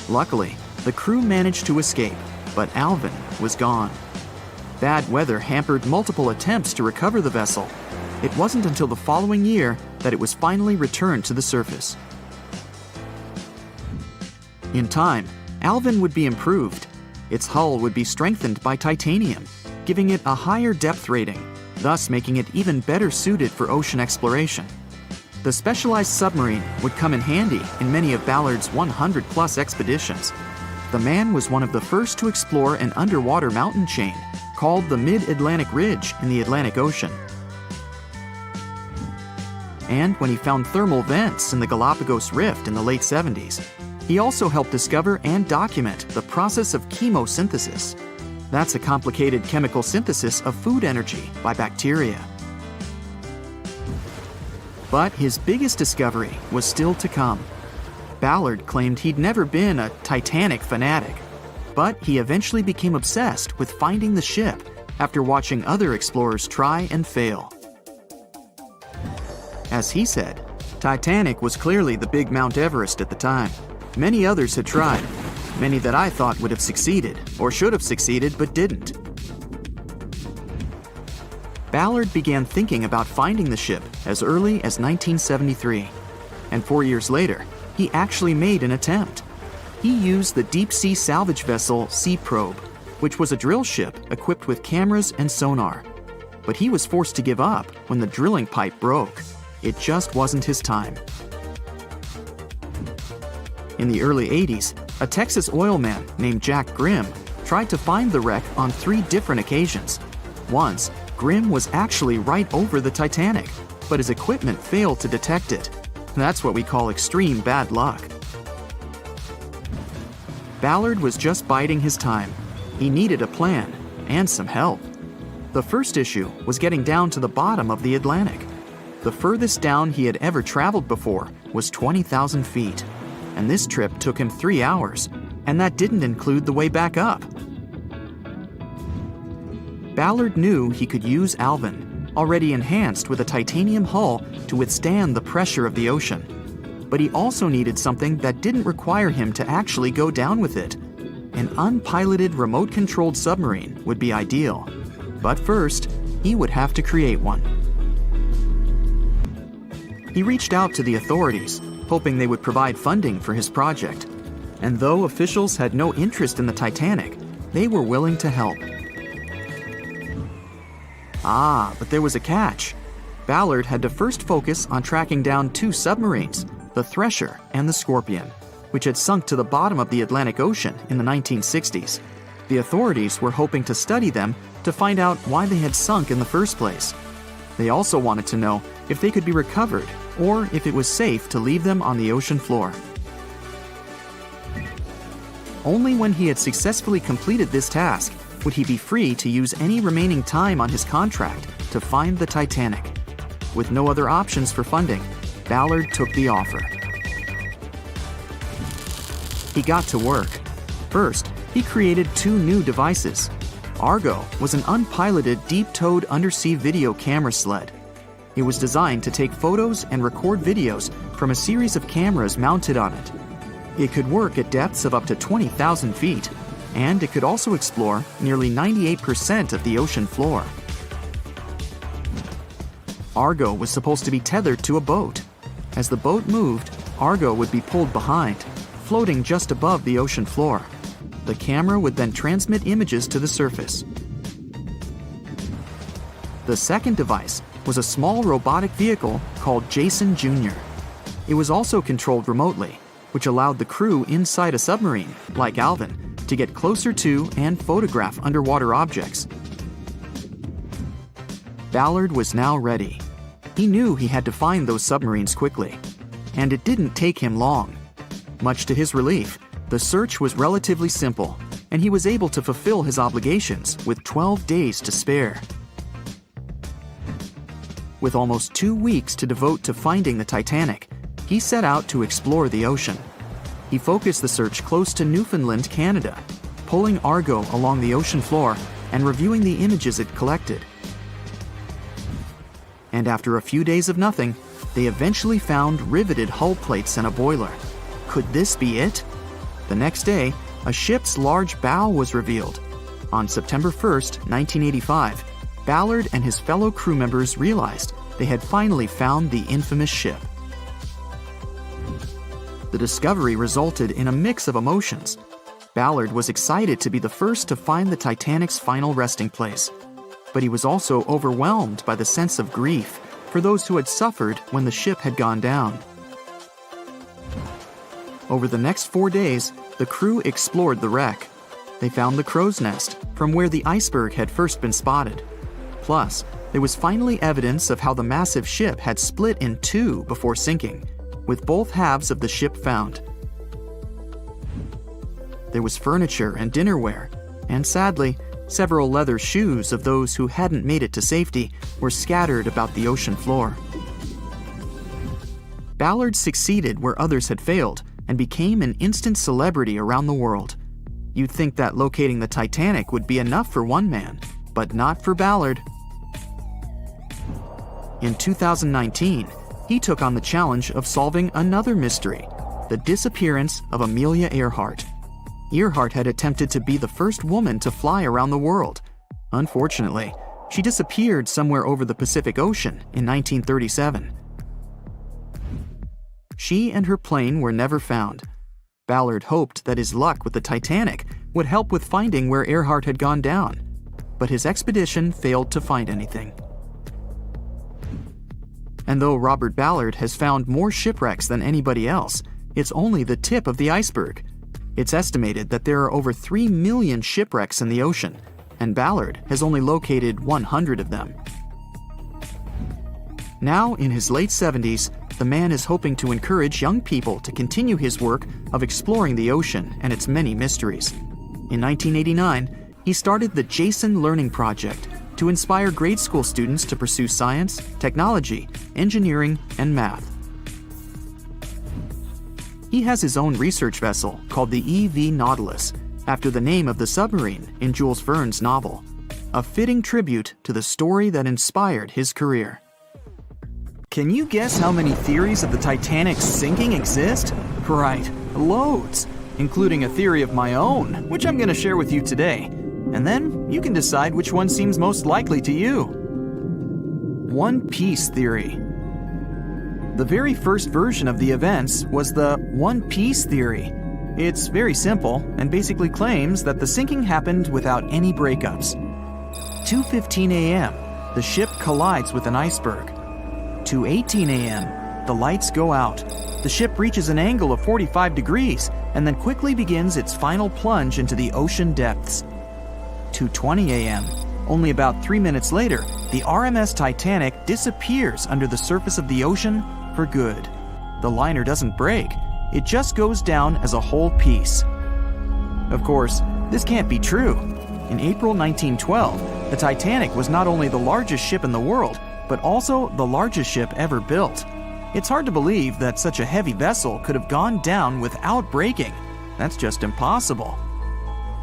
Luckily, the crew managed to escape, but Alvin was gone. Bad weather hampered multiple attempts to recover the vessel. It wasn't until the following year that it was finally returned to the surface. In time, Alvin would be improved. Its hull would be strengthened by titanium, giving it a higher depth rating, thus making it even better suited for ocean exploration. The specialized submarine would come in handy in many of Ballard's 100-plus expeditions. The man was one of the first to explore an underwater mountain chain called the Mid-Atlantic Ridge in the Atlantic Ocean. And when he found thermal vents in the Galapagos Rift in the late 70s, he also helped discover and document the process of chemosynthesis. That's a complicated chemical synthesis of food energy by bacteria. But his biggest discovery was still to come. Ballard claimed he'd never been a Titanic fanatic, but he eventually became obsessed with finding the ship after watching other explorers try and fail. As he said, Titanic was clearly the big Mount Everest at the time. Many others had tried, many that I thought would have succeeded, or should have succeeded but didn't. Ballard began thinking about finding the ship as early as 1973, and 4 years later, he actually made an attempt. He used the deep-sea salvage vessel Sea Probe, which was a drill ship equipped with cameras and sonar. But he was forced to give up when the drilling pipe broke. It just wasn't his time. In the early 80s, a Texas oil man named Jack Grimm tried to find the wreck on 3 different occasions. Once, Grimm was actually right over the Titanic, but his equipment failed to detect it. That's what we call extreme bad luck. Ballard was just biding his time. He needed a plan and some help. The first issue was getting down to the bottom of the Atlantic. The furthest down he had ever traveled before was 20,000 feet, and this trip took him 3 hours, and that didn't include the way back up. Ballard knew he could use Alvin, already enhanced with a titanium hull, to withstand the pressure of the ocean. But he also needed something that didn't require him to actually go down with it. An unpiloted remote-controlled submarine would be ideal. But first, he would have to create one. He reached out to the authorities, hoping they would provide funding for his project. And though officials had no interest in the Titanic, they were willing to help. But there was a catch. Ballard had to first focus on tracking down 2 submarines, the Thresher and the Scorpion, which had sunk to the bottom of the Atlantic Ocean in the 1960s. The authorities were hoping to study them to find out why they had sunk in the first place. They also wanted to know if they could be recovered or if it was safe to leave them on the ocean floor. Only when he had successfully completed this task would he be free to use any remaining time on his contract to find the Titanic. With no other options for funding, Ballard took the offer. He got to work. First, he created 2 new devices. Argo was an unpiloted, deep-towed undersea video camera sled. It was designed to take photos and record videos from a series of cameras mounted on it. It could work at depths of up to 20,000 feet, and it could also explore nearly 98% of the ocean floor. Argo was supposed to be tethered to a boat. As the boat moved, Argo would be pulled behind, floating just above the ocean floor. The camera would then transmit images to the surface. The second device was a small robotic vehicle called Jason Jr. It was also controlled remotely, which allowed the crew inside a submarine, like Alvin, to get closer to and photograph underwater objects. Ballard was now ready. He knew he had to find those submarines quickly, and it didn't take him long. Much to his relief, the search was relatively simple, and he was able to fulfill his obligations with 12 days to spare. With almost 2 weeks to devote to finding the Titanic, he set out to explore the ocean. He focused the search close to Newfoundland, Canada, pulling Argo along the ocean floor and reviewing the images it collected. And after a few days of nothing, they eventually found riveted hull plates and a boiler. Could this be it? The next day, a ship's large bow was revealed. On September 1st, 1985, Ballard and his fellow crew members realized they had finally found the infamous ship. The discovery resulted in a mix of emotions. Ballard was excited to be the first to find the Titanic's final resting place, but he was also overwhelmed by the sense of grief for those who had suffered when the ship had gone down. Over the next 4 days, the crew explored the wreck. They found the crow's nest, from where the iceberg had first been spotted. Plus, there was finally evidence of how the massive ship had split in two before sinking, with both halves of the ship found. There was furniture and dinnerware, and sadly, several leather shoes of those who hadn't made it to safety were scattered about the ocean floor. Ballard succeeded where others had failed and became an instant celebrity around the world. You'd think that locating the Titanic would be enough for one man, but not for Ballard. In 2019, he took on the challenge of solving another mystery, the disappearance of Amelia Earhart. Earhart had attempted to be the first woman to fly around the world. Unfortunately, she disappeared somewhere over the Pacific Ocean in 1937. She and her plane were never found. Ballard hoped that his luck with the Titanic would help with finding where Earhart had gone down, but his expedition failed to find anything. And though Robert Ballard has found more shipwrecks than anybody else, it's only the tip of the iceberg. It's estimated that there are over 3 million shipwrecks in the ocean, and Ballard has only located 100 of them. Now, in his late 70s, the man is hoping to encourage young people to continue his work of exploring the ocean and its many mysteries. In 1989, he started the Jason Learning Project to inspire grade school students to pursue science, technology, engineering, and math. He has his own research vessel called the EV Nautilus, after the name of the submarine in Jules Verne's novel, a fitting tribute to the story that inspired his career. Can you guess how many theories of the Titanic's sinking exist? Right, loads, including a theory of my own, which I'm going to share with you today. And then you can decide which one seems most likely to you. One Piece theory. The very first version of the events was the One Piece theory. It's very simple and basically claims that the sinking happened without any breakups. 2:15 a.m., the ship collides with an iceberg. 2:18 a.m., the lights go out. The ship reaches an angle of 45 degrees and then quickly begins its final plunge into the ocean depths. 2:20 a.m., only about 3 minutes later, the RMS Titanic disappears under the surface of the ocean for good. The liner doesn't break, it just goes down as a whole piece. Of course, this can't be true. In April 1912, the Titanic was not only the largest ship in the world, but also the largest ship ever built. It's hard to believe that such a heavy vessel could have gone down without breaking. That's just impossible.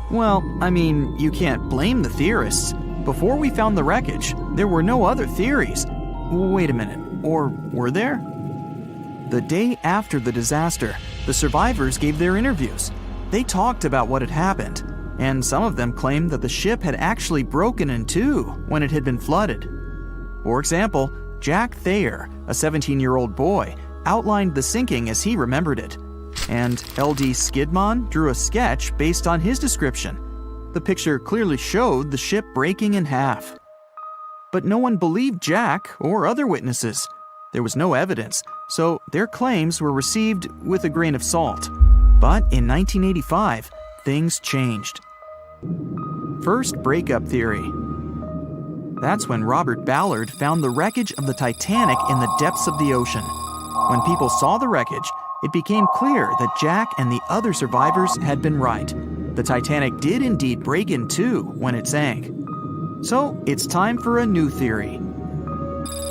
Well, I mean, you can't blame the theorists. Before we found the wreckage, there were no other theories. Wait a minute, or were there? The day after the disaster, the survivors gave their interviews. They talked about what had happened, and some of them claimed that the ship had actually broken in two when it had been flooded. For example, Jack Thayer, a 17-year-old boy, outlined the sinking as he remembered it, and L.D. Skidmon drew a sketch based on his description. The picture clearly showed the ship breaking in half. But no one believed Jack or other witnesses. There was no evidence, so their claims were received with a grain of salt. But in 1985, things changed. First breakup theory. That's when Robert Ballard found the wreckage of the Titanic in the depths of the ocean. When people saw the wreckage, it became clear that Jack and the other survivors had been right. The Titanic did indeed break in two when it sank. So it's time for a new theory.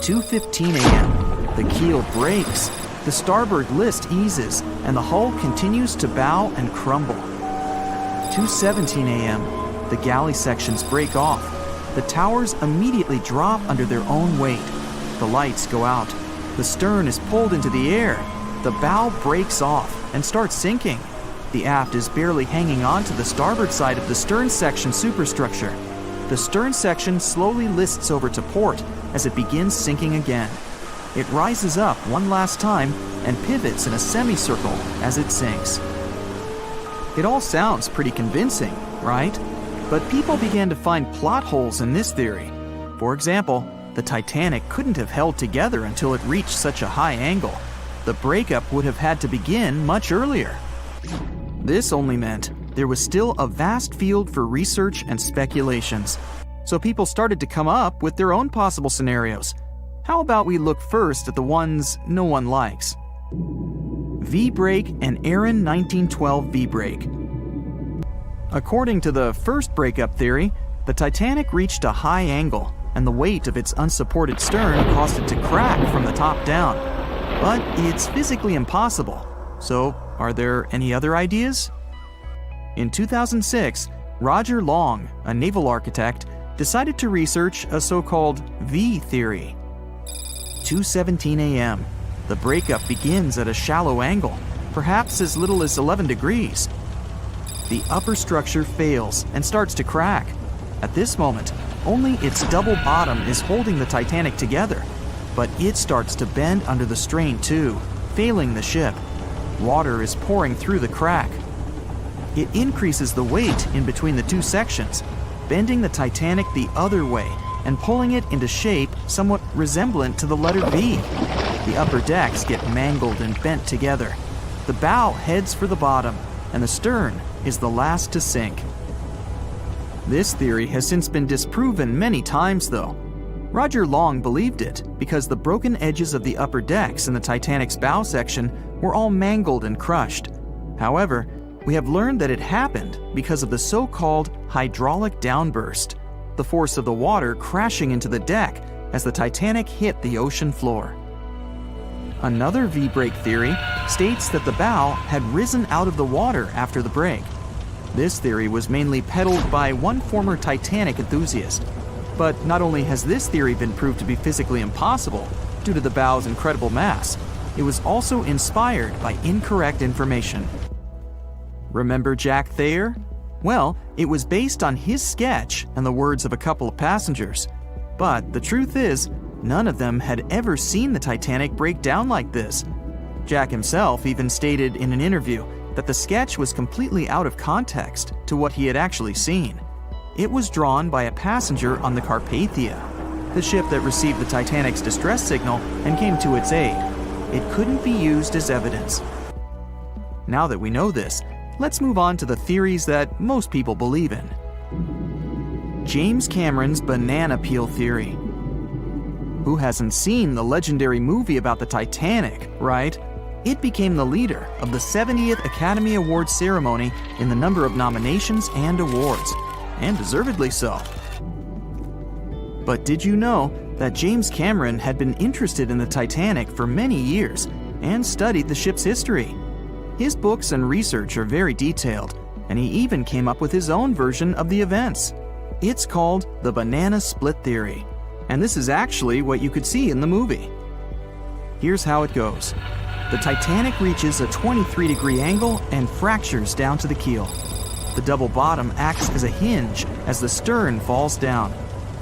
2:15 a.m. The keel breaks, the starboard list eases, and the hull continues to bow and crumble. 2:17 a.m. The galley sections break off. The towers immediately drop under their own weight. The lights go out. The stern is pulled into the air. The bow breaks off and starts sinking. The aft is barely hanging on to the starboard side of the stern section superstructure. The stern section slowly lists over to port as it begins sinking again. It rises up one last time and pivots in a semicircle as it sinks. It all sounds pretty convincing, right? But people began to find plot holes in this theory. For example, the Titanic couldn't have held together until it reached such a high angle. The breakup would have had to begin much earlier. This only meant there was still a vast field for research and speculations. So people started to come up with their own possible scenarios. How about we look first at the ones no one likes? V-brake and Aaron 1912 V-brake. According to the first breakup theory, the Titanic reached a high angle, and the weight of its unsupported stern caused it to crack from the top down. But it's physically impossible. So, are there any other ideas? In 2006, Roger Long, a naval architect, decided to research a so-called V theory. 2:17 a.m. The breakup begins at a shallow angle, perhaps as little as 11 degrees. The upper structure fails and starts to crack. At this moment, only its double bottom is holding the Titanic together, but it starts to bend under the strain too, failing the ship. Water is pouring through the crack. It increases the weight in between the two sections, bending the Titanic the other way and pulling it into shape somewhat resemblant to the letter V. The upper decks get mangled and bent together. The bow heads for the bottom, and the stern is the last to sink. This theory has since been disproven many times, though. Roger Long believed it because the broken edges of the upper decks in the Titanic's bow section were all mangled and crushed. However, we have learned that it happened because of the so-called hydraulic downburst, the force of the water crashing into the deck as the Titanic hit the ocean floor. Another V-brake theory states that the bow had risen out of the water after the break. This theory was mainly peddled by one former Titanic enthusiast. But not only has this theory been proved to be physically impossible due to the bow's incredible mass, it was also inspired by incorrect information. Remember Jack Thayer? Well, it was based on his sketch and the words of a couple of passengers. But the truth is, none of them had ever seen the Titanic break down like this. Jack himself even stated in an interview that the sketch was completely out of context to what he had actually seen. It was drawn by a passenger on the Carpathia, the ship that received the Titanic's distress signal and came to its aid. It couldn't be used as evidence. Now that we know this, let's move on to the theories that most people believe in. James Cameron's banana peel theory. Who hasn't seen the legendary movie about the Titanic, right? It became the leader of the 70th Academy Awards ceremony in the number of nominations and awards, and deservedly so. But did you know that James Cameron had been interested in the Titanic for many years and studied the ship's history? His books and research are very detailed, and he even came up with his own version of the events. It's called the banana split theory. And this is actually what you could see in the movie. Here's how it goes. The Titanic reaches a 23-degree angle and fractures down to the keel. The double bottom acts as a hinge as the stern falls down.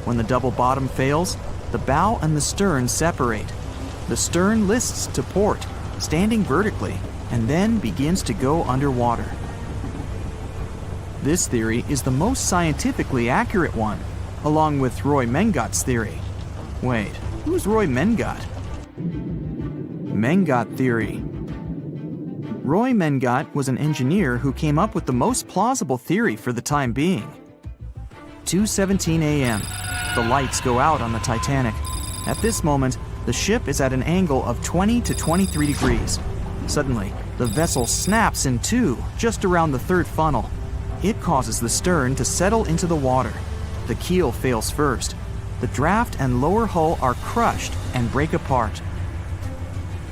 When the double bottom fails, the bow and the stern separate. The stern lists to port, standing vertically, and then begins to go underwater. This theory is the most scientifically accurate one, along with Roy Mengat's theory. Wait, who's Roy Mengat? Mengat theory. Roy Mengat was an engineer who came up with the most plausible theory for the time being. 2:17 a.m. The lights go out on the Titanic. At this moment, the ship is at an angle of 20 to 23 degrees. Suddenly, the vessel snaps in two just around the third funnel. It causes the stern to settle into the water. The keel fails first. The draft and lower hull are crushed and break apart.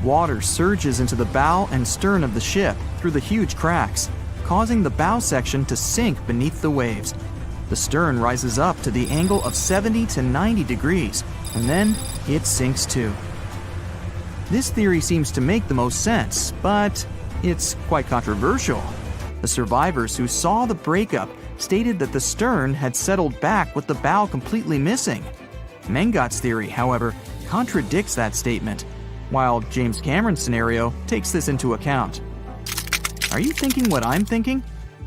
Water surges into the bow and stern of the ship through the huge cracks, causing the bow section to sink beneath the waves. The stern rises up to the angle of 70 to 90 degrees, and then it sinks too. This theory seems to make the most sense, but it's quite controversial. The survivors who saw the breakup stated that the stern had settled back with the bow completely missing. Mengat's theory, however, contradicts that statement, while James Cameron's scenario takes this into account. Are you thinking what I'm thinking?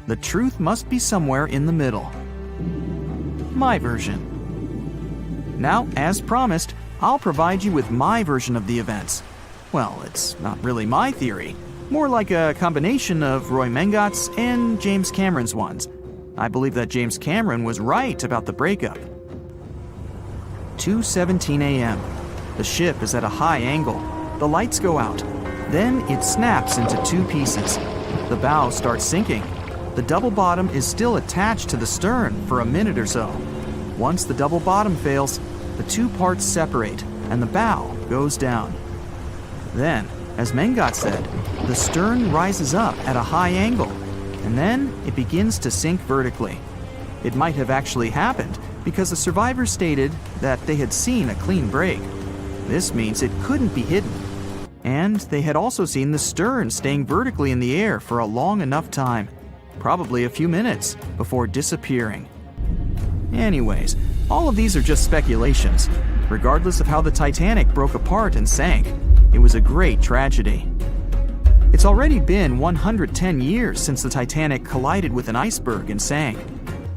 The truth must be somewhere in the middle. My version. Now, as promised, I'll provide you with my version of the events. Well, it's not really my theory, more like a combination of Roy Mengat's and James Cameron's ones. I believe that James Cameron was right about the breakup. 2:17 a.m. The ship is at a high angle. The lights go out. Then it snaps into two pieces. The bow starts sinking. The double bottom is still attached to the stern for a minute or so. Once the double bottom fails, the two parts separate and the bow goes down. Then, as Mengat said, the stern rises up at a high angle, and then it begins to sink vertically. It might have actually happened because the survivors stated that they had seen a clean break. This means it couldn't be hidden. And they had also seen the stern staying vertically in the air for a long enough time, probably a few minutes, before disappearing. Anyways, all of these are just speculations. Regardless of how the Titanic broke apart and sank, it was a great tragedy. It's already been 110 years since the Titanic collided with an iceberg and sank.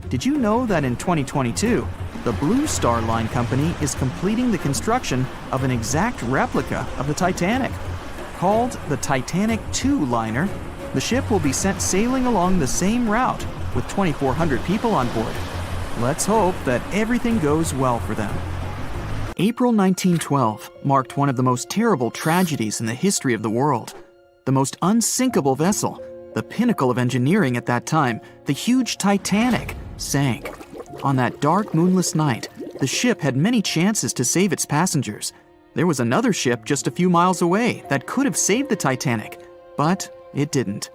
Did you know that in 2022, the Blue Star Line Company is completing the construction of an exact replica of the Titanic? Called the Titanic II liner, the ship will be sent sailing along the same route with 2,400 people on board. Let's hope that everything goes well for them. April 1912 marked one of the most terrible tragedies in the history of the world. The most unsinkable vessel, the pinnacle of engineering at that time, the huge Titanic, sank. On that dark, moonless night, the ship had many chances to save its passengers. There was another ship just a few miles away that could have saved the Titanic, but it didn't.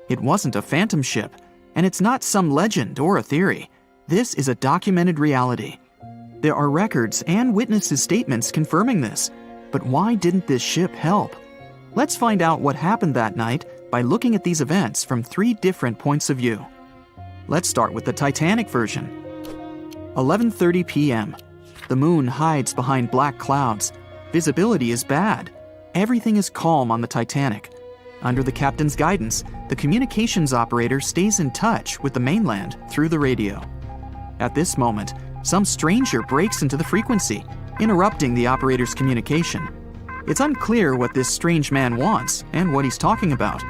It wasn't a phantom ship, and it's not some legend or a theory. This is a documented reality. There are records and witnesses' statements confirming this. But why didn't this ship help? Let's find out what happened that night by looking at these events from 3 different points of view. Let's start with the Titanic version. 11:30 p.m. The moon hides behind black clouds. Visibility is bad. Everything is calm on the Titanic. Under the captain's guidance, the communications operator stays in touch with the mainland through the radio. At this moment, some stranger breaks into the frequency, interrupting the operator's communication. It's unclear what this strange man wants and what he's talking about.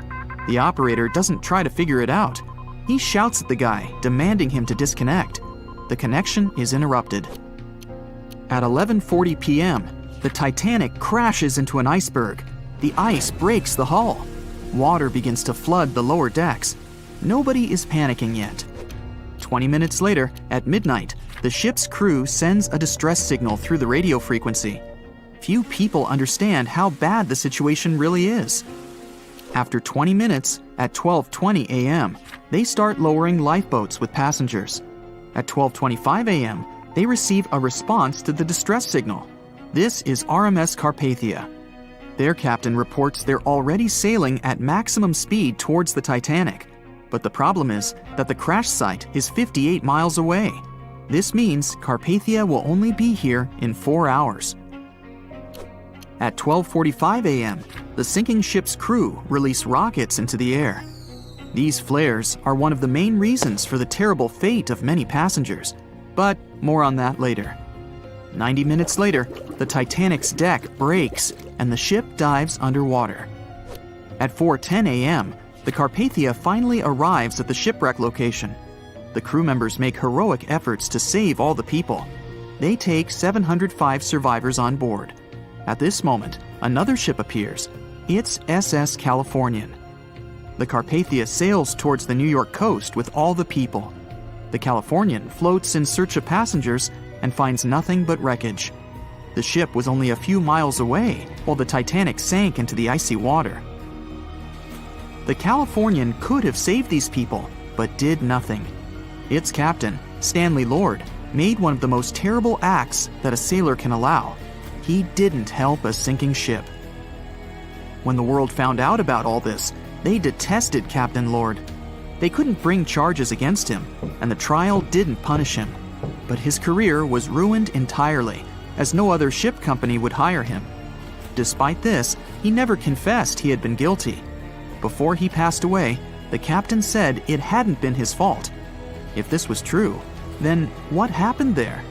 The operator doesn't try to figure it out. He shouts at the guy, demanding him to disconnect. The connection is interrupted. At 11:40 p.m., the Titanic crashes into an iceberg. The ice breaks the hull. Water begins to flood the lower decks. Nobody is panicking yet. 20 minutes later, at midnight, the ship's crew sends a distress signal through the radio frequency. Few people understand how bad the situation really is. After 20 minutes, at 12:20 a.m., they start lowering lifeboats with passengers. At 12:25 a.m., they receive a response to the distress signal. This is RMS Carpathia. Their captain reports they're already sailing at maximum speed towards the Titanic. But the problem is that the crash site is 58 miles away. This means Carpathia will only be here in 4 hours. At 12:45 a.m., the sinking ship's crew release rockets into the air. These flares are one of the main reasons for the terrible fate of many passengers, but more on that later. 90 minutes later, the Titanic's deck breaks and the ship dives underwater. At 4:10 a.m., the Carpathia finally arrives at the shipwreck location. The crew members make heroic efforts to save all the people. They take 705 survivors on board. At this moment, another ship appears. It's SS Californian. The Carpathia sails towards the New York coast with all the people. The Californian floats in search of passengers and finds nothing but wreckage. The ship was only a few miles away while the Titanic sank into the icy water. The Californian could have saved these people, but did nothing. Its captain, Stanley Lord, made one of the most terrible acts that a sailor can allow. He didn't help a sinking ship. When the world found out about all this, they detested Captain Lord. They couldn't bring charges against him, and the trial didn't punish him. But his career was ruined entirely, as no other ship company would hire him. Despite this, he never confessed he had been guilty. Before he passed away, the captain said it hadn't been his fault. If this was true, then what happened there?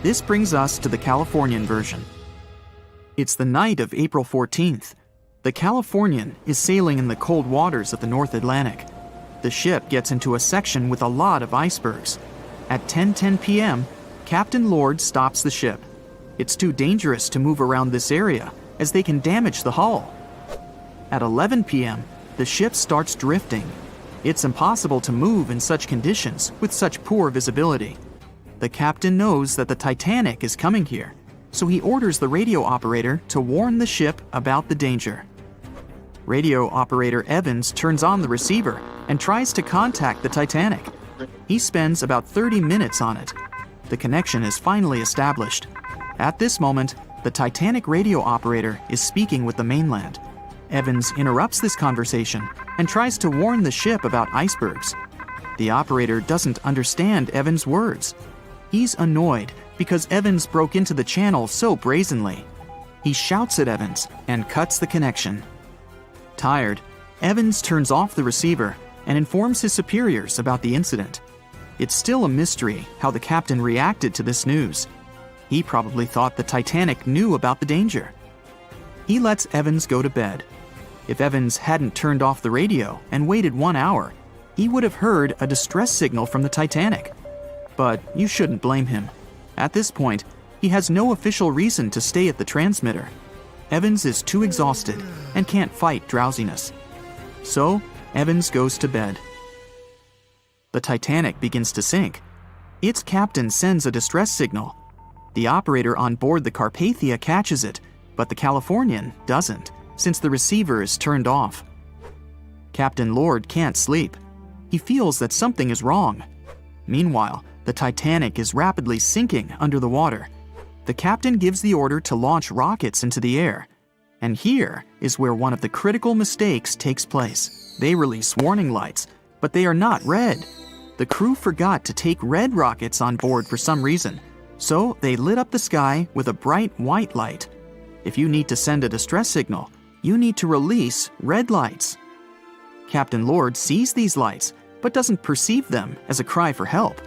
This brings us to the Californian version. It's the night of April 14th. The Californian is sailing in the cold waters of the North Atlantic. The ship gets into a section with a lot of icebergs. At 10:10 p.m., Captain Lord stops the ship. It's too dangerous to move around this area, as they can damage the hull. At 11 p.m., the ship starts drifting. It's impossible to move in such conditions with such poor visibility. The captain knows that the Titanic is coming here, so he orders the radio operator to warn the ship about the danger. Radio operator Evans turns on the receiver and tries to contact the Titanic. He spends about 30 minutes on it. The connection is finally established. At this moment, the Titanic radio operator is speaking with the mainland. Evans interrupts this conversation and tries to warn the ship about icebergs. The operator doesn't understand Evans' words. He's annoyed because Evans broke into the channel so brazenly. He shouts at Evans and cuts the connection. Tired, Evans turns off the receiver and informs his superiors about the incident. It's still a mystery how the captain reacted to this news. He probably thought the Titanic knew about the danger. He lets Evans go to bed. If Evans hadn't turned off the radio and waited 1 hour, he would have heard a distress signal from the Titanic. But you shouldn't blame him. At this point, he has no official reason to stay at the transmitter. Evans is too exhausted and can't fight drowsiness. So, Evans goes to bed. The Titanic begins to sink. Its captain sends a distress signal. The operator on board the Carpathia catches it, but the Californian doesn't, since the receiver is turned off. Captain Lord can't sleep. He feels that something is wrong. Meanwhile, the Titanic is rapidly sinking under the water. The captain gives the order to launch rockets into the air. And here is where one of the critical mistakes takes place. They release warning lights, but they are not red. The crew forgot to take red rockets on board for some reason, so they lit up the sky with a bright white light. If you need to send a distress signal, you need to release red lights. Captain Lord sees these lights, but doesn't perceive them as a cry for help.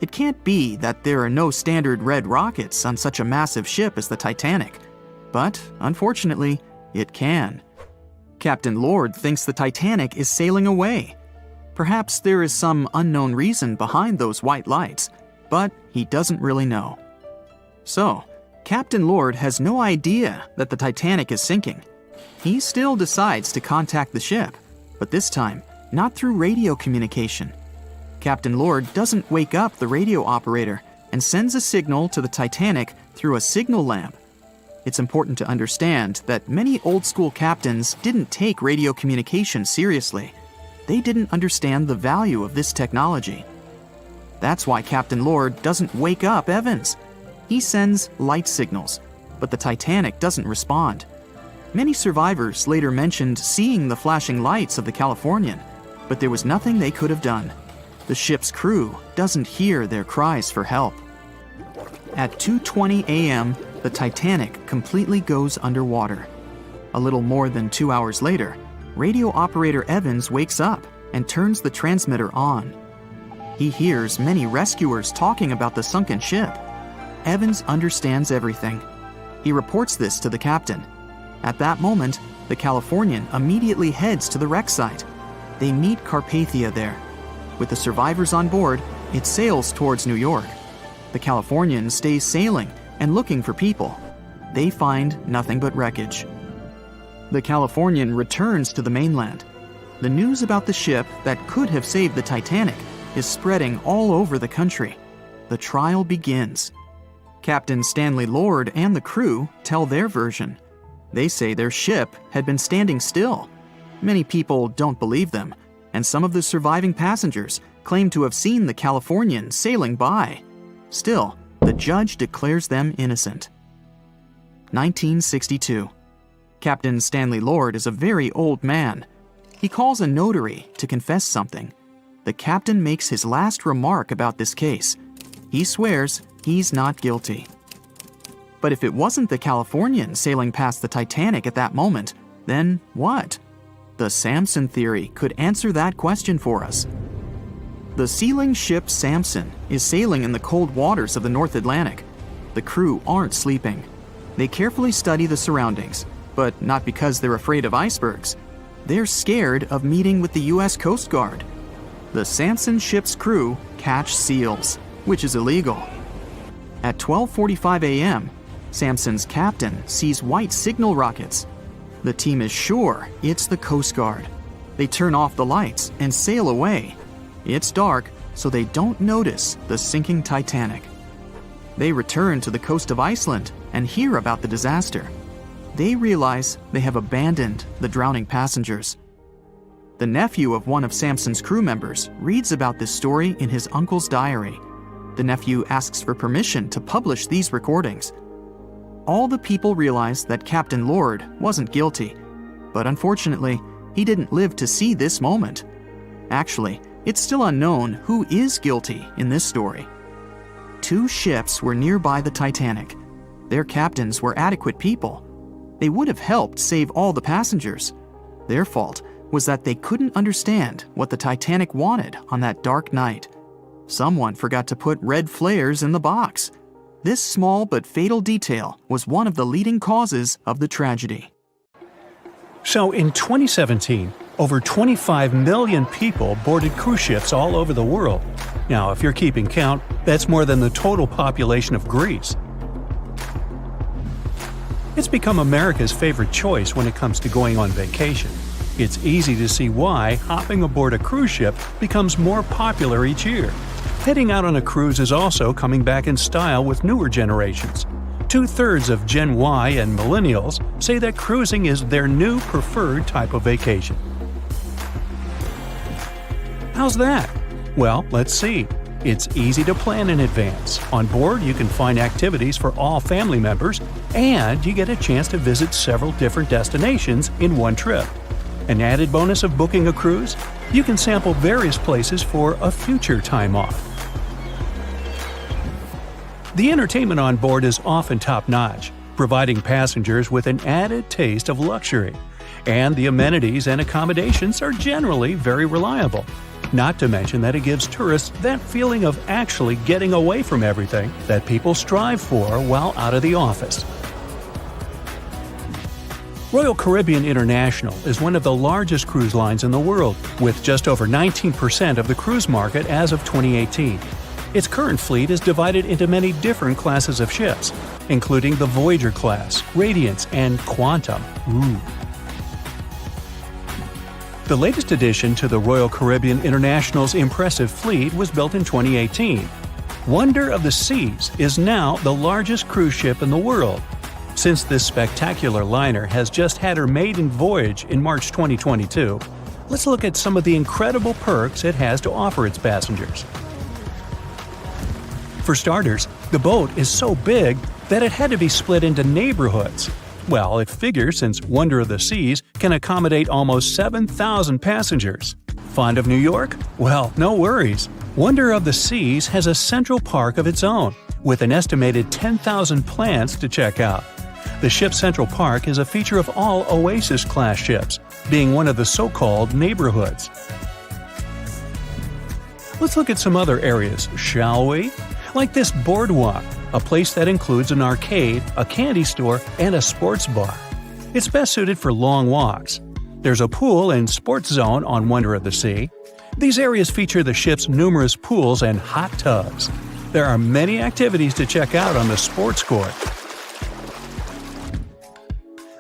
It can't be that there are no standard red rockets on such a massive ship as the Titanic. But, unfortunately, it can. Captain Lord thinks the Titanic is sailing away. Perhaps there is some unknown reason behind those white lights, but he doesn't really know. So, Captain Lord has no idea that the Titanic is sinking. He still decides to contact the ship, but this time, not through radio communication. Captain Lord doesn't wake up the radio operator and sends a signal to the Titanic through a signal lamp. It's important to understand that many old-school captains didn't take radio communication seriously. They didn't understand the value of this technology. That's why Captain Lord doesn't wake up Evans. He sends light signals, but the Titanic doesn't respond. Many survivors later mentioned seeing the flashing lights of the Californian, but there was nothing they could have done. The ship's crew doesn't hear their cries for help. At 2:20 a.m., the Titanic completely goes underwater. A little more than 2 hours later, radio operator Evans wakes up and turns the transmitter on. He hears many rescuers talking about the sunken ship. Evans understands everything. He reports this to the captain. At that moment, the Californian immediately heads to the wreck site. They meet Carpathia there. With the survivors on board, it sails towards New York. The Californian stays sailing and looking for people. They find nothing but wreckage. The Californian returns to the mainland. The news about the ship that could have saved the Titanic is spreading all over the country. The trial begins. Captain Stanley Lord and the crew tell their version. They say their ship had been standing still. Many people don't believe them, and some of the surviving passengers claim to have seen the Californian sailing by. Still, the judge declares them innocent. 1962. Captain Stanley Lord is a very old man. He calls a notary to confess something. The captain makes his last remark about this case. He swears he's not guilty. But if it wasn't the Californian sailing past the Titanic at that moment, then what? The Samson theory could answer that question for us. The sealing ship Samson is sailing in the cold waters of the North Atlantic. The crew aren't sleeping. They carefully study the surroundings, but not because they're afraid of icebergs. They're scared of meeting with the U.S. Coast Guard. The Samson ship's crew catch seals, which is illegal. At 12:45 a.m., Samson's captain sees white signal rockets. The team is sure it's the Coast Guard. They turn off the lights and sail away. It's dark, so they don't notice the sinking Titanic. They return to the coast of Iceland and hear about the disaster. They realize they have abandoned the drowning passengers. The nephew of one of Samson's crew members reads about this story in his uncle's diary. The nephew asks for permission to publish these recordings. All the people realize that Captain Lord wasn't guilty, but unfortunately, he didn't live to see this moment. Actually, it's still unknown who is guilty in this story. 2 ships were nearby the Titanic. Their captains were adequate people. They would have helped save all the passengers. Their fault was that they couldn't understand what the Titanic wanted on that dark night. Someone forgot to put red flares in the box. This small but fatal detail was one of the leading causes of the tragedy. So in 2017, over 25 million people boarded cruise ships all over the world. Now, if you're keeping count, that's more than the total population of Greece. It's become America's favorite choice when it comes to going on vacation. It's easy to see why hopping aboard a cruise ship becomes more popular each year. Heading out on a cruise is also coming back in style with newer generations. 2/3 of Gen Y and millennials say that cruising is their new preferred type of vacation. How's that? Well, let's see. It's easy to plan in advance. On board, you can find activities for all family members, and you get a chance to visit several different destinations in one trip. An added bonus of booking a cruise? You can sample various places for a future time off. The entertainment on board is often top-notch, providing passengers with an added taste of luxury. And the amenities and accommodations are generally very reliable. Not to mention that it gives tourists that feeling of actually getting away from everything that people strive for while out of the office. Royal Caribbean International is one of the largest cruise lines in the world, with just over 19% of the cruise market as of 2018. Its current fleet is divided into many different classes of ships, including the Voyager class, Radiance, and Quantum. The latest addition to the Royal Caribbean International's impressive fleet was built in 2018. Wonder of the Seas is now the largest cruise ship in the world. Since this spectacular liner has just had her maiden voyage in March 2022, let's look at some of the incredible perks it has to offer its passengers. For starters, the boat is so big that it had to be split into neighborhoods. Well, it figures since Wonder of the Seas can accommodate almost 7,000 passengers. Fond of New York? Well, no worries. Wonder of the Seas has a central park of its own, with an estimated 10,000 plants to check out. The ship's central park is a feature of all Oasis-class ships, being one of the so-called neighborhoods. Let's look at some other areas, shall we? Like this boardwalk, a place that includes an arcade, a candy store, and a sports bar. It's best suited for long walks. There's a pool and sports zone on Wonder of the Sea. These areas feature the ship's numerous pools and hot tubs. There are many activities to check out on the sports court.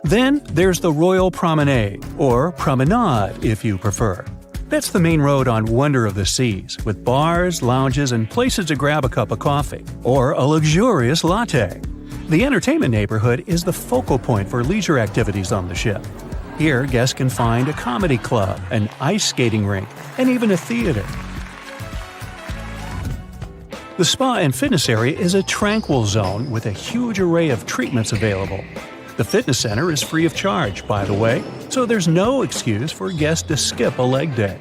Then there's the Royal Promenade, or Promenade if you prefer. That's the main road on Wonder of the Seas, with bars, lounges, and places to grab a cup of coffee, or a luxurious latte. The entertainment neighborhood is the focal point for leisure activities on the ship. Here, guests can find a comedy club, an ice skating rink, and even a theater. The spa and fitness area is a tranquil zone with a huge array of treatments available. The fitness center is free of charge, by the way, so there's no excuse for guests to skip a leg day.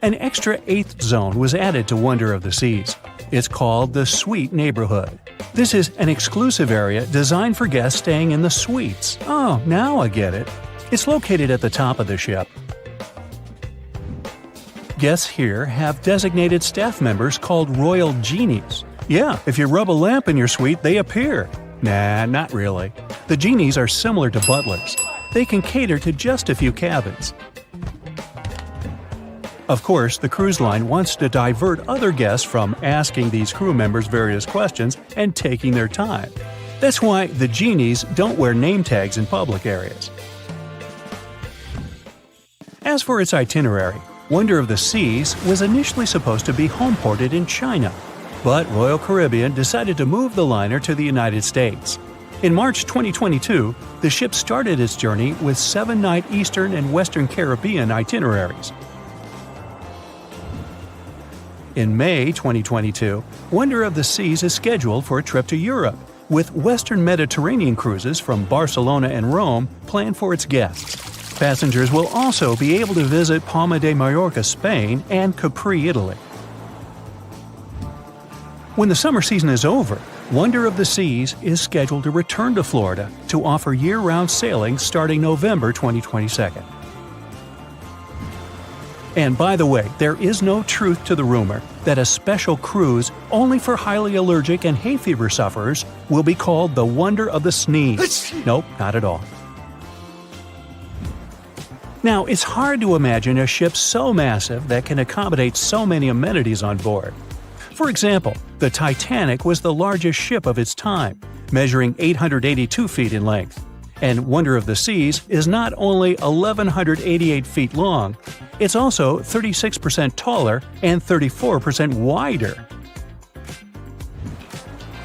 An extra eighth zone was added to Wonder of the Seas. It's called the Suite Neighborhood. This is an exclusive area designed for guests staying in the suites. Oh, now I get it. It's located at the top of the ship. Guests here have designated staff members called Royal Genies. Yeah, if you rub a lamp in your suite, they appear. Nah, not really. The genies are similar to butlers. They can cater to just a few cabins. Of course, the cruise line wants to divert other guests from asking these crew members various questions and taking their time. That's why the genies don't wear name tags in public areas. As for its itinerary, Wonder of the Seas was initially supposed to be homeported in China, but Royal Caribbean decided to move the liner to the United States. In March 2022, the ship started its journey with 7-night Eastern and Western Caribbean itineraries. In May 2022, Wonder of the Seas is scheduled for a trip to Europe, with Western Mediterranean cruises from Barcelona and Rome planned for its guests. Passengers will also be able to visit Palma de Mallorca, Spain, and Capri, Italy. When the summer season is over, Wonder of the Seas is scheduled to return to Florida to offer year-round sailing starting November 2022. And by the way, there is no truth to the rumor that a special cruise only for highly allergic and hay fever sufferers will be called the Wonder of the Sneeze. Nope, not at all. Now, it's hard to imagine a ship so massive that can accommodate so many amenities on board. For example, the Titanic was the largest ship of its time, measuring 882 feet in length. And Wonder of the Seas is not only 1,188 feet long, it's also 36% taller and 34% wider.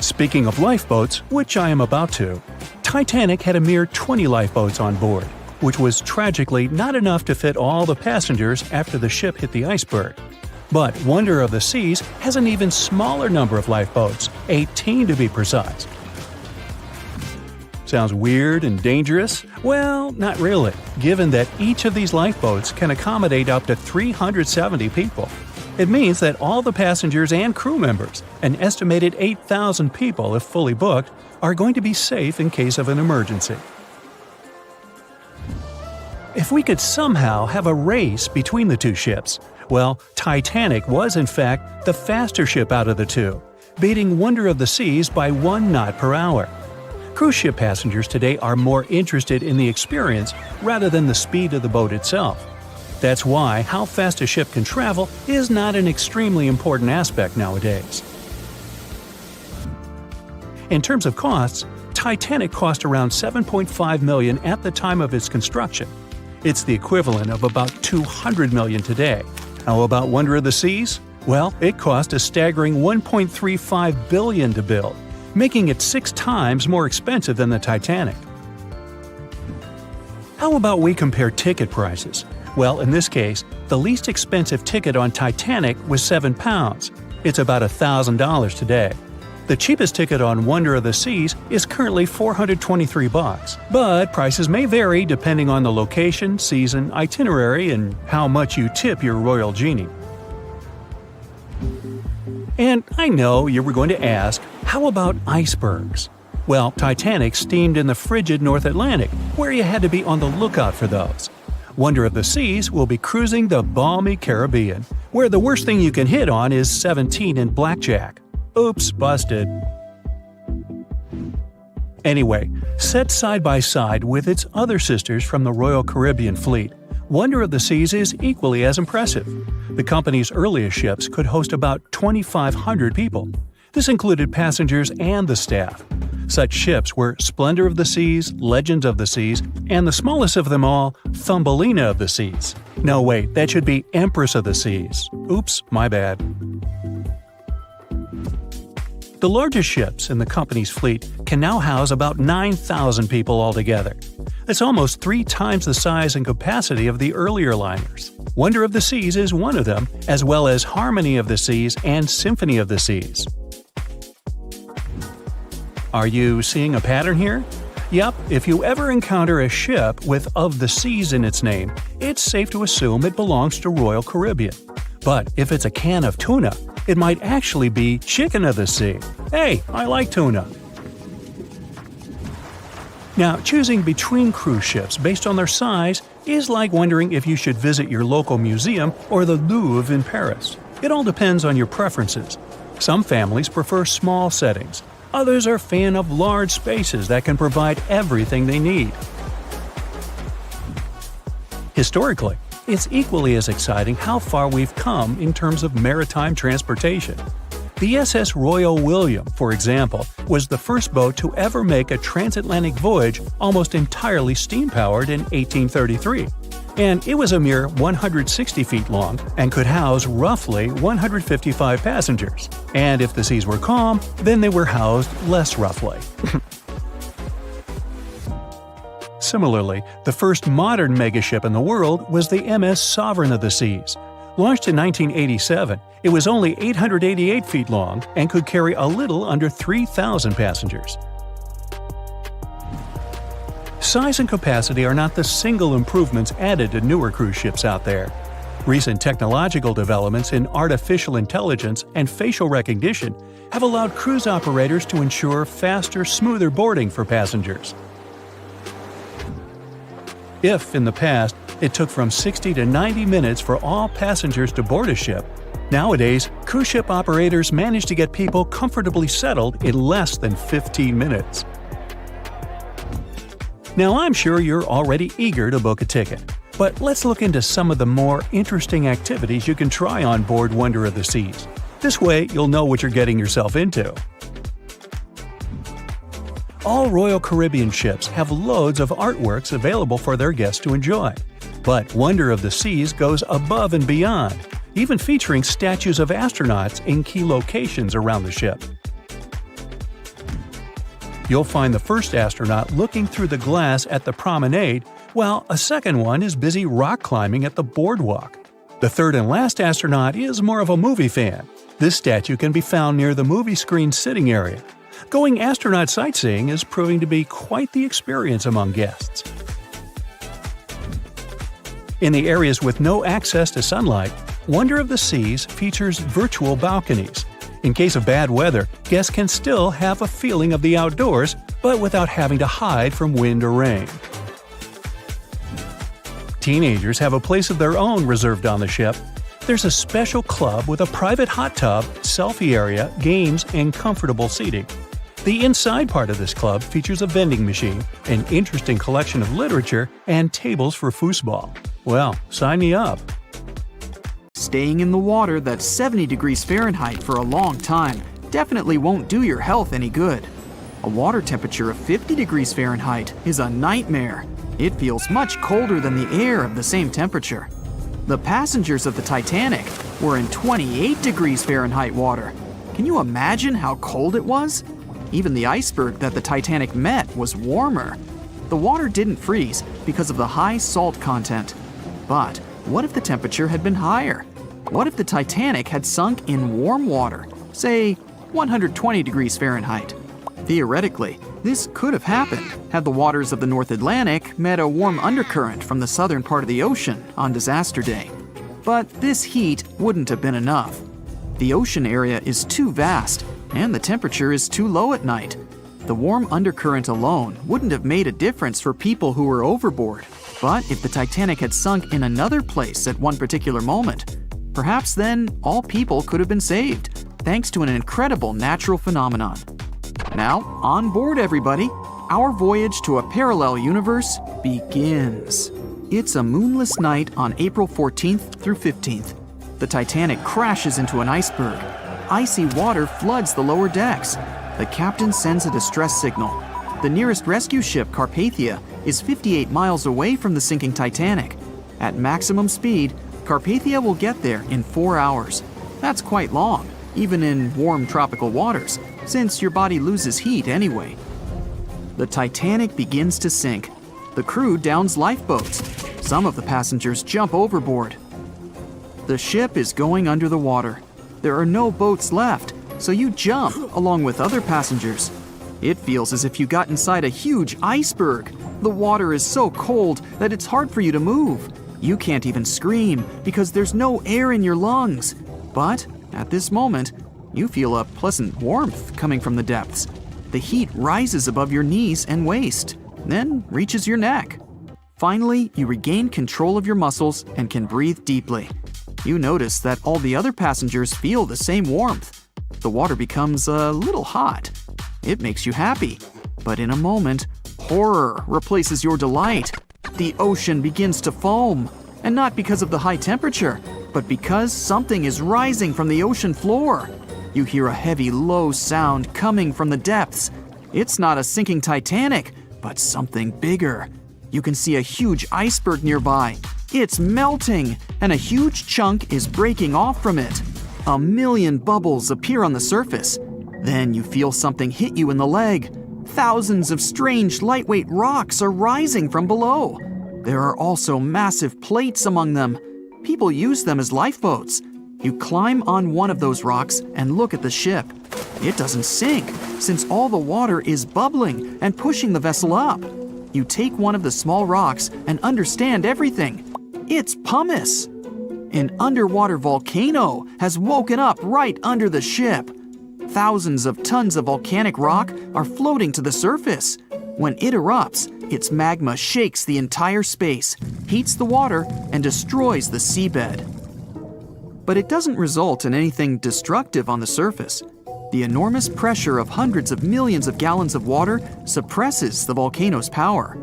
Speaking of lifeboats, which I am about to, Titanic had a mere 20 lifeboats on board, which was tragically not enough to fit all the passengers after the ship hit the iceberg. But Wonder of the Seas has an even smaller number of lifeboats, 18 to be precise. Sounds weird and dangerous? Well, not really, given that each of these lifeboats can accommodate up to 370 people. It means that all the passengers and crew members, an estimated 8,000 people if fully booked, are going to be safe in case of an emergency. If we could somehow have a race between the two ships, well, Titanic was in fact the faster ship out of the two, beating Wonder of the Seas by 1 knot per hour. Cruise ship passengers today are more interested in the experience rather than the speed of the boat itself. That's why how fast a ship can travel is not an extremely important aspect nowadays. In terms of costs, Titanic cost around $7.5 million at the time of its construction. It's the equivalent of about $200 million today. How about Wonder of the Seas? Well, it cost a staggering $1.35 billion to build, making it 6 times more expensive than the Titanic. How about we compare ticket prices? Well, in this case, the least expensive ticket on Titanic was £7. It's about $1,000 today. The cheapest ticket on Wonder of the Seas is currently $423, but prices may vary depending on the location, season, itinerary, and how much you tip your royal genie. And I know you were going to ask, how about icebergs? Well, Titanic steamed in the frigid North Atlantic, where you had to be on the lookout for those. Wonder of the Seas will be cruising the balmy Caribbean, where the worst thing you can hit on is 17 in blackjack. Oops, busted. Anyway, set side by side with its other sisters from the Royal Caribbean Fleet, Wonder of the Seas is equally as impressive. The company's earliest ships could host about 2,500 people. This included passengers and the staff. Such ships were Splendor of the Seas, Legends of the Seas, and the smallest of them all, Thumbelina of the Seas. No, wait, that should be Empress of the Seas. Oops, my bad. The largest ships in the company's fleet can now house about 9,000 people altogether. That's almost 3 times the size and capacity of the earlier liners. Wonder of the Seas is one of them, as well as Harmony of the Seas and Symphony of the Seas. Are you seeing a pattern here? Yep, if you ever encounter a ship with Of the Seas in its name, it's safe to assume it belongs to Royal Caribbean. But if it's a can of tuna, it might actually be Chicken of the Sea. Hey, I like tuna. Now, choosing between cruise ships based on their size is like wondering if you should visit your local museum or the Louvre in Paris. It all depends on your preferences. Some families prefer small settings. Others are fan of large spaces that can provide everything they need. Historically, it's equally as exciting how far we've come in terms of maritime transportation. The SS Royal William, for example, was the first boat to ever make a transatlantic voyage almost entirely steam-powered in 1833. And it was a mere 160 feet long and could house roughly 155 passengers. And if the seas were calm, then they were housed less roughly. Similarly, the first modern megaship in the world was the MS Sovereign of the Seas. Launched in 1987, it was only 888 feet long and could carry a little under 3,000 passengers. Size and capacity are not the single improvements added to newer cruise ships out there. Recent technological developments in artificial intelligence and facial recognition have allowed cruise operators to ensure faster, smoother boarding for passengers. If, in the past, it took from 60 to 90 minutes for all passengers to board a ship, nowadays, cruise ship operators manage to get people comfortably settled in less than 15 minutes. Now, I'm sure you're already eager to book a ticket, but let's look into some of the more interesting activities you can try on board Wonder of the Seas. This way, you'll know what you're getting yourself into. All Royal Caribbean ships have loads of artworks available for their guests to enjoy. But Wonder of the Seas goes above and beyond, even featuring statues of astronauts in key locations around the ship. You'll find the first astronaut looking through the glass at the promenade, while a second one is busy rock climbing at the boardwalk. The third and last astronaut is more of a movie fan. This statue can be found near the movie screen sitting area. Going astronaut sightseeing is proving to be quite the experience among guests. In the areas with no access to sunlight, Wonder of the Seas features virtual balconies. In case of bad weather, guests can still have a feeling of the outdoors, but without having to hide from wind or rain. Teenagers have a place of their own reserved on the ship. There's a special club with a private hot tub, selfie area, games, and comfortable seating. The inside part of this club features a vending machine, an interesting collection of literature, and tables for foosball. Well, sign me up. Staying in the water that's 70 degrees Fahrenheit for a long time definitely won't do your health any good. A water temperature of 50 degrees Fahrenheit is a nightmare. It feels much colder than the air of the same temperature. The passengers of the Titanic were in 28 degrees Fahrenheit water. Can you imagine how cold it was? Even the iceberg that the Titanic met was warmer. The water didn't freeze because of the high salt content. But what if the temperature had been higher? What if the Titanic had sunk in warm water, say 120 degrees Fahrenheit? Theoretically, this could have happened had the waters of the North Atlantic met a warm undercurrent from the southern part of the ocean on disaster day. But this heat wouldn't have been enough. The ocean area is too vast, and the temperature is too low at night. The warm undercurrent alone wouldn't have made a difference for people who were overboard. But if the Titanic had sunk in another place at one particular moment, perhaps then all people could have been saved, thanks to an incredible natural phenomenon. Now, on board everybody, our voyage to a parallel universe begins. It's a moonless night on April 14th through 15th. The Titanic crashes into an iceberg. Icy water floods the lower decks. The captain sends a distress signal. The nearest rescue ship, Carpathia, is 58 miles away from the sinking Titanic. At maximum speed, Carpathia will get there in 4 hours. That's quite long, even in warm tropical waters, since your body loses heat anyway. The Titanic begins to sink. The crew downs lifeboats. Some of the passengers jump overboard. The ship is going under the water. There are no boats left, so you jump along with other passengers. It feels as if you got inside a huge iceberg. The water is so cold that it's hard for you to move. You can't even scream because there's no air in your lungs. But at this moment, you feel a pleasant warmth coming from the depths. The heat rises above your knees and waist, then reaches your neck. Finally, you regain control of your muscles and can breathe deeply. You notice that all the other passengers feel the same warmth. The water becomes a little hot. It makes you happy. But in a moment, horror replaces your delight. The ocean begins to foam. And not because of the high temperature, but because something is rising from the ocean floor. You hear a heavy, low sound coming from the depths. It's not a sinking Titanic, but something bigger. You can see a huge iceberg nearby. It's melting, and a huge chunk is breaking off from it. 1,000,000 bubbles appear on the surface. Then you feel something hit you in the leg. Thousands of strange lightweight rocks are rising from below. There are also massive plates among them. People use them as lifeboats. You climb on one of those rocks and look at the ship. It doesn't sink, since all the water is bubbling and pushing the vessel up. You take one of the small rocks and understand everything. It's pumice. An underwater volcano has woken up right under the ship. Thousands of tons of volcanic rock are floating to the surface. When it erupts, its magma shakes the entire space, heats the water, and destroys the seabed. But it doesn't result in anything destructive on the surface. The enormous pressure of hundreds of millions of gallons of water suppresses the volcano's power.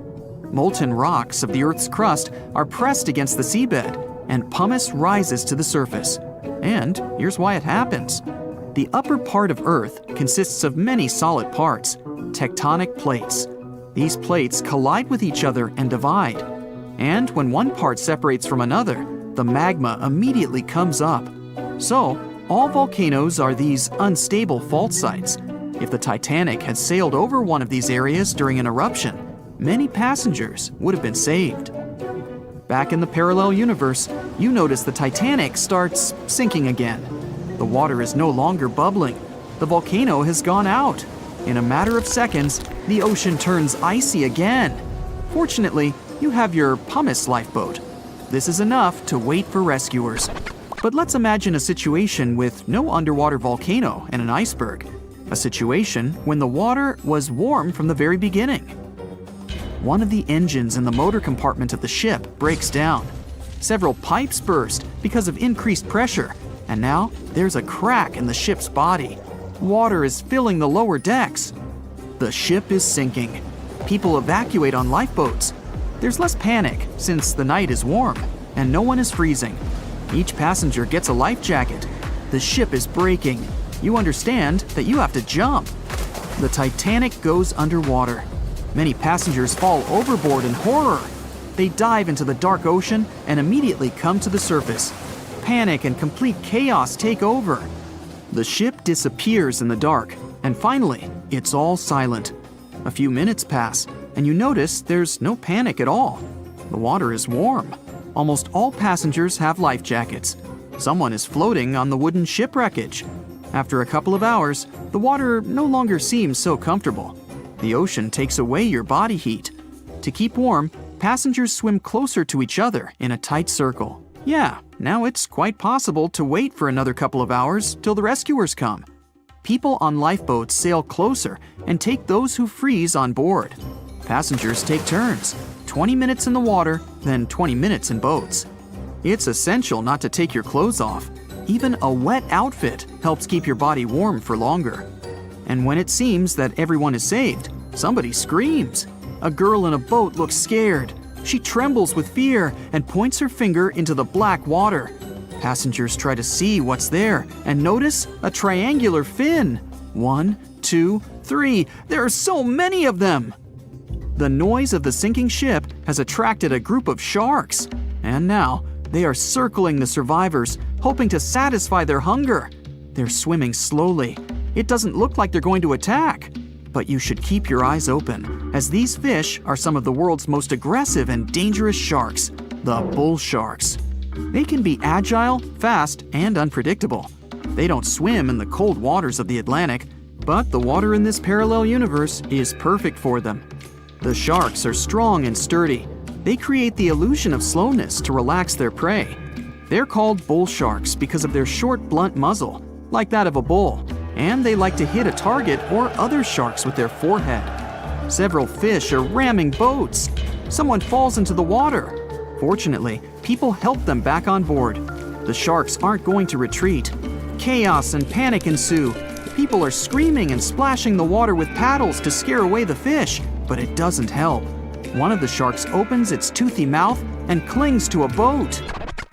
Molten rocks of the Earth's crust are pressed against the seabed, and pumice rises to the surface. And here's why it happens. The upper part of Earth consists of many solid parts, tectonic plates. These plates collide with each other and divide. And when one part separates from another, the magma immediately comes up. So, all volcanoes are these unstable fault sites. If the Titanic had sailed over one of these areas during an eruption, many passengers would have been saved. Back in the parallel universe, you notice the Titanic starts sinking again. The water is no longer bubbling. The volcano has gone out. In a matter of seconds, the ocean turns icy again. Fortunately, you have your pumice lifeboat. This is enough to wait for rescuers. But let's imagine a situation with no underwater volcano and an iceberg. A situation when the water was warm from the very beginning. One of the engines in the motor compartment of the ship breaks down. Several pipes burst because of increased pressure, and now there's a crack in the ship's body. Water is filling the lower decks. The ship is sinking. People evacuate on lifeboats. There's less panic since the night is warm and no one is freezing. Each passenger gets a life jacket. The ship is breaking. You understand that you have to jump. The Titanic goes underwater. Many passengers fall overboard in horror. They dive into the dark ocean and immediately come to the surface. Panic and complete chaos take over. The ship disappears in the dark, and finally, it's all silent. A few minutes pass, and you notice there's no panic at all. The water is warm. Almost all passengers have life jackets. Someone is floating on the wooden ship wreckage. After a couple of hours, the water no longer seems so comfortable. The ocean takes away your body heat. To keep warm, passengers swim closer to each other in a tight circle. Yeah, now it's quite possible to wait for another couple of hours till the rescuers come. People on lifeboats sail closer and take those who freeze on board. Passengers take turns, 20 minutes in the water, then 20 minutes in boats. It's essential not to take your clothes off. Even a wet outfit helps keep your body warm for longer. And when it seems that everyone is saved, somebody screams. A girl in a boat looks scared. She trembles with fear and points her finger into the black water. Passengers try to see what's there and notice a triangular fin. 1, 2, 3. There are so many of them! The noise of the sinking ship has attracted a group of sharks. And now, they are circling the survivors, hoping to satisfy their hunger. They're swimming slowly. It doesn't look like they're going to attack. But you should keep your eyes open, as these fish are some of the world's most aggressive and dangerous sharks, the bull sharks. They can be agile, fast, and unpredictable. They don't swim in the cold waters of the Atlantic, but the water in this parallel universe is perfect for them. The sharks are strong and sturdy. They create the illusion of slowness to relax their prey. They're called bull sharks because of their short, blunt muzzle, like that of a bull, and they like to hit a target or other sharks with their forehead. Several fish are ramming boats. Someone falls into the water. Fortunately, people help them back on board. The sharks aren't going to retreat. Chaos and panic ensue. People are screaming and splashing the water with paddles to scare away the fish, but it doesn't help. One of the sharks opens its toothy mouth and clings to a boat.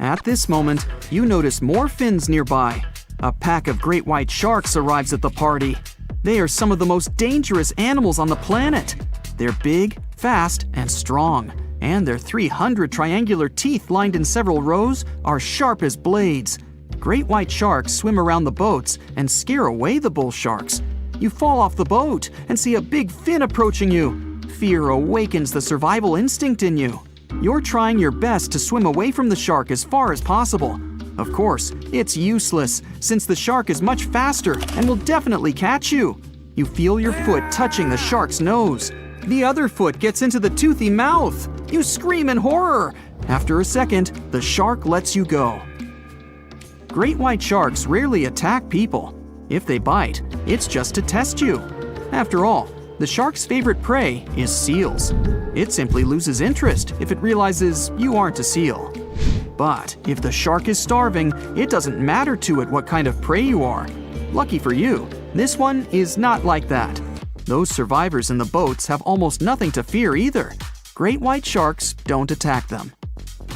At this moment, you notice more fins nearby. A pack of great white sharks arrives at the party. They are some of the most dangerous animals on the planet. They're big, fast, and strong, and their 300 triangular teeth lined in several rows are sharp as blades. Great white sharks swim around the boats and scare away the bull sharks. You fall off the boat and see a big fin approaching you. Fear awakens the survival instinct in you. You're trying your best to swim away from the shark as far as possible. Of course, it's useless, since the shark is much faster and will definitely catch you. You feel your foot touching the shark's nose. The other foot gets into the toothy mouth. You scream in horror. After a second, the shark lets you go. Great white sharks rarely attack people. If they bite, it's just to test you. After all, the shark's favorite prey is seals. It simply loses interest if it realizes you aren't a seal. But if the shark is starving, it doesn't matter to it what kind of prey you are. Lucky for you, this one is not like that. Those survivors in the boats have almost nothing to fear either. Great white sharks don't attack them.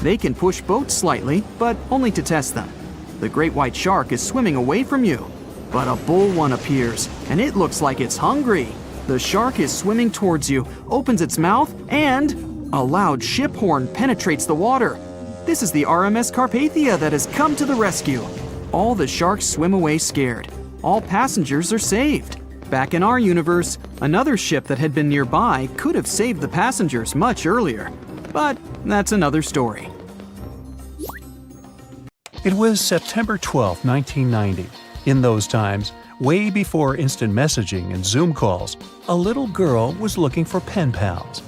They can push boats slightly, but only to test them. The great white shark is swimming away from you. But a bull one appears, and it looks like it's hungry. The shark is swimming towards you, opens its mouth, and a loud ship horn penetrates the water. This is the RMS Carpathia that has come to the rescue. All the sharks swim away scared. All passengers are saved. Back in our universe, another ship that had been nearby could have saved the passengers much earlier. But that's another story. It was September 12, 1990. In those times, way before instant messaging and Zoom calls, a little girl was looking for pen pals.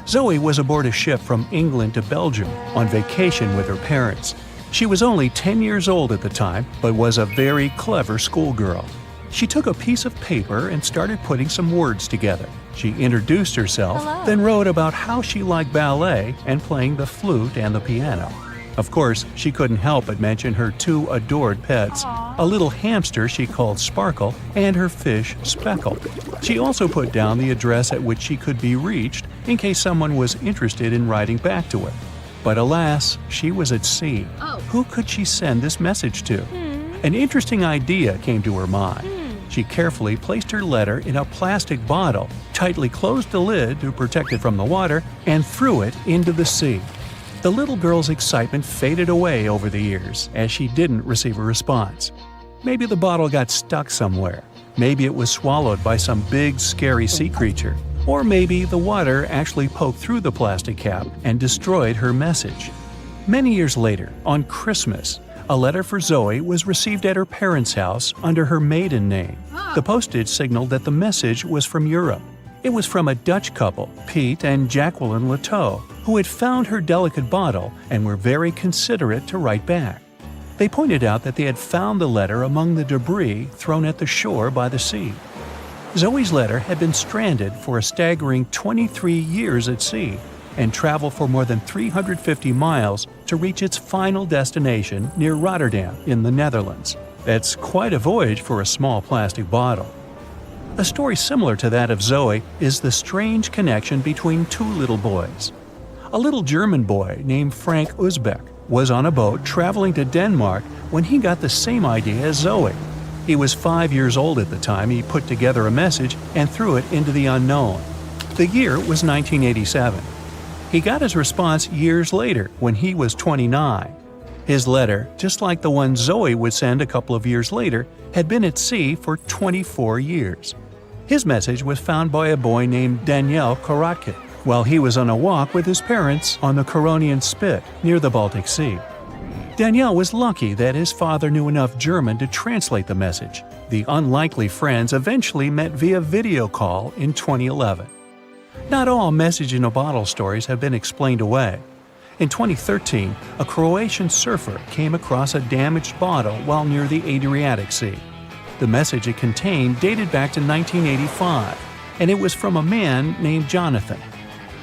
Zoe was aboard a ship from England to Belgium on vacation with her parents. She was only 10 years old at the time, but was a very clever schoolgirl. She took a piece of paper and started putting some words together. She introduced herself, then wrote about how she liked ballet and playing the flute and the piano. Of course, she couldn't help but mention her two adored pets, a little hamster she called Sparkle and her fish Speckle. She also put down the address at which she could be reached in case someone was interested in writing back to her. But alas, she was at sea. Who could she send this message to? An interesting idea came to her mind. She carefully placed her letter in a plastic bottle, tightly closed the lid to protect it from the water, and threw it into the sea. The little girl's excitement faded away over the years as she didn't receive a response. Maybe the bottle got stuck somewhere. Maybe it was swallowed by some big, scary sea creature. Or maybe the water actually poked through the plastic cap and destroyed her message. Many years later, on Christmas, A letter for Zoe was received at her parents' house under her maiden name. The postage signaled that the message was from Europe. It was from a Dutch couple, Piet and Jacqueline Leteau, who had found her delicate bottle and were very considerate to write back. They pointed out that they had found the letter among the debris thrown at the shore by the sea. Zoe's letter had been stranded for a staggering 23 years at sea and traveled for more than 350 miles to reach its final destination near Rotterdam in the Netherlands. That's quite a voyage for a small plastic bottle. A story similar to that of Zoe is the strange connection between two little boys. A little German boy named Frank Uzbek was on a boat traveling to Denmark when he got the same idea as Zoe. He was 5 years old at the time he put together a message and threw it into the unknown. The year was 1987. He got his response years later when he was 29. His letter, just like the one Zoe would send a couple of years later, had been at sea for 24 years. His message was found by a boy named Daniel Korotkin while he was on a walk with his parents on the Coronian Spit near the Baltic Sea. Daniel was lucky that his father knew enough German to translate the message. The unlikely friends eventually met via video call in 2011. Not all message-in-a-bottle stories have been explained away. In 2013, a Croatian surfer came across a damaged bottle while near the Adriatic Sea. The message it contained dated back to 1985, and it was from a man named Jonathan.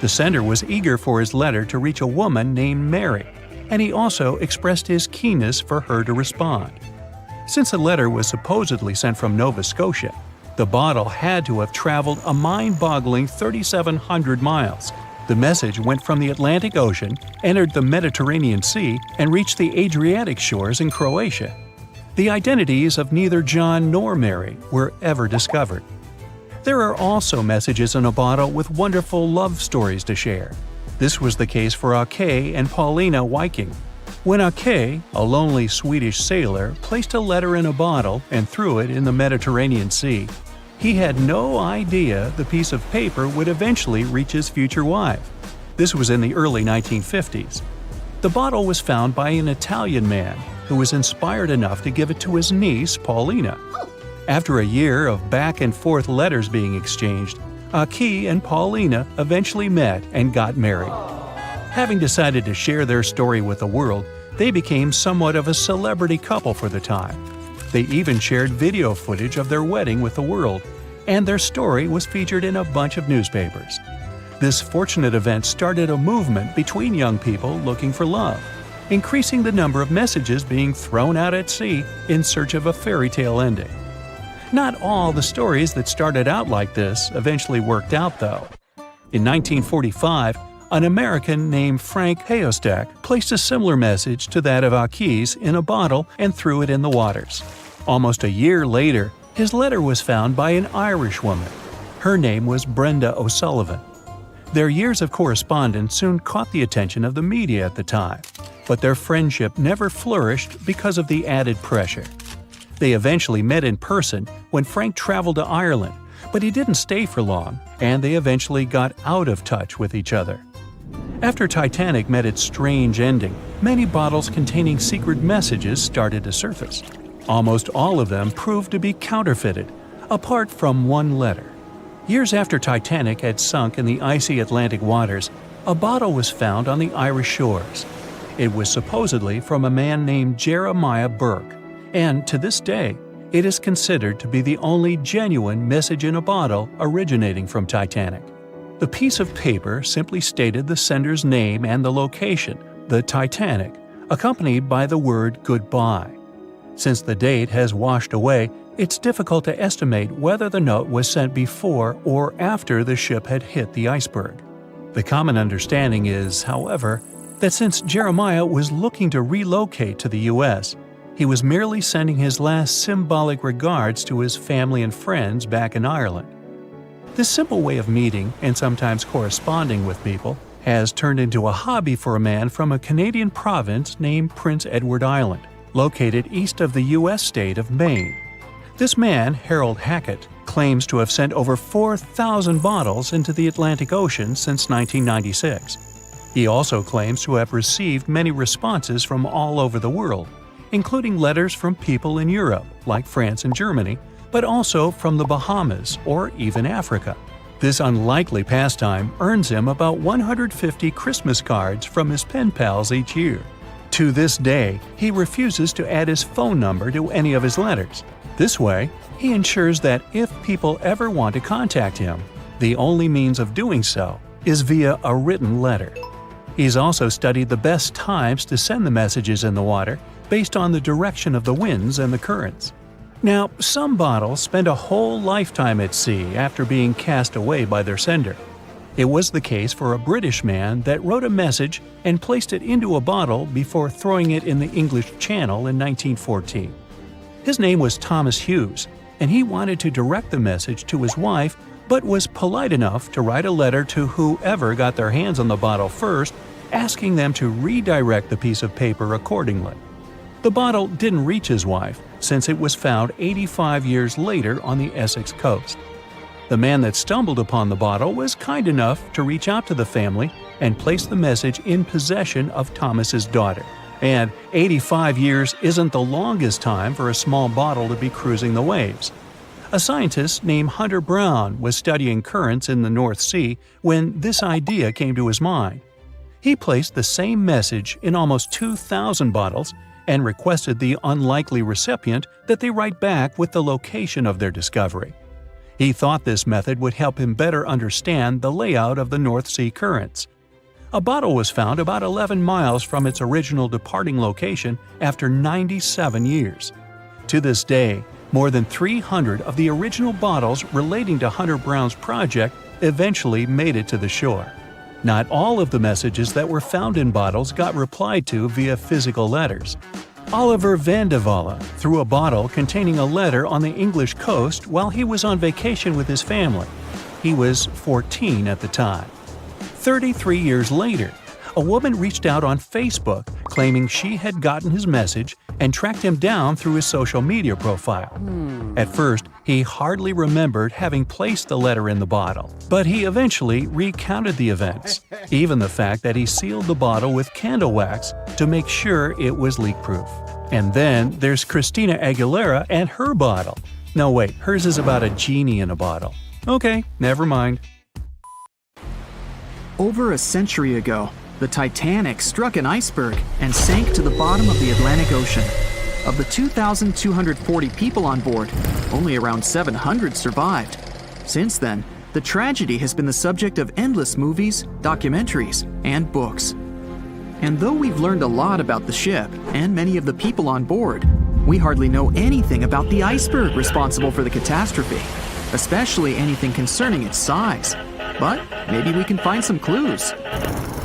The sender was eager for his letter to reach a woman named Mary, and he also expressed his keenness for her to respond. Since the letter was supposedly sent from Nova Scotia, the bottle had to have traveled a mind-boggling 3,700 miles. The message went from the Atlantic Ocean, entered the Mediterranean Sea, and reached the Adriatic shores in Croatia. The identities of neither John nor Mary were ever discovered. There are also messages in a bottle with wonderful love stories to share. This was the case for Ake and Paulina Viking. When Ake, a lonely Swedish sailor, placed a letter in a bottle and threw it in the Mediterranean Sea, he had no idea the piece of paper would eventually reach his future wife. This was in the early 1950s. The bottle was found by an Italian man who was inspired enough to give it to his niece, Paulina. After a year of back-and-forth letters being exchanged, Ake and Paulina eventually met and got married. Having decided to share their story with the world, they became somewhat of a celebrity couple for the time. They even shared video footage of their wedding with the world, and their story was featured in a bunch of newspapers. This fortunate event started a movement between young people looking for love, increasing the number of messages being thrown out at sea in search of a fairy tale ending. Not all the stories that started out like this eventually worked out, though. In 1945, an American named Frank Hayostak placed a similar message to that of Ake's in a bottle and threw it in the waters. Almost a year later, his letter was found by an Irish woman. Her name was Brenda O'Sullivan. Their years of correspondence soon caught the attention of the media at the time, but their friendship never flourished because of the added pressure. They eventually met in person when Frank traveled to Ireland, but he didn't stay for long, and they eventually got out of touch with each other. After Titanic met its strange ending, many bottles containing secret messages started to surface. Almost all of them proved to be counterfeited, apart from one letter. Years after Titanic had sunk in the icy Atlantic waters, a bottle was found on the Irish shores. It was supposedly from a man named Jeremiah Burke, and to this day, it is considered to be the only genuine message in a bottle originating from Titanic. The piece of paper simply stated the sender's name and the location, the Titanic, accompanied by the word goodbye. Since the date has washed away, it's difficult to estimate whether the note was sent before or after the ship had hit the iceberg. The common understanding is, however, that since Jeremiah was looking to relocate to the U.S., he was merely sending his last symbolic regards to his family and friends back in Ireland. This simple way of meeting and sometimes corresponding with people has turned into a hobby for a man from a Canadian province named Prince Edward Island, located east of the U.S. state of Maine. This man, Harold Hackett, claims to have sent over 4,000 bottles into the Atlantic Ocean since 1996. He also claims to have received many responses from all over the world, including letters from people in Europe, like France and Germany, but also from the Bahamas or even Africa. This unlikely pastime earns him about 150 Christmas cards from his pen pals each year. To this day, he refuses to add his phone number to any of his letters. This way, he ensures that if people ever want to contact him, the only means of doing so is via a written letter. He's also studied the best times to send the messages in the water based on the direction of the winds and the currents. Now, some bottles spend a whole lifetime at sea after being cast away by their sender. It was the case for a British man that wrote a message and placed it into a bottle before throwing it in the English Channel in 1914. His name was Thomas Hughes, and he wanted to direct the message to his wife, but was polite enough to write a letter to whoever got their hands on the bottle first, asking them to redirect the piece of paper accordingly. The bottle didn't reach his wife, since it was found 85 years later on the Essex coast. The man that stumbled upon the bottle was kind enough to reach out to the family and place the message in possession of Thomas's daughter. And 85 years isn't the longest time for a small bottle to be cruising the waves. A scientist named Hunter Brown was studying currents in the North Sea when this idea came to his mind. He placed the same message in almost 2,000 bottles and requested the unlikely recipient that they write back with the location of their discovery. He thought this method would help him better understand the layout of the North Sea currents. A bottle was found about 11 miles from its original departing location after 97 years. To this day, more than 300 of the original bottles relating to Hunter Brown's project eventually made it to the shore. Not all of the messages that were found in bottles got replied to via physical letters. Oliver van de Walle threw a bottle containing a letter on the English coast while he was on vacation with his family. He was 14 at the time. 33 years later, a woman reached out on Facebook claiming she had gotten his message and tracked him down through his social media profile. At first, he hardly remembered having placed the letter in the bottle, but he eventually recounted the events, even the fact that he sealed the bottle with candle wax to make sure it was leak-proof. And then there's Christina Aguilera and her bottle. No wait, hers is about a genie in a bottle. Okay, never mind. Over a century ago, the Titanic struck an iceberg and sank to the bottom of the Atlantic Ocean. Of the 2,240 people on board, only around 700 survived. Since then, the tragedy has been the subject of endless movies, documentaries, and books. And though we've learned a lot about the ship and many of the people on board, we hardly know anything about the iceberg responsible for the catastrophe, especially anything concerning its size. But maybe we can find some clues.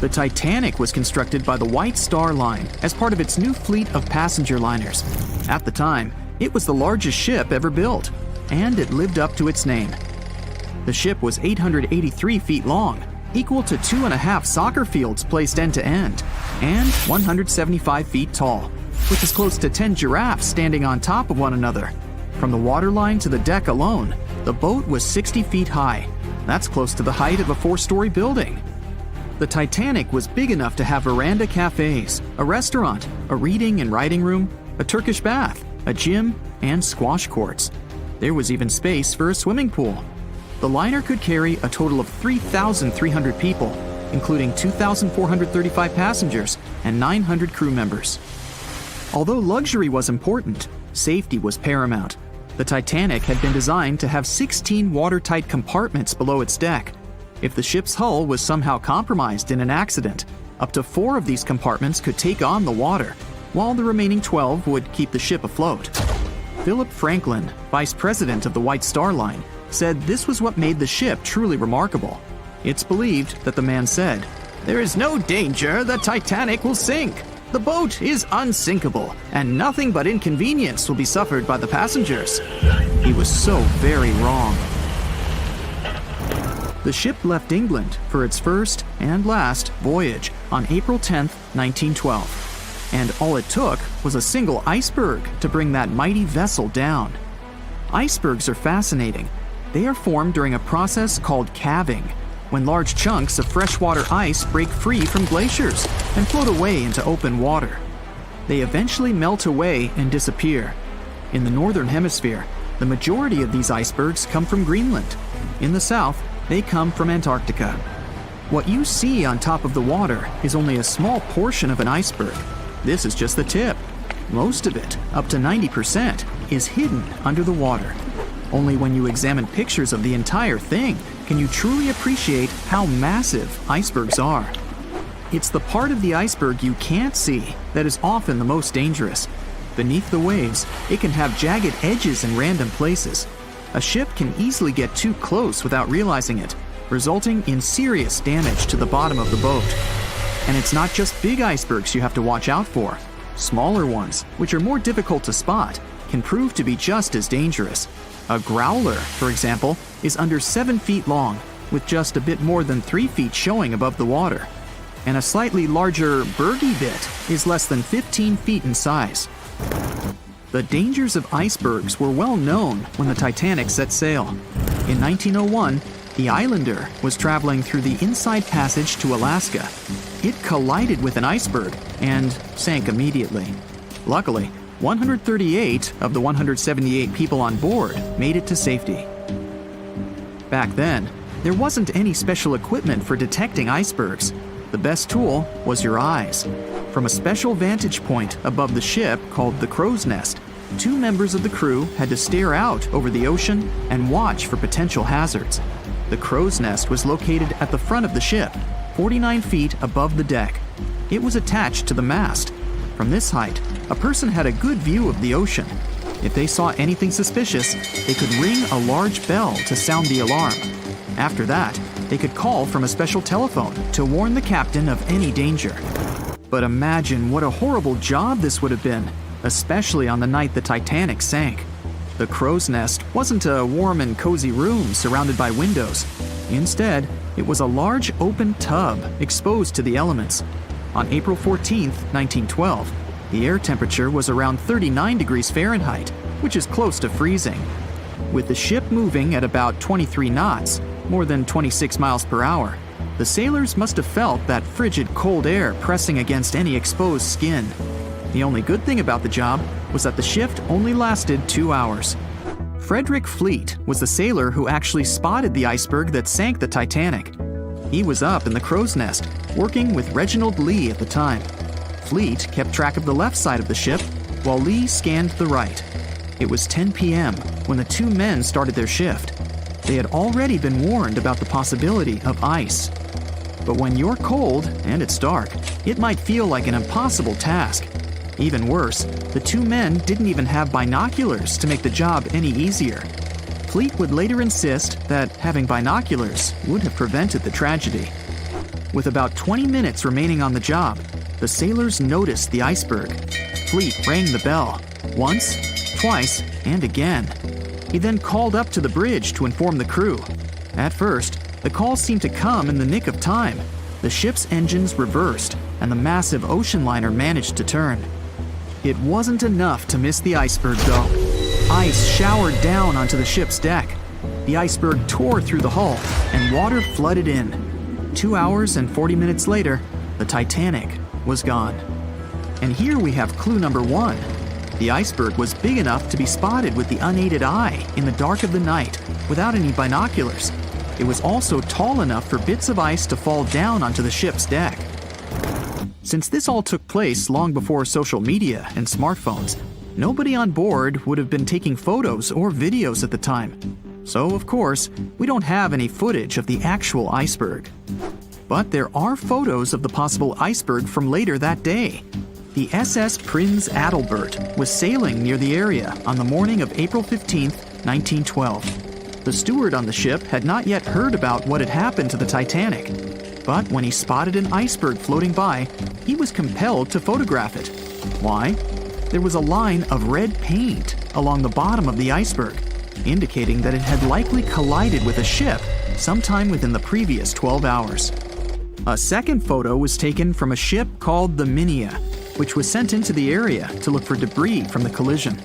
The Titanic was constructed by the White Star Line as part of its new fleet of passenger liners. At the time, it was the largest ship ever built, and it lived up to its name. The ship was 883 feet long, equal to 2.5 soccer fields placed end to end, and 175 feet tall, which is close to 10 giraffes standing on top of one another. From the waterline to the deck alone, the boat was 60 feet high. That's close to the height of a 4-story building. The Titanic was big enough to have veranda cafes, a restaurant, a reading and writing room, a Turkish bath, a gym, and squash courts. There was even space for a swimming pool. The liner could carry a total of 3,300 people, including 2,435 passengers and 900 crew members. Although luxury was important, safety was paramount. The Titanic had been designed to have 16 watertight compartments below its deck. If the ship's hull was somehow compromised in an accident, up to 4 of these compartments could take on the water, while the remaining 12 would keep the ship afloat. Philip Franklin, vice president of the White Star Line, said this was what made the ship truly remarkable. It's believed that the man said, "There is no danger the Titanic will sink. The boat is unsinkable, and nothing but inconvenience will be suffered by the passengers." He was so very wrong. The ship left England for its first and last voyage on April 10, 1912. And all it took was a single iceberg to bring that mighty vessel down. Icebergs are fascinating. They are formed during a process called calving, when large chunks of freshwater ice break free from glaciers and float away into open water. they eventually melt away and disappear. In the northern hemisphere, the majority of these icebergs come from Greenland. In the south, they come from Antarctica. What you see on top of the water is only a small portion of an iceberg. This is just the tip. Most of it, up to 90%, is hidden under the water. Only when you examine pictures of the entire thing can you truly appreciate how massive icebergs are. It's the part of the iceberg you can't see that is often the most dangerous. Beneath the waves, it can have jagged edges in random places. A ship can easily get too close without realizing it, resulting in serious damage to the bottom of the boat. And it's not just big icebergs you have to watch out for. Smaller ones, which are more difficult to spot, can prove to be just as dangerous. A growler, for example, is under 7 feet long, with just a bit more than 3 feet showing above the water. And a slightly larger bergy bit is less than 15 feet in size. The dangers of icebergs were well known when the Titanic set sail. In 1901, the Islander was traveling through the inside passage to Alaska. It collided with an iceberg and sank immediately. Luckily, 138 of the 178 people on board made it to safety. Back then, there wasn't any special equipment for detecting icebergs. The best tool was your eyes. From a special vantage point above the ship called the crow's nest, 2 members of the crew had to stare out over the ocean and watch for potential hazards. The crow's nest was located at the front of the ship, 49 feet above the deck. It was attached to the mast. From this height, a person had a good view of the ocean. If they saw anything suspicious, they could ring a large bell to sound the alarm. After that, they could call from a special telephone to warn the captain of any danger. But imagine what a horrible job this would have been, especially on the night the Titanic sank. The crow's nest wasn't a warm and cozy room surrounded by windows. Instead, it was a large open tub exposed to the elements. On April 14, 1912, the air temperature was around 39 degrees Fahrenheit, which is close to freezing. With the ship moving at about 23 knots, more than 26 miles per hour, the sailors must have felt that frigid cold air pressing against any exposed skin. The only good thing about the job was that the shift only lasted 2 hours. Frederick Fleet was the sailor who actually spotted the iceberg that sank the Titanic. He was up in the crow's nest, working with Reginald Lee at the time. Fleet kept track of the left side of the ship, while Lee scanned the right. It was 10 p.m. when the 2 men started their shift. They had already been warned about the possibility of ice. But when you're cold and it's dark, it might feel like an impossible task. Even worse, the 2 men didn't even have binoculars to make the job any easier. Fleet would later insist that having binoculars would have prevented the tragedy. With about 20 minutes remaining on the job, the sailors noticed the iceberg. Fleet rang the bell, once, twice, and again. He then called up to the bridge to inform the crew. At first, the call seemed to come in the nick of time. The ship's engines reversed, and the massive ocean liner managed to turn. It wasn't enough to miss the iceberg, though. Ice showered down onto the ship's deck. The iceberg tore through the hull, and water flooded in. 2 hours and 40 minutes later, the Titanic was gone. And here we have clue number 1. The iceberg was big enough to be spotted with the unaided eye in the dark of the night without any binoculars. It was also tall enough for bits of ice to fall down onto the ship's deck. Since this all took place long before social media and smartphones, nobody on board would have been taking photos or videos at the time. So, of course, we don't have any footage of the actual iceberg. But there are photos of the possible iceberg from later that day. The SS Prinz Adalbert was sailing near the area on the morning of April 15, 1912. The steward on the ship had not yet heard about what had happened to the Titanic. But when he spotted an iceberg floating by, he was compelled to photograph it. Why? There was a line of red paint along the bottom of the iceberg, indicating that it had likely collided with a ship sometime within the previous 12 hours. A second photo was taken from a ship called the Minia, which was sent into the area to look for debris from the collision.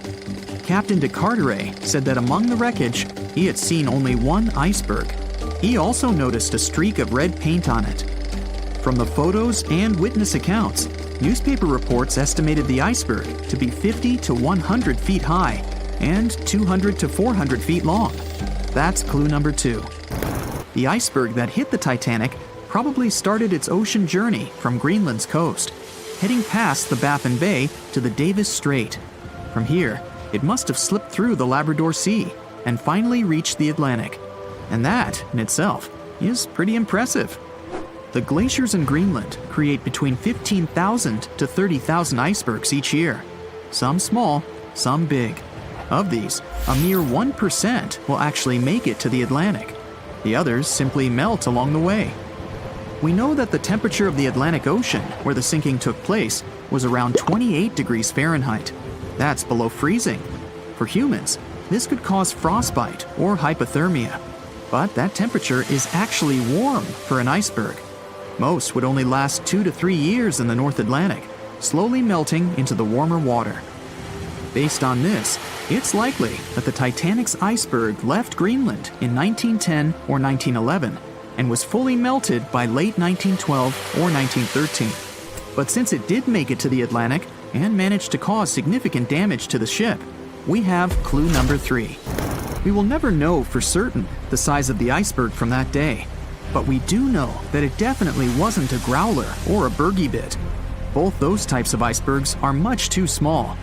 Captain de Carteret said that among the wreckage, he had seen only one iceberg. He also noticed a streak of red paint on it. From the photos and witness accounts, Newspaper reports estimated the iceberg to be 50 to 100 feet high and 200 to 400 feet long. That's clue number 2. The iceberg that hit the Titanic probably started its ocean journey from Greenland's coast, heading past the Baffin Bay to the Davis Strait. From here, it must have slipped through the Labrador Sea and finally reached the Atlantic. And that, in itself, is pretty impressive. The glaciers in Greenland create between 15,000 to 30,000 icebergs each year. Some small, some big. Of these, a mere 1% will actually make it to the Atlantic. The others simply melt along the way. We know that the temperature of the Atlantic Ocean, where the sinking took place, was around 28 degrees Fahrenheit. That's below freezing. For humans, this could cause frostbite or hypothermia. But that temperature is actually warm for an iceberg. Most would only last 2 to 3 years in the North Atlantic, slowly melting into the warmer water. Based on this, it's likely that the Titanic's iceberg left Greenland in 1910 or 1911 and was fully melted by late 1912 or 1913. But since it did make it to the Atlantic and managed to cause significant damage to the ship, we have clue number 3. We will never know for certain the size of the iceberg from that day, but we do know that it definitely wasn't a growler or a bergy bit. Both those types of icebergs are much too small.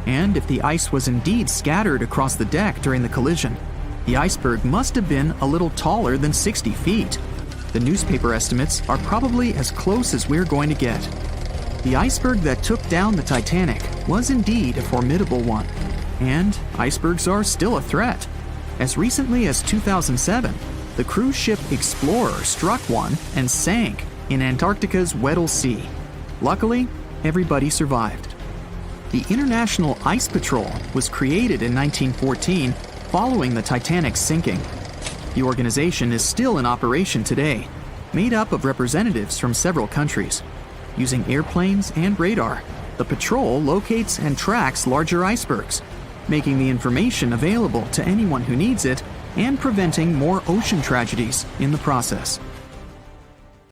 And if the ice was indeed scattered across the deck during the collision, the iceberg must have been a little taller than 60 feet. The newspaper estimates are probably as close as we're going to get. The iceberg that took down the Titanic was indeed a formidable one. And icebergs are still a threat. As recently as 2007, the cruise ship Explorer struck one and sank in Antarctica's Weddell Sea. Luckily, everybody survived. The International Ice Patrol was created in 1914 following the Titanic's sinking. The organization is still in operation today, made up of representatives from several countries. Using airplanes and radar, the patrol locates and tracks larger icebergs, making the information available to anyone who needs it and preventing more ocean tragedies in the process.